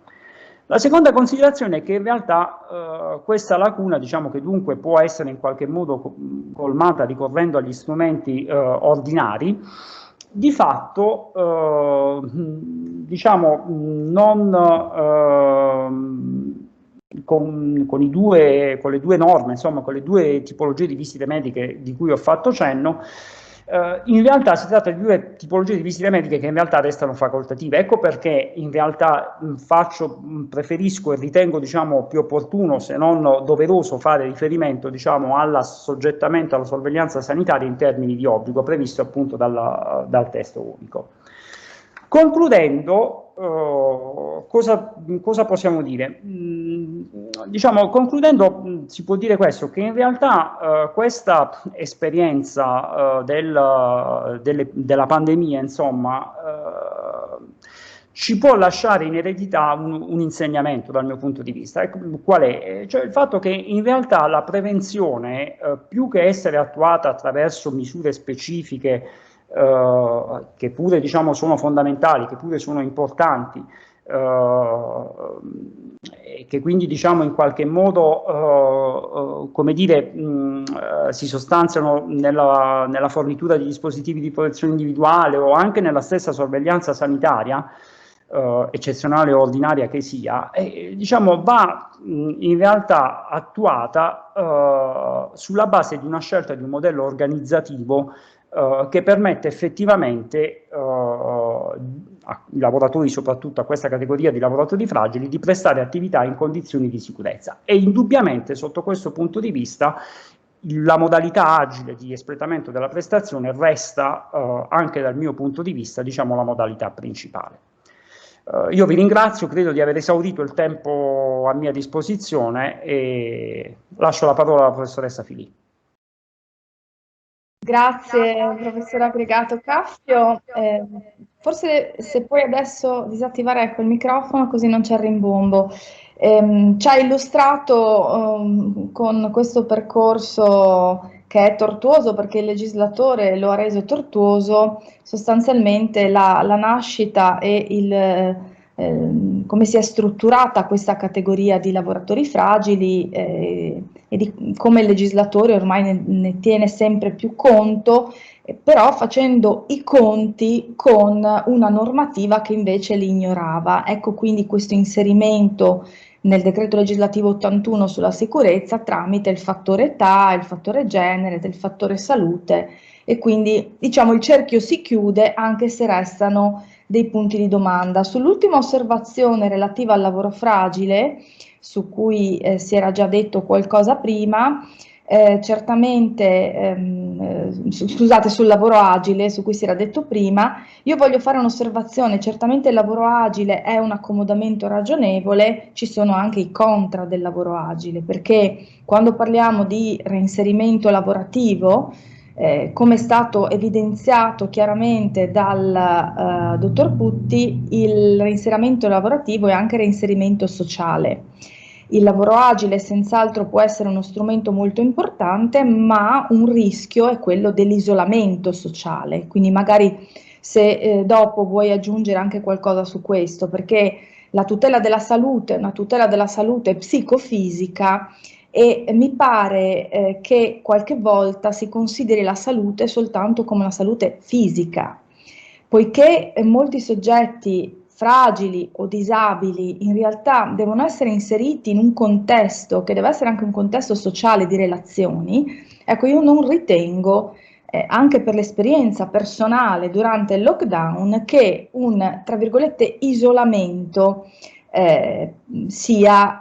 La seconda considerazione è che in realtà questa lacuna, diciamo che dunque può essere in qualche modo colmata ricorrendo agli strumenti ordinari, di fatto diciamo non con le due norme, insomma con le due tipologie di visite mediche di cui ho fatto cenno, in realtà si tratta di due tipologie di visite mediche che in realtà restano facoltative. Ecco perché in realtà preferisco e ritengo diciamo più opportuno, se non doveroso, fare riferimento diciamo all'assoggettamento alla sorveglianza sanitaria in termini di obbligo previsto appunto dal testo unico. Concludendo, cosa possiamo dire? Diciamo, concludendo, si può dire questo, che in realtà questa esperienza della pandemia, insomma, ci può lasciare in eredità un insegnamento dal mio punto di vista. Qual è? Cioè il fatto che in realtà la prevenzione, più che essere attuata attraverso misure specifiche, che pure diciamo sono fondamentali, che pure sono importanti, che quindi diciamo in qualche modo come dire si sostanziano nella fornitura di dispositivi di protezione individuale o anche nella stessa sorveglianza sanitaria eccezionale o ordinaria che sia, diciamo va in realtà attuata sulla base di una scelta di un modello organizzativo che permette effettivamente ai lavoratori, soprattutto a questa categoria di lavoratori fragili, di prestare attività in condizioni di sicurezza. E indubbiamente sotto questo punto di vista la modalità agile di espletamento della prestazione resta anche dal mio punto di vista, diciamo, la modalità principale. Io vi ringrazio, credo di aver esaurito il tempo a mia disposizione e lascio la parola alla professoressa Filippi. Grazie professor Aggregato Caffio. Forse se puoi adesso disattivare ecco, il microfono così non c'è il rimbombo. Ci ha illustrato con questo percorso che è tortuoso perché il legislatore lo ha reso tortuoso, sostanzialmente la nascita e come si è strutturata questa categoria di lavoratori fragili e di come il legislatore ormai ne tiene sempre più conto, però facendo i conti con una normativa che invece li ignorava. Ecco quindi questo inserimento nel decreto legislativo 81 sulla sicurezza tramite il fattore età, il fattore genere, il fattore salute, e quindi diciamo il cerchio si chiude anche se restano dei punti di domanda. Sull'ultima osservazione relativa al lavoro fragile, su cui si era già detto qualcosa prima, certamente, scusate, sul lavoro agile, su cui si era detto prima, io voglio fare un'osservazione, certamente il lavoro agile è un accomodamento ragionevole, ci sono anche i contra del lavoro agile, perché quando parliamo di reinserimento lavorativo, come è stato evidenziato chiaramente dal dottor Putti, il reinserimento lavorativo è anche reinserimento sociale. Il lavoro agile senz'altro può essere uno strumento molto importante, ma un rischio è quello dell'isolamento sociale, quindi magari se dopo vuoi aggiungere anche qualcosa su questo, perché la tutela della salute è una tutela della salute psicofisica e mi pare che qualche volta si consideri la salute soltanto come una salute fisica, poiché molti soggetti fragili o disabili in realtà devono essere inseriti in un contesto che deve essere anche un contesto sociale di relazioni. Ecco, io non ritengo, anche per l'esperienza personale durante il lockdown, che un, tra virgolette, isolamento sia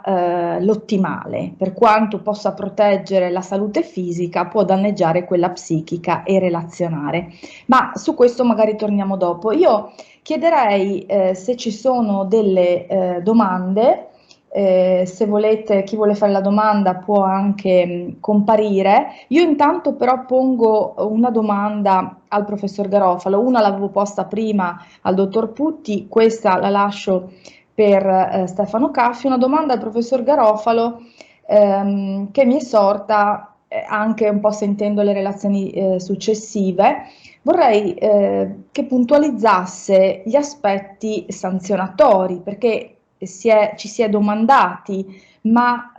l'ottimale, per quanto possa proteggere la salute fisica, può danneggiare quella psichica e relazionare. Ma su questo magari torniamo dopo. Io chiederei se ci sono delle domande. Se volete, chi vuole fare la domanda può anche comparire. Io intanto però pongo una domanda al professor Garofalo, una l'avevo posta prima al dottor Putti, questa la lascio per Stefano Caffio, una domanda al professor Garofalo che mi è sorta anche un po' sentendo le relazioni successive. Vorrei che puntualizzasse gli aspetti sanzionatori, perché ci si è domandati, ma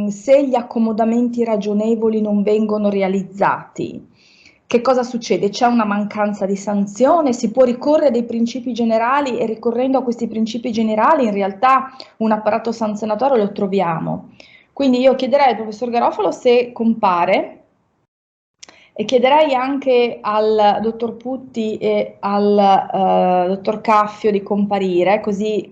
se gli accomodamenti ragionevoli non vengono realizzati, che cosa succede? C'è una mancanza di sanzione? Si può ricorrere a dei principi generali e ricorrendo a questi principi generali in realtà un apparato sanzionatorio lo troviamo. Quindi io chiederei al professor Garofalo se compare e chiederei anche al dottor Putti e al dottor Caffio di comparire, così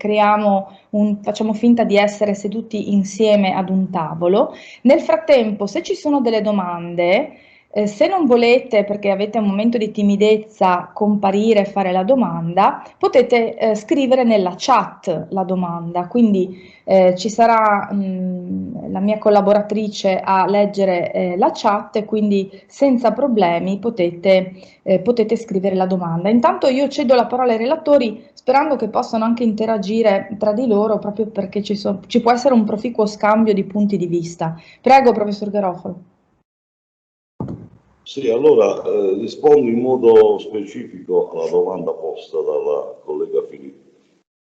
facciamo finta di essere seduti insieme ad un tavolo. Nel frattempo, se ci sono delle domande, se non volete, perché avete un momento di timidezza, comparire e fare la domanda, potete scrivere nella chat la domanda, quindi ci sarà la mia collaboratrice a leggere la chat e quindi senza problemi potete scrivere la domanda. Intanto io cedo la parola ai relatori sperando che possano anche interagire tra di loro proprio perché ci può essere un proficuo scambio di punti di vista. Prego, professor Garofalo. Sì, allora rispondo in modo specifico alla domanda posta dalla collega Filippi.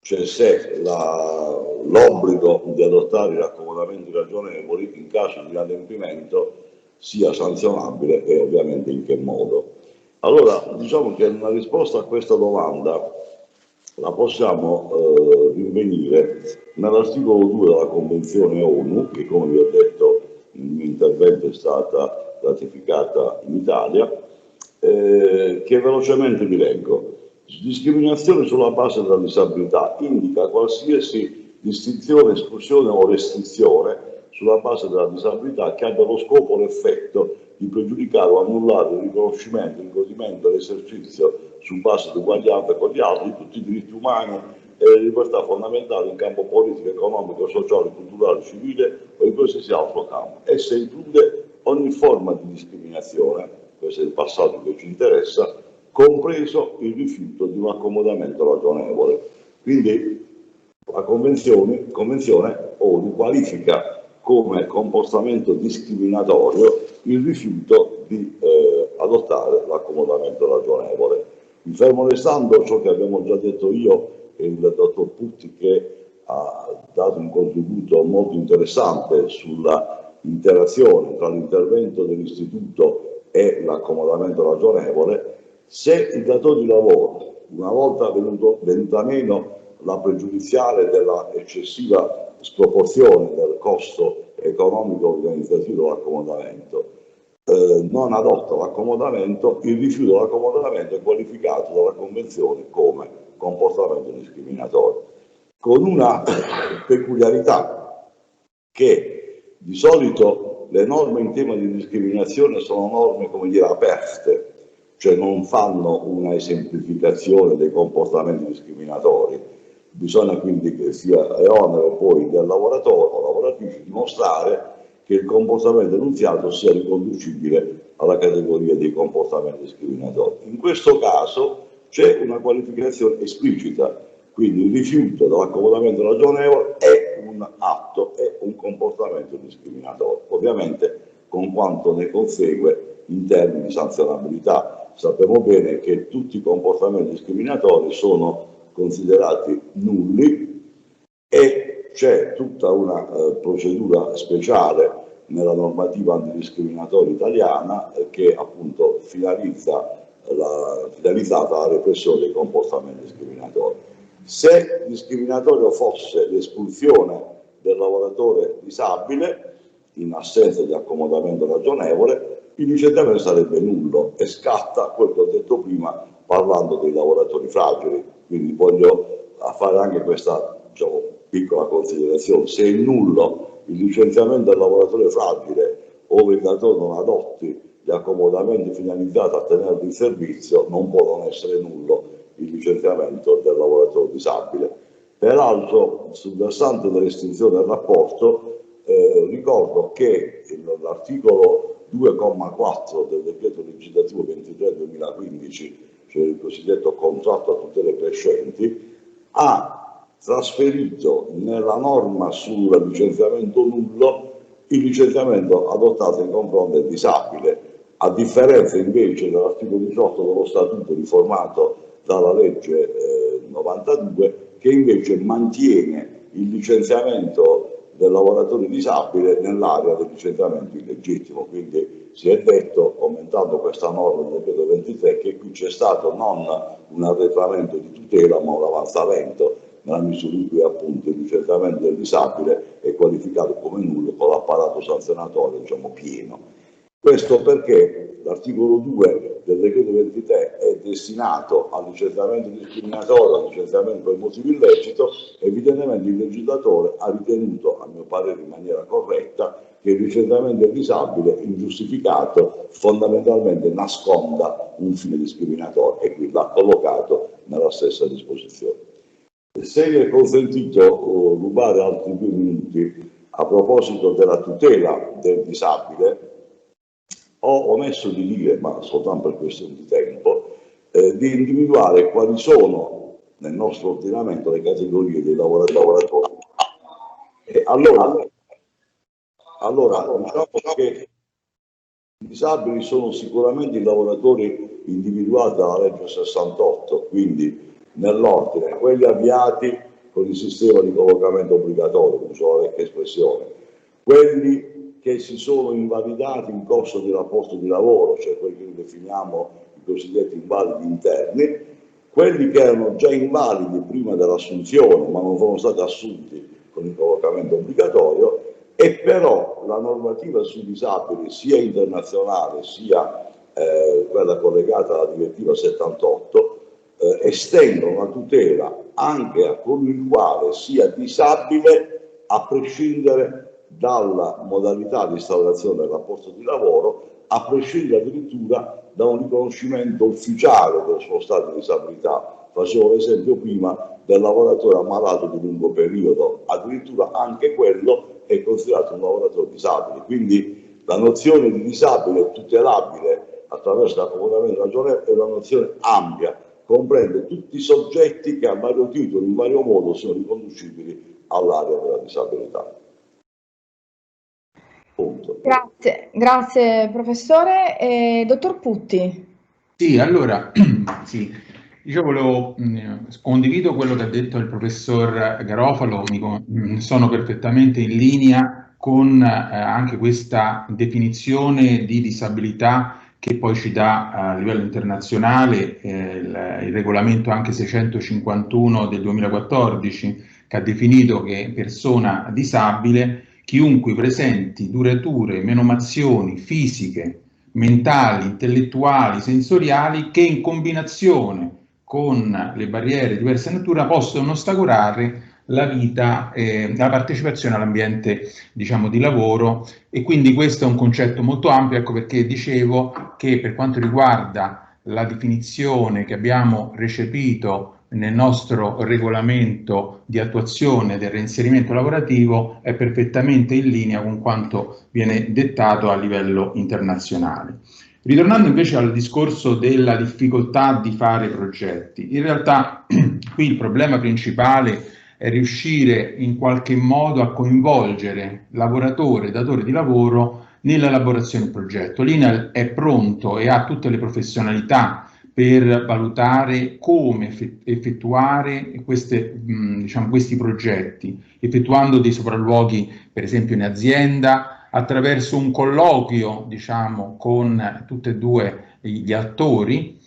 cioè se l'obbligo di adottare i raccomandamenti ragionevoli in caso di inadempimento sia sanzionabile e ovviamente in che modo. Allora, diciamo che una risposta a questa domanda la possiamo rinvenire nell'articolo 2 della Convenzione ONU, che come vi ho detto nel mio intervento è stata ratificata in Italia, che velocemente vi leggo. Discriminazione sulla base della disabilità indica qualsiasi distinzione, esclusione o restrizione sulla base della disabilità che abbia lo scopo o l'effetto di pregiudicare o annullare il riconoscimento, il godimento e l'esercizio su base di uguaglianza con gli altri di tutti i diritti umani e le libertà fondamentali in campo politico, economico, sociale, culturale, civile o in qualsiasi altro campo. Essa include ogni forma di discriminazione, questo è il passaggio che ci interessa, compreso il rifiuto di un accomodamento ragionevole. Quindi la Convenzione ONU qualifica come comportamento discriminatorio il rifiuto di adottare l'accomodamento ragionevole. Mi fermo restando ciò che abbiamo già detto io e il dottor Putti, che ha dato un contributo molto interessante sulla interazione tra l'intervento dell'istituto e l'accomodamento ragionevole. Se il datore di lavoro, una volta venuta meno la pregiudiziale della eccessiva sproporzione del costo economico organizzativo dell'accomodamento, non adotta l'accomodamento, il rifiuto dell'accomodamento è qualificato dalla Convenzione come comportamento discriminatorio, con una peculiarità che di solito le norme in tema di discriminazione sono norme, come dire, aperte, cioè non fanno una esemplificazione dei comportamenti discriminatori. Bisogna quindi che sia onere poi del lavoratore o lavoratrice dimostrare che il comportamento enunziato sia riconducibile alla categoria dei comportamenti discriminatori. In questo caso c'è una qualificazione esplicita, quindi il rifiuto dell'accomodamento ragionevole è un atto, è un comportamento discriminatorio, ovviamente con quanto ne consegue in termini di sanzionabilità. Sappiamo bene che tutti i comportamenti discriminatori sono considerati nulli e c'è tutta una procedura speciale nella normativa antidiscriminatoria italiana che appunto finalizzata alla repressione dei comportamenti discriminatori. Se discriminatorio fosse l'espulsione del lavoratore disabile in assenza di accomodamento ragionevole, il licenziamento sarebbe nullo e scatta quel che ho detto prima parlando dei lavoratori fragili. Quindi voglio fare anche questa, diciamo, piccola considerazione. Se è nullo il licenziamento del lavoratore fragile ove il datore non adotti gli accomodamenti finalizzati a tenerlo in servizio, non può non essere nullo il licenziamento del lavoratore disabile. Peraltro, sul versante dell'estinzione del rapporto, ricordo che l'articolo 2,4 del decreto legislativo 23/2015, cioè il cosiddetto contratto a tutele crescenti, ha trasferito nella norma sul licenziamento nullo il licenziamento adottato in confronto del disabile, a differenza invece dell'articolo 18 dello statuto riformato dalla legge 92, che invece mantiene il licenziamento del lavoratore disabile nell'area del licenziamento illegittimo. Quindi si è detto, commentando questa norma del decreto 23, che qui c'è stato non un arretramento di tutela ma un avanzamento, nella misura in cui appunto il licenziamento del disabile è qualificato come nullo con l'apparato sanzionatorio, diciamo, pieno. Questo perché l'articolo 2 del decreto 23 è destinato al licenziamento discriminatorio, al licenziamento per motivo illecito. Evidentemente il legislatore ha ritenuto, a mio parere in maniera corretta, che il licenziamento del disabile ingiustificato fondamentalmente nasconda un fine discriminatorio e quindi l'ha collocato nella stessa disposizione. Se mi è consentito rubare altri 2 minuti a proposito della tutela del disabile, ho omesso di dire, ma soltanto per questione di tempo, di individuare quali sono nel nostro ordinamento le categorie dei lavoratori. Allora diciamo che i disabili sono sicuramente i lavoratori individuati dalla legge 68, quindi nell'ordine quelli avviati con il sistema di collocamento obbligatorio, uso la vecchia espressione, quelli che si sono invalidati in corso di rapporto di lavoro, cioè quelli che definiamo i cosiddetti invalidi interni, quelli che erano già invalidi prima dell'assunzione ma non sono stati assunti con il collocamento obbligatorio, e però la normativa sui disabili, sia internazionale sia quella collegata alla direttiva 78, estendono la tutela anche a colui il quale sia disabile a prescindere dalla modalità di instaurazione del rapporto di lavoro, a prescindere addirittura da un riconoscimento ufficiale dello suo stato di disabilità. Facevo l'esempio prima del lavoratore ammalato di lungo periodo, addirittura anche quello è considerato un lavoratore disabile. Quindi la nozione di disabile tutelabile attraverso l'accomodamento ragionevole è una nozione ampia, comprende tutti i soggetti che a vario titolo, in vario modo, sono riconducibili all'area della disabilità. Punto. Grazie professore. Dottor Putti. Sì, allora, sì, io condivido quello che ha detto il professor Garofalo, sono perfettamente in linea con anche questa definizione di disabilità che poi ci dà a livello internazionale il regolamento anche 651 del 2014, che ha definito che persona disabile chiunque presenti durature menomazioni fisiche, mentali, intellettuali, sensoriali che in combinazione con le barriere di diversa natura possono ostacolare la vita, la partecipazione all'ambiente, diciamo, di lavoro, e quindi questo è un concetto molto ampio. Ecco perché dicevo che per quanto riguarda la definizione che abbiamo recepito nel nostro regolamento di attuazione del reinserimento lavorativo è perfettamente in linea con quanto viene dettato a livello internazionale. Ritornando invece al discorso della difficoltà di fare progetti, in realtà qui il problema principale è riuscire in qualche modo a coinvolgere lavoratore e datore di lavoro nell'elaborazione del progetto. L'INAIL è pronto e ha tutte le professionalità per valutare come effettuare questi progetti, effettuando dei sopralluoghi per esempio in azienda, attraverso un colloquio con tutti e due gli attori.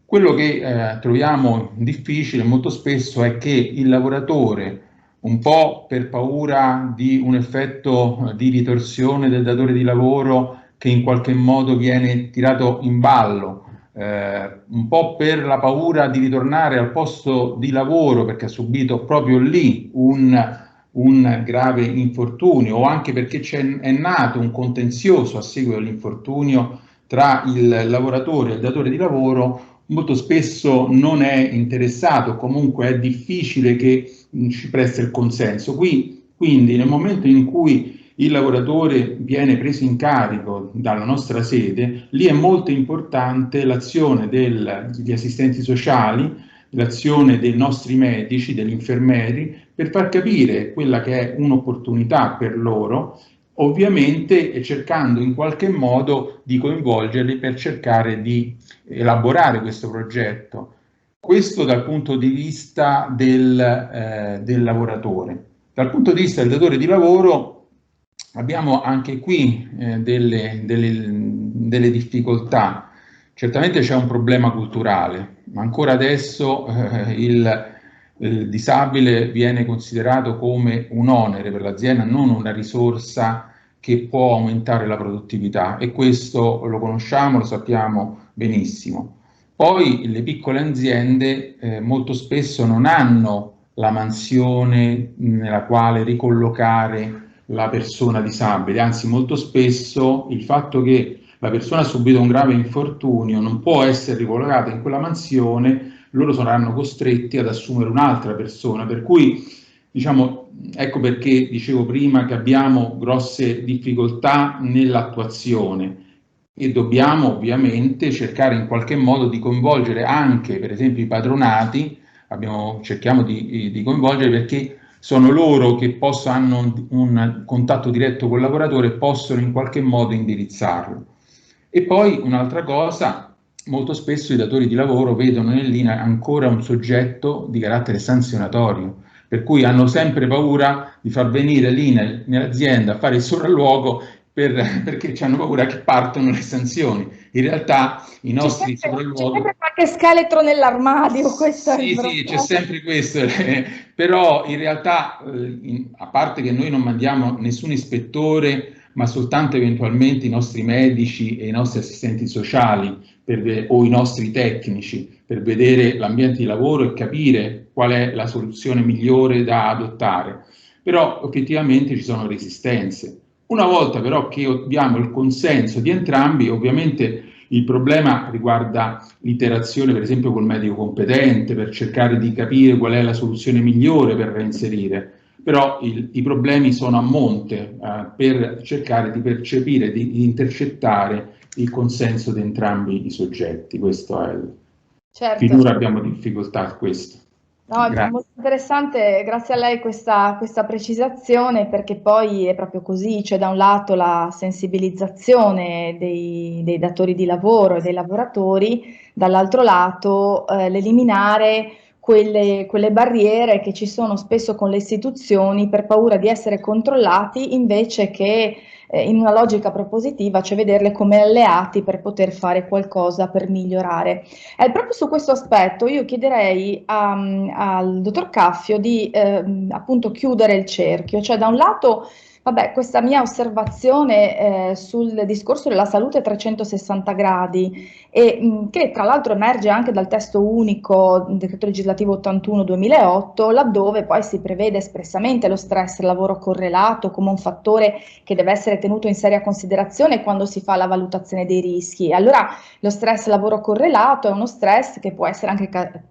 Quello che troviamo difficile molto spesso è che il lavoratore, un po' per paura di un effetto di ritorsione del datore di lavoro che in qualche modo viene tirato in ballo, un po' per la paura di ritornare al posto di lavoro perché ha subito proprio lì un grave infortunio, o anche perché è nato un contenzioso a seguito dell'infortunio tra il lavoratore e il datore di lavoro, molto spesso non è interessato, comunque è difficile che ci presti il consenso. Quindi nel momento in cui il lavoratore viene preso in carico dalla nostra sede, lì è molto importante l'azione degli assistenti sociali, l'azione dei nostri medici, degli infermieri, per far capire quella che è un'opportunità per loro, ovviamente cercando in qualche modo di coinvolgerli per cercare di elaborare questo progetto. Questo dal punto di vista del lavoratore. Dal punto di vista del datore di lavoro abbiamo anche qui delle difficoltà. Certamente c'è un problema culturale, ma ancora adesso il disabile viene considerato come un onere per l'azienda, non una risorsa che può aumentare la produttività, e questo lo conosciamo, lo sappiamo benissimo. Poi le piccole aziende molto spesso non hanno la mansione nella quale ricollocare la persona disabile, anzi molto spesso il fatto che la persona ha subito un grave infortunio non può essere ricollocata in quella mansione, loro saranno costretti ad assumere un'altra persona, per cui ecco perché dicevo prima che abbiamo grosse difficoltà nell'attuazione e dobbiamo ovviamente cercare in qualche modo di coinvolgere anche per esempio i patronati, cerchiamo di coinvolgere perché sono loro che hanno un contatto diretto col lavoratore e possono in qualche modo indirizzarlo. E poi un'altra cosa, molto spesso i datori di lavoro vedono nell'INAIL ancora un soggetto di carattere sanzionatorio, per cui hanno sempre paura di far venire lì nell'azienda a fare il sopralluogo perché hanno paura che partono le sanzioni. In realtà i nostri sopralluoghi... C'è sempre qualche scheletro nell'armadio, questo sì, sì, c'è sempre questo, però in realtà, a parte che noi non mandiamo nessun ispettore, ma soltanto eventualmente i nostri medici e i nostri assistenti sociali o i nostri tecnici per vedere l'ambiente di lavoro e capire qual è la soluzione migliore da adottare. Però effettivamente ci sono resistenze. Una volta però che abbiamo il consenso di entrambi, ovviamente il problema riguarda l'iterazione per esempio col medico competente per cercare di capire qual è la soluzione migliore per reinserire. Però i problemi sono a monte per cercare di percepire, di intercettare il consenso di entrambi i soggetti. Questo è certo. Finora abbiamo difficoltà a questo. No, è molto interessante, grazie a lei questa precisazione, perché poi è proprio così, c'è da un lato la sensibilizzazione dei datori di lavoro e dei lavoratori, dall'altro lato l'eliminare quelle barriere che ci sono spesso con le istituzioni per paura di essere controllati, invece che in una logica propositiva, cioè vederle come alleati per poter fare qualcosa per migliorare. Proprio su questo aspetto io chiederei al dottor Caffio di appunto chiudere il cerchio, cioè da un lato, vabbè, questa mia osservazione sul discorso della salute a 360 gradi, e che tra l'altro emerge anche dal testo unico decreto legislativo 81/2008, laddove poi si prevede espressamente lo stress lavoro correlato come un fattore che deve essere tenuto in seria considerazione quando si fa la valutazione dei rischi. Allora lo stress lavoro correlato è uno stress che può essere anche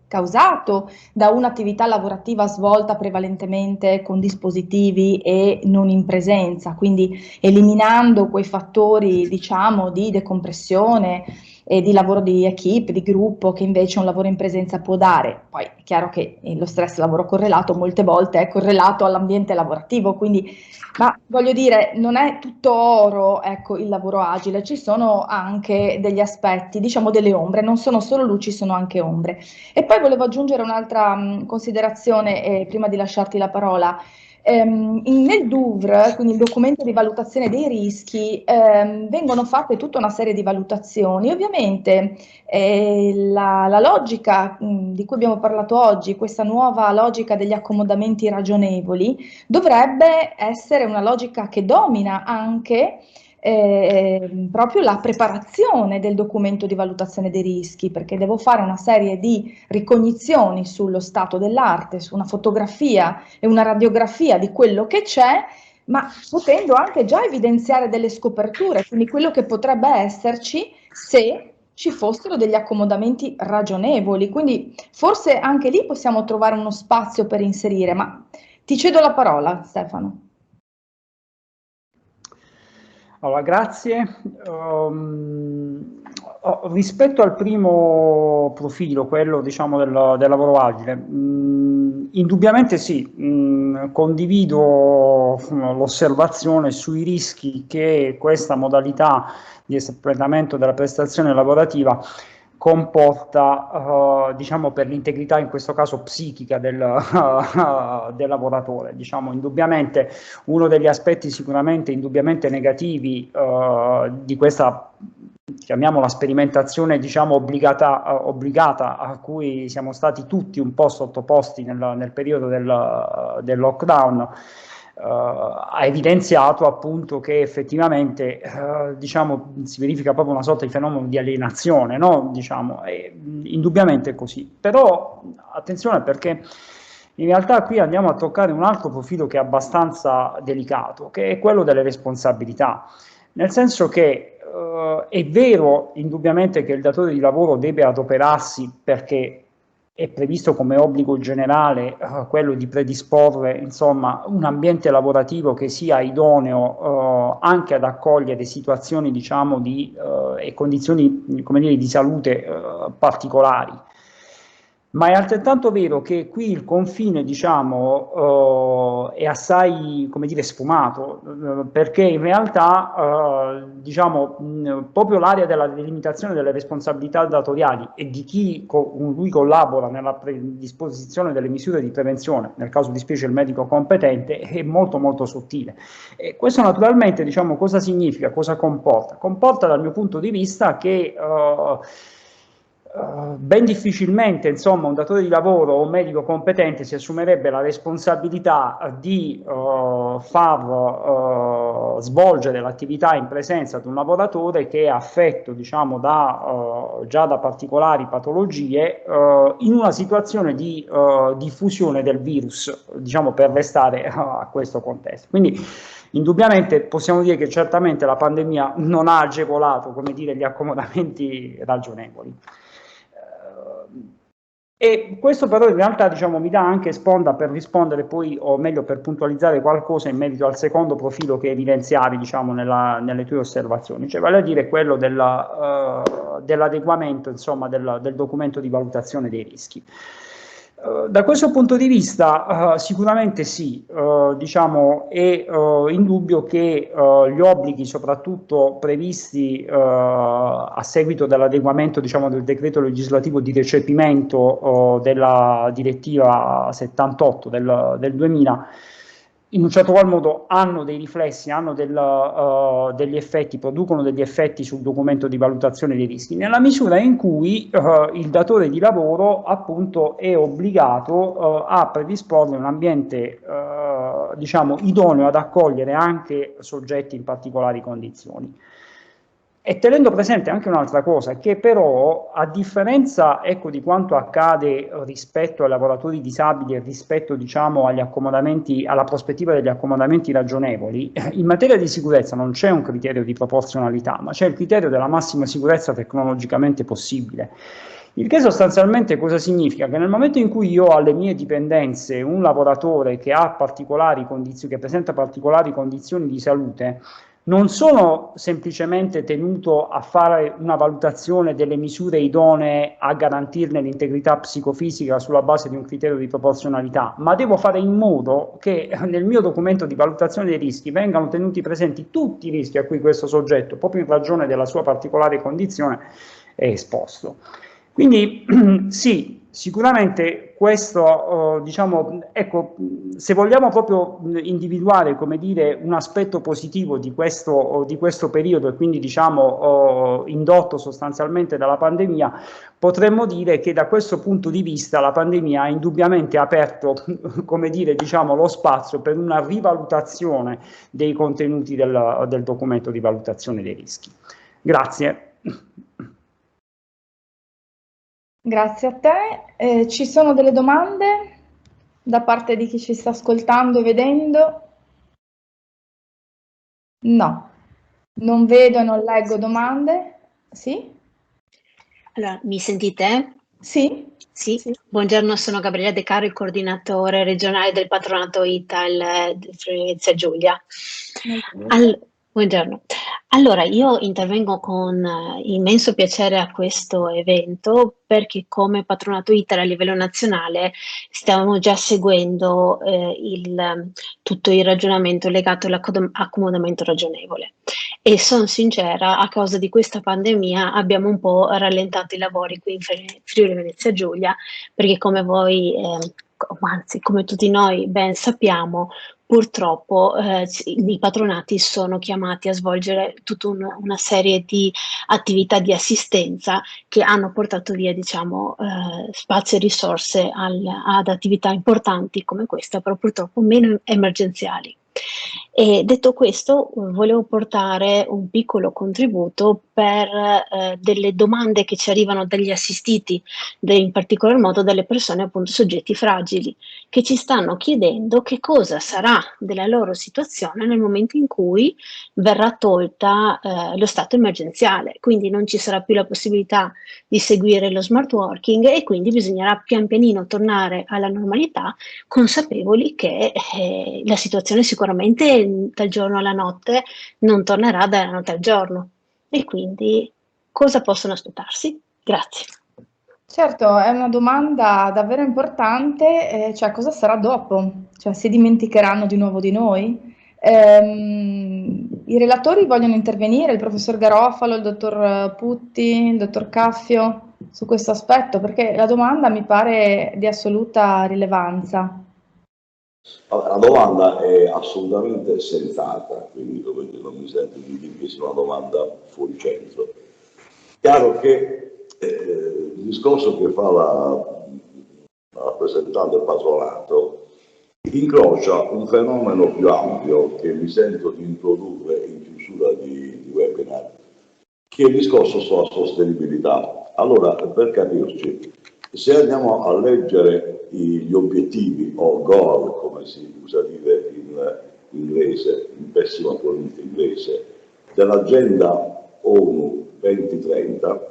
causato da un'attività lavorativa svolta prevalentemente con dispositivi e non in presenza, quindi eliminando quei fattori, diciamo, di decompressione e di lavoro di equipe, di gruppo, che invece un lavoro in presenza può dare. Poi è chiaro che lo stress lavoro correlato molte volte è correlato all'ambiente lavorativo, quindi, ma voglio dire, non è tutto oro, ecco, il lavoro agile, ci sono anche degli aspetti, diciamo delle ombre, non sono solo luci, sono anche ombre. E poi volevo aggiungere un'altra considerazione, prima di lasciarti la parola. Nel DUVR, quindi il documento di valutazione dei rischi, vengono fatte tutta una serie di valutazioni. Ovviamente la logica di cui abbiamo parlato oggi, questa nuova logica degli accomodamenti ragionevoli, dovrebbe essere una logica che domina anche proprio la preparazione del documento di valutazione dei rischi, perché devo fare una serie di ricognizioni sullo stato dell'arte, su una fotografia e una radiografia di quello che c'è, ma potendo anche già evidenziare delle scoperture, quindi quello che potrebbe esserci se ci fossero degli accomodamenti ragionevoli. Quindi forse anche lì possiamo trovare uno spazio per inserire, ma ti cedo la parola, Stefano. Allora, grazie. Rispetto al primo profilo, quello diciamo del lavoro agile, indubbiamente sì, condivido l'osservazione sui rischi che questa modalità di espletamento della prestazione lavorativa comporta, diciamo, per l'integrità in questo caso psichica del lavoratore. Diciamo, indubbiamente uno degli aspetti sicuramente indubbiamente negativi di questa, chiamiamola, sperimentazione, diciamo, obbligata a cui siamo stati tutti un po' sottoposti nel periodo del lockdown, ha evidenziato appunto che effettivamente diciamo, si verifica proprio una sorta di fenomeno di alienazione, no? Diciamo, indubbiamente è così. Però attenzione, perché in realtà qui andiamo a toccare un altro profilo che è abbastanza delicato, che è quello delle responsabilità, nel senso che è vero indubbiamente che il datore di lavoro deve adoperarsi, perché è previsto come obbligo generale quello di predisporre, insomma, un ambiente lavorativo che sia idoneo anche ad accogliere situazioni, diciamo, e condizioni, come dire, di salute particolari. Ma è altrettanto vero che qui il confine, diciamo, è assai, come dire, sfumato, perché in realtà, diciamo, proprio l'area della delimitazione delle responsabilità datoriali e di chi con lui collabora nella predisposizione delle misure di prevenzione, nel caso di specie il medico competente, è molto molto sottile. E questo naturalmente, diciamo, cosa significa, cosa comporta? Comporta dal mio punto di vista che ben difficilmente, insomma, un datore di lavoro o un medico competente si assumerebbe la responsabilità di far svolgere l'attività in presenza di un lavoratore che è affetto, diciamo, già da particolari patologie in una situazione di diffusione del virus, diciamo, per restare a questo contesto. Quindi indubbiamente possiamo dire che certamente la pandemia non ha agevolato, come dire, gli accomodamenti ragionevoli. E questo però in realtà, diciamo, mi dà anche sponda per rispondere poi, o meglio per puntualizzare qualcosa in merito al secondo profilo che evidenziavi, diciamo, nelle tue osservazioni, cioè vale a dire quello dell'adeguamento, insomma, del documento di valutazione dei rischi. Da questo punto di vista sicuramente sì, diciamo, è indubbio che gli obblighi soprattutto previsti a seguito dell'adeguamento, diciamo, del decreto legislativo di recepimento della direttiva 78 del 2000 in un certo qual modo hanno dei riflessi, hanno degli effetti, producono degli effetti sul documento di valutazione dei rischi, nella misura in cui il datore di lavoro appunto è obbligato a predisporre un ambiente diciamo idoneo ad accogliere anche soggetti in particolari condizioni. E tenendo presente anche un'altra cosa, che però a differenza, ecco, di quanto accade rispetto ai lavoratori disabili e rispetto, diciamo, agli accomodamenti, alla prospettiva degli accomodamenti ragionevoli, in materia di sicurezza non c'è un criterio di proporzionalità, ma c'è il criterio della massima sicurezza tecnologicamente possibile. Il che sostanzialmente cosa significa? Che nel momento in cui io ho alle mie dipendenze un lavoratore che ha particolari condizioni, che presenta particolari condizioni di salute, non sono semplicemente tenuto a fare una valutazione delle misure idonee a garantirne l'integrità psicofisica sulla base di un criterio di proporzionalità, ma devo fare in modo che nel mio documento di valutazione dei rischi vengano tenuti presenti tutti i rischi a cui questo soggetto, proprio in ragione della sua particolare condizione, è esposto. Quindi sì, sicuramente questo, diciamo, ecco, se vogliamo proprio individuare, come dire, un aspetto positivo di questo periodo e quindi, diciamo, indotto sostanzialmente dalla pandemia, potremmo dire che da questo punto di vista la pandemia ha indubbiamente aperto, come dire, diciamo, lo spazio per una rivalutazione dei contenuti del documento di valutazione dei rischi. Grazie. Grazie a te. Ci sono delle domande da parte di chi ci sta ascoltando e vedendo? No, non vedo e non leggo domande. Sì? Allora, mi sentite? Sì? Sì. Buongiorno, sono Gabriella De Caro, il coordinatore regionale del patronato ITAL di Friuli Venezia Giulia. Buongiorno. Allora, io intervengo con immenso piacere a questo evento perché come patronato ITAL a livello nazionale stiamo già seguendo tutto il ragionamento legato all'accomodamento ragionevole e sono sincera, a causa di questa pandemia abbiamo un po' rallentato i lavori qui in Friuli Venezia Giulia perché come voi, anzi come tutti noi ben sappiamo, purtroppo i patronati sono chiamati a svolgere tutta una serie di attività di assistenza che hanno portato via, diciamo, spazi e risorse ad attività importanti come questa, però purtroppo meno emergenziali. E detto questo, volevo portare un piccolo contributo per delle domande che ci arrivano dagli assistiti, in particolar modo dalle persone appunto soggetti fragili, che ci stanno chiedendo che cosa sarà della loro situazione nel momento in cui verrà tolta lo stato emergenziale, quindi non ci sarà più la possibilità di seguire lo smart working e quindi bisognerà pian pianino tornare alla normalità, consapevoli che la situazione sicuramente dal giorno alla notte non tornerà dalla notte al giorno e quindi cosa possono aspettarsi? Grazie. Certo, è una domanda davvero importante, cioè cosa sarà dopo? Cioè si dimenticheranno di nuovo di noi? I relatori vogliono intervenire, il professor Garofalo, il dottor Putti, il dottor Caffio, su questo aspetto, perché la domanda mi pare di assoluta rilevanza. La domanda è assolutamente sensata, quindi non mi sento di dire che sia una domanda fuori centro. Chiaro che il discorso che fa la rappresentante del patronato incrocia un fenomeno più ampio che mi sento di introdurre in chiusura di webinar, che è il discorso sulla sostenibilità. Allora, per capirci, se andiamo a leggere gli obiettivi o goal, come si usa dire in inglese, in pessima pronuncia inglese, dell'agenda ONU 2030,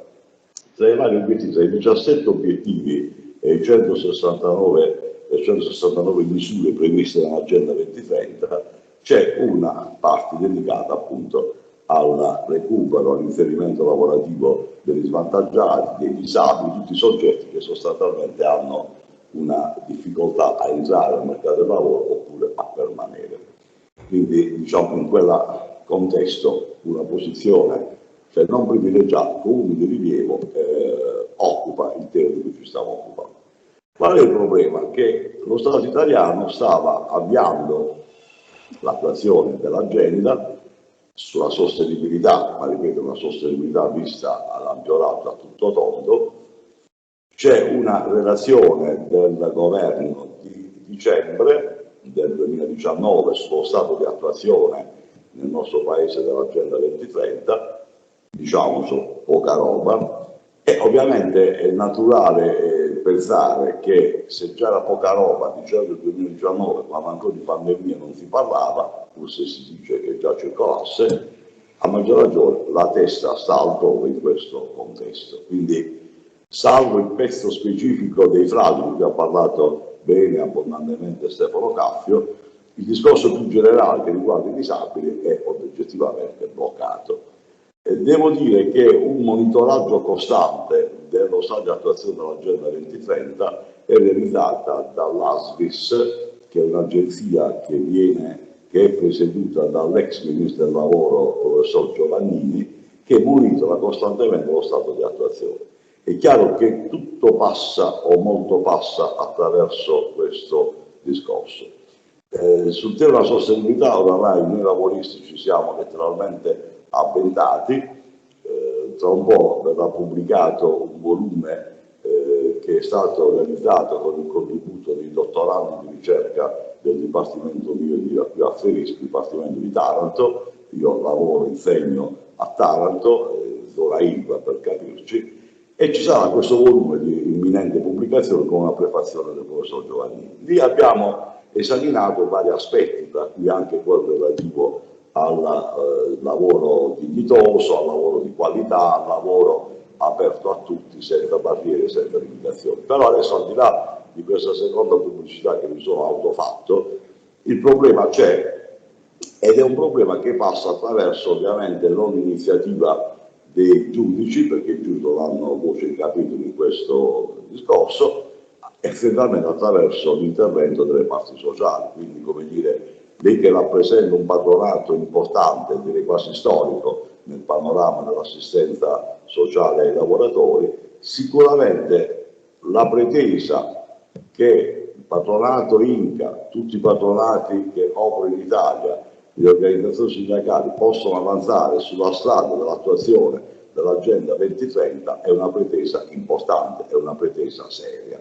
tra i vari obiettivi, tra i 17 obiettivi e i 169 misure previste nell'agenda 2030, c'è una parte dedicata appunto al recupero, all'inserimento lavorativo degli svantaggiati, dei disabili, tutti i soggetti che sostanzialmente hanno una difficoltà a entrare al mercato del lavoro oppure a permanere. Quindi diciamo in quel contesto una posizione cioè non privilegiata, comunque di rilievo, occupa il tema di cui ci stiamo occupando. Qual è il problema? Che lo Stato italiano stava avviando l'attuazione dell'agenda sulla sostenibilità, ma ripeto una sostenibilità vista all'ampio raggio, a tutto tondo. C'è una relazione del governo di dicembre del 2019 sullo stato di attuazione nel nostro paese dell'agenda 2030, diciamo poca roba, e ovviamente è naturale pensare che se già era poca roba a dicembre del 2019, quando ancora di pandemia non si parlava, pur se si dice che già circolasse, a maggior ragione la testa sta altrove in questo contesto. Quindi, salvo il pezzo specifico dei fragili, che ha parlato bene e abbondantemente Stefano Caffio, il discorso più generale che riguarda i disabili è oggettivamente bloccato. Devo dire che un monitoraggio costante dello stato di attuazione dell'agenda 2030 è realizzata dall'ASVIS, che è un'agenzia che è presieduta dall'ex ministro del lavoro professor Giovannini, che monitora costantemente lo stato di attuazione. È chiaro che tutto passa o molto passa attraverso questo discorso. Sul tema della sostenibilità oramai noi lavoristi ci siamo letteralmente avventati, tra un po' verrà pubblicato un volume che è stato realizzato con il contributo dei dottorandi di ricerca del Dipartimento mio di cui afferisco, il Dipartimento di Taranto. Io lavoro, insegno a Taranto, zona Ilva per capirci, e ci sarà questo volume di imminente pubblicazione con una prefazione del professor Giovannini. Lì abbiamo esaminato vari aspetti, tra cui anche quello relativo al lavoro dignitoso, al lavoro di qualità, al lavoro aperto a tutti, senza barriere, senza limitazioni. Però adesso, al di là di questa seconda pubblicità che mi sono autofatto, il problema c'è, ed è un problema che passa attraverso ovviamente non l'iniziativa dei giudici, perché i giudici non hanno voce in capitolo in questo discorso, e finalmente attraverso l'intervento delle parti sociali. Quindi, come dire, lei che rappresenta un patronato importante, direi quasi storico, nel panorama dell'assistenza sociale ai lavoratori, sicuramente la pretesa che il patronato INCA, tutti i patronati che operano in Italia, le organizzazioni sindacali possono avanzare sulla strada dell'attuazione dell'agenda 2030 è una pretesa importante, è una pretesa seria.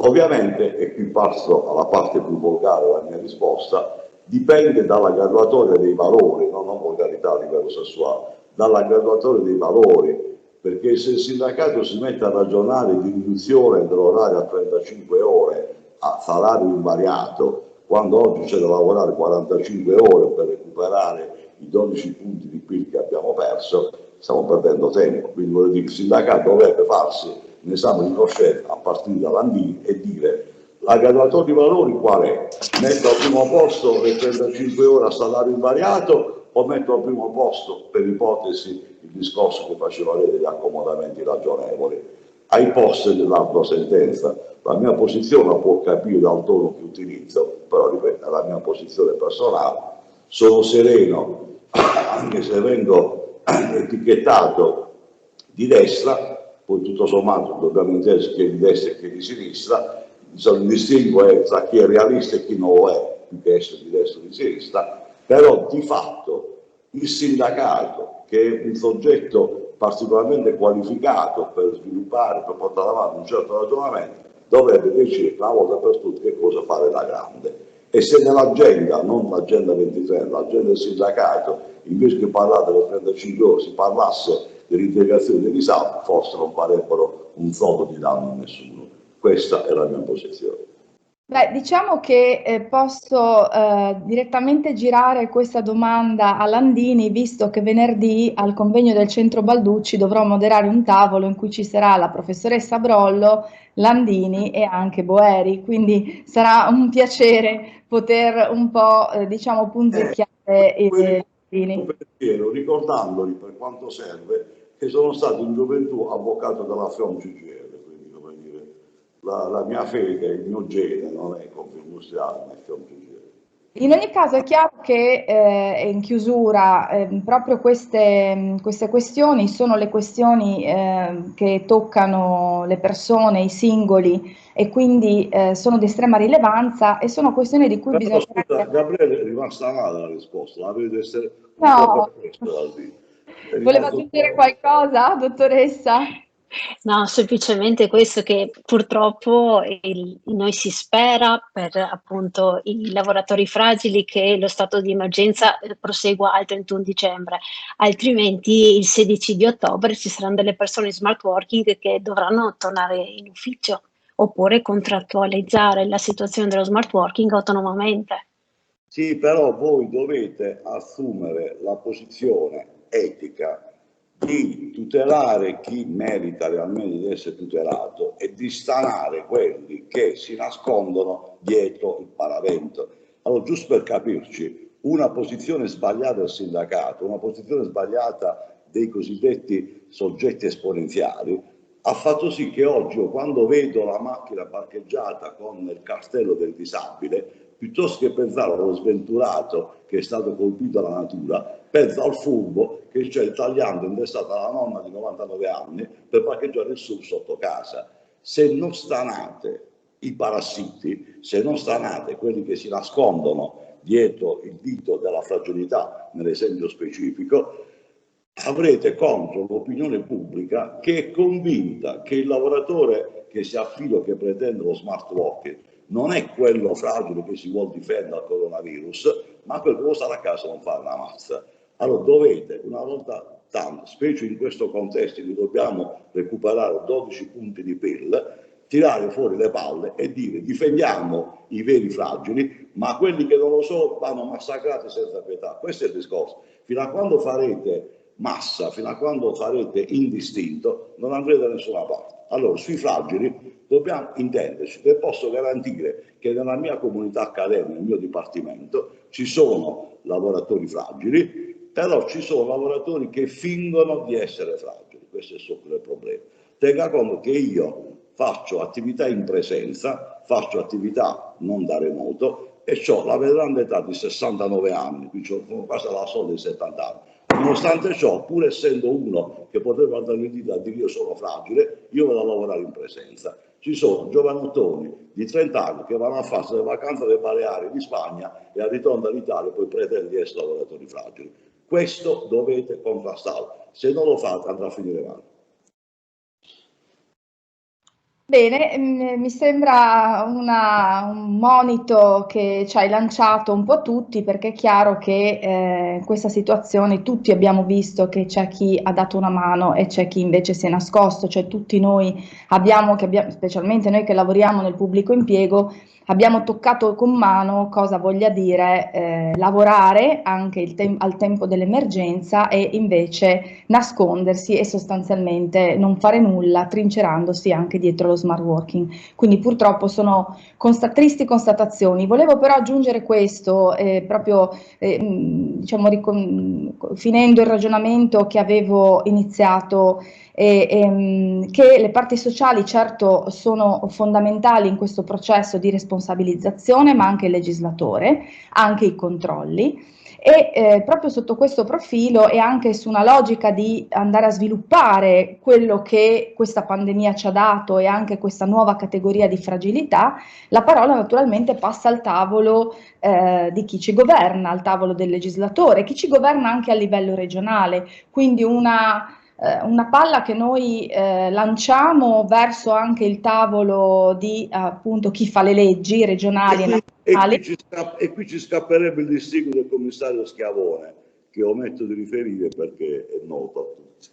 Ovviamente, e qui passo alla parte più volgare della mia risposta, dipende dalla graduatoria dei valori, non volgarità a livello sessuale, dalla graduatoria dei valori, perché se il sindacato si mette a ragionare di riduzione dell'orario a 35 ore a salario invariato, quando oggi c'è da lavorare 45 ore per recuperare i 12 punti di PIL che abbiamo perso, stiamo perdendo tempo. Quindi voglio dire, il sindacato dovrebbe farsi un esame di coscienza a partire da Landini e dire: la graduatoria di valori qual è? Metto al primo posto le 35 ore a salario invariato o metto al primo posto, per ipotesi, il discorso che faceva lei degli accomodamenti ragionevoli? ai posti dell'altra sentenza. La mia posizione la può capire dal tono che utilizzo, però ripeto, è la mia posizione personale. Sono sereno, anche se vengo etichettato di destra, poi tutto sommato dobbiamo intendere chi è di destra e chi è di sinistra, bisogna distinguere tra chi è realista e chi non lo è, più che essere di destra o di sinistra, però di fatto il sindacato, che è un soggetto particolarmente qualificato per sviluppare, per portare avanti un certo ragionamento, dovrebbe decidere una volta per tutte che cosa fare da grande. E se nell'agenda, non l'agenda 23, l'agenda del sindacato, invece che parlare delle 35 ore, si parlasse dell'integrazione dei disabili, forse non farebbero un soldo di danno a nessuno. Questa è la mia posizione. Beh, diciamo che posso direttamente girare questa domanda a Landini, visto che venerdì al convegno del Centro Balducci dovrò moderare un tavolo in cui ci sarà la professoressa Brollo, Landini e anche Boeri, quindi sarà un piacere poter un po' diciamo punzecchiare i Landini. Ricordandoli per quanto serve che sono stato in gioventù avvocato della FIOM CGIL. La mia fede, il mio gene non è Confiindustriale, ma è FIOM CGIL. In ogni caso è chiaro che in chiusura proprio queste questioni sono le questioni che toccano le persone, i singoli e quindi sono di estrema rilevanza e sono questioni di cui bisogna... Scusa, Gabriele è rimasta male la risposta, la vedo essere un No, po' voleva aggiungere qualcosa, dottoressa? No, semplicemente questo che purtroppo noi si spera per appunto i lavoratori fragili che lo stato di emergenza prosegua al 31 dicembre, altrimenti il 16 di ottobre ci saranno delle persone in smart working che dovranno tornare in ufficio oppure contrattualizzare la situazione dello smart working autonomamente. Sì, però voi dovete assumere la posizione etica di tutelare chi merita realmente di essere tutelato e di stanare quelli che si nascondono dietro il paravento. Allora, giusto per capirci, una posizione sbagliata del sindacato, una posizione sbagliata dei cosiddetti soggetti esponenziali, ha fatto sì che oggi, quando vedo la macchina parcheggiata con il cartello del disabile, piuttosto che pensare allo sventurato che è stato colpito dalla natura, penso al furbo che c'è il tagliando indestato alla nonna di 99 anni per parcheggiare il SUV sotto casa. Se non stanate i parassiti, se non stanate quelli che si nascondono dietro il dito della fragilità, nell'esempio specifico, avrete contro l'opinione pubblica che è convinta che il lavoratore che si affida, che pretende lo smart working, non è quello fragile che si vuol difendere dal coronavirus, ma quello che vuole stare a casa e non fare una mazza. Allora dovete, una volta tanto, specie in questo contesto in cui dobbiamo recuperare 12 punti di PIL, tirare fuori le palle e dire difendiamo i veri fragili, ma quelli che non lo so vanno massacrati senza pietà. Questo è il discorso. Fino a quando farete massa, fino a quando farete indistinto, non andrete da nessuna parte. Allora, sui fragili dobbiamo intenderci, e posso garantire che nella mia comunità accademica, nel mio dipartimento, ci sono lavoratori fragili, però ci sono lavoratori che fingono di essere fragili. Questo è solo il problema. Tenga conto che io faccio attività in presenza, faccio attività non da remoto e ho la veterana età di 69 anni, quindi ho quasi la soglia di 70 anni. Nonostante ciò, pur essendo uno che poteva andare in dita a dire io sono fragile, io vado a lavorare in presenza. Ci sono giovanottoni di 30 anni che vanno a farsi le vacanze alle Baleari di Spagna e al ritorno dall'Italia poi pretendono di essere lavoratori fragili. Questo dovete contrastarlo, se non lo fate andrà a finire male. Bene, mi sembra un monito che ci hai lanciato un po' tutti, perché è chiaro che in questa situazione tutti abbiamo visto che c'è chi ha dato una mano e c'è chi invece si è nascosto, cioè tutti noi specialmente noi che lavoriamo nel pubblico impiego, abbiamo toccato con mano cosa voglia dire lavorare anche al tempo dell'emergenza e invece nascondersi e sostanzialmente non fare nulla, trincerandosi anche dietro lo smart working. Quindi purtroppo sono tristi constatazioni. Volevo però aggiungere questo, diciamo, finendo il ragionamento che avevo iniziato, che le parti sociali certo sono fondamentali in questo processo di responsabilizzazione, ma anche il legislatore, anche i controlli. E proprio sotto questo profilo e anche su una logica di andare a sviluppare quello che questa pandemia ci ha dato e anche questa nuova categoria di fragilità, la parola naturalmente passa al tavolo di chi ci governa, al tavolo del legislatore, chi ci governa anche a livello regionale, quindi una palla che noi lanciamo verso anche il tavolo di appunto chi fa le leggi regionali e nazionali. E qui ci scapperebbe il distinguo del commissario Schiavone, che ometto di riferire perché è noto a tutti.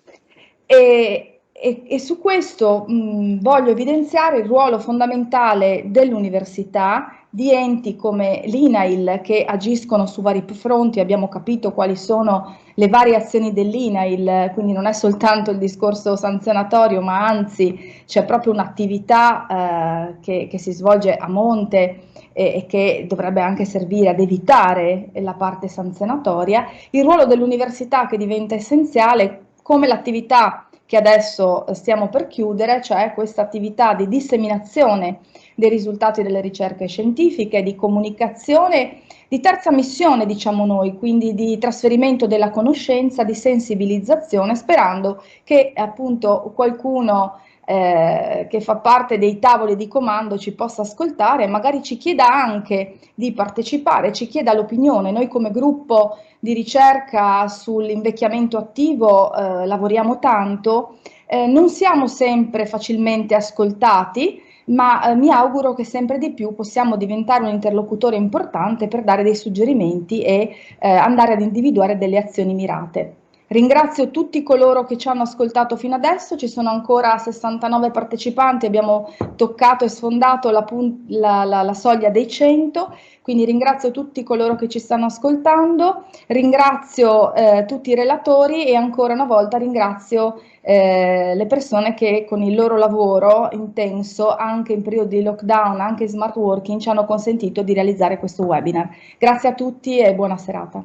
E su questo voglio evidenziare il ruolo fondamentale dell'università, di enti come l'INAIL che agiscono su vari fronti. Abbiamo capito quali sono le varie azioni dell'INAIL, quindi non è soltanto il discorso sanzionatorio, ma anzi c'è proprio un'attività che si svolge a monte e che dovrebbe anche servire ad evitare la parte sanzionatoria. Il ruolo dell'università che diventa essenziale, come l'attività che adesso stiamo per chiudere, cioè questa attività di disseminazione dei risultati delle ricerche scientifiche, di comunicazione, di terza missione, diciamo noi, quindi di trasferimento della conoscenza, di sensibilizzazione, sperando che appunto qualcuno che fa parte dei tavoli di comando ci possa ascoltare, magari ci chieda anche di partecipare, ci chieda l'opinione. Noi come gruppo di ricerca sull'invecchiamento attivo lavoriamo tanto, non siamo sempre facilmente ascoltati, ma mi auguro che sempre di più possiamo diventare un interlocutore importante per dare dei suggerimenti e andare ad individuare delle azioni mirate. Ringrazio tutti coloro che ci hanno ascoltato fino adesso, ci sono ancora 69 partecipanti, abbiamo toccato e sfondato la soglia dei 100, quindi ringrazio tutti coloro che ci stanno ascoltando, ringrazio tutti i relatori e ancora una volta ringrazio le persone che con il loro lavoro intenso, anche in periodi di lockdown, anche in smart working, ci hanno consentito di realizzare questo webinar. Grazie a tutti e buona serata.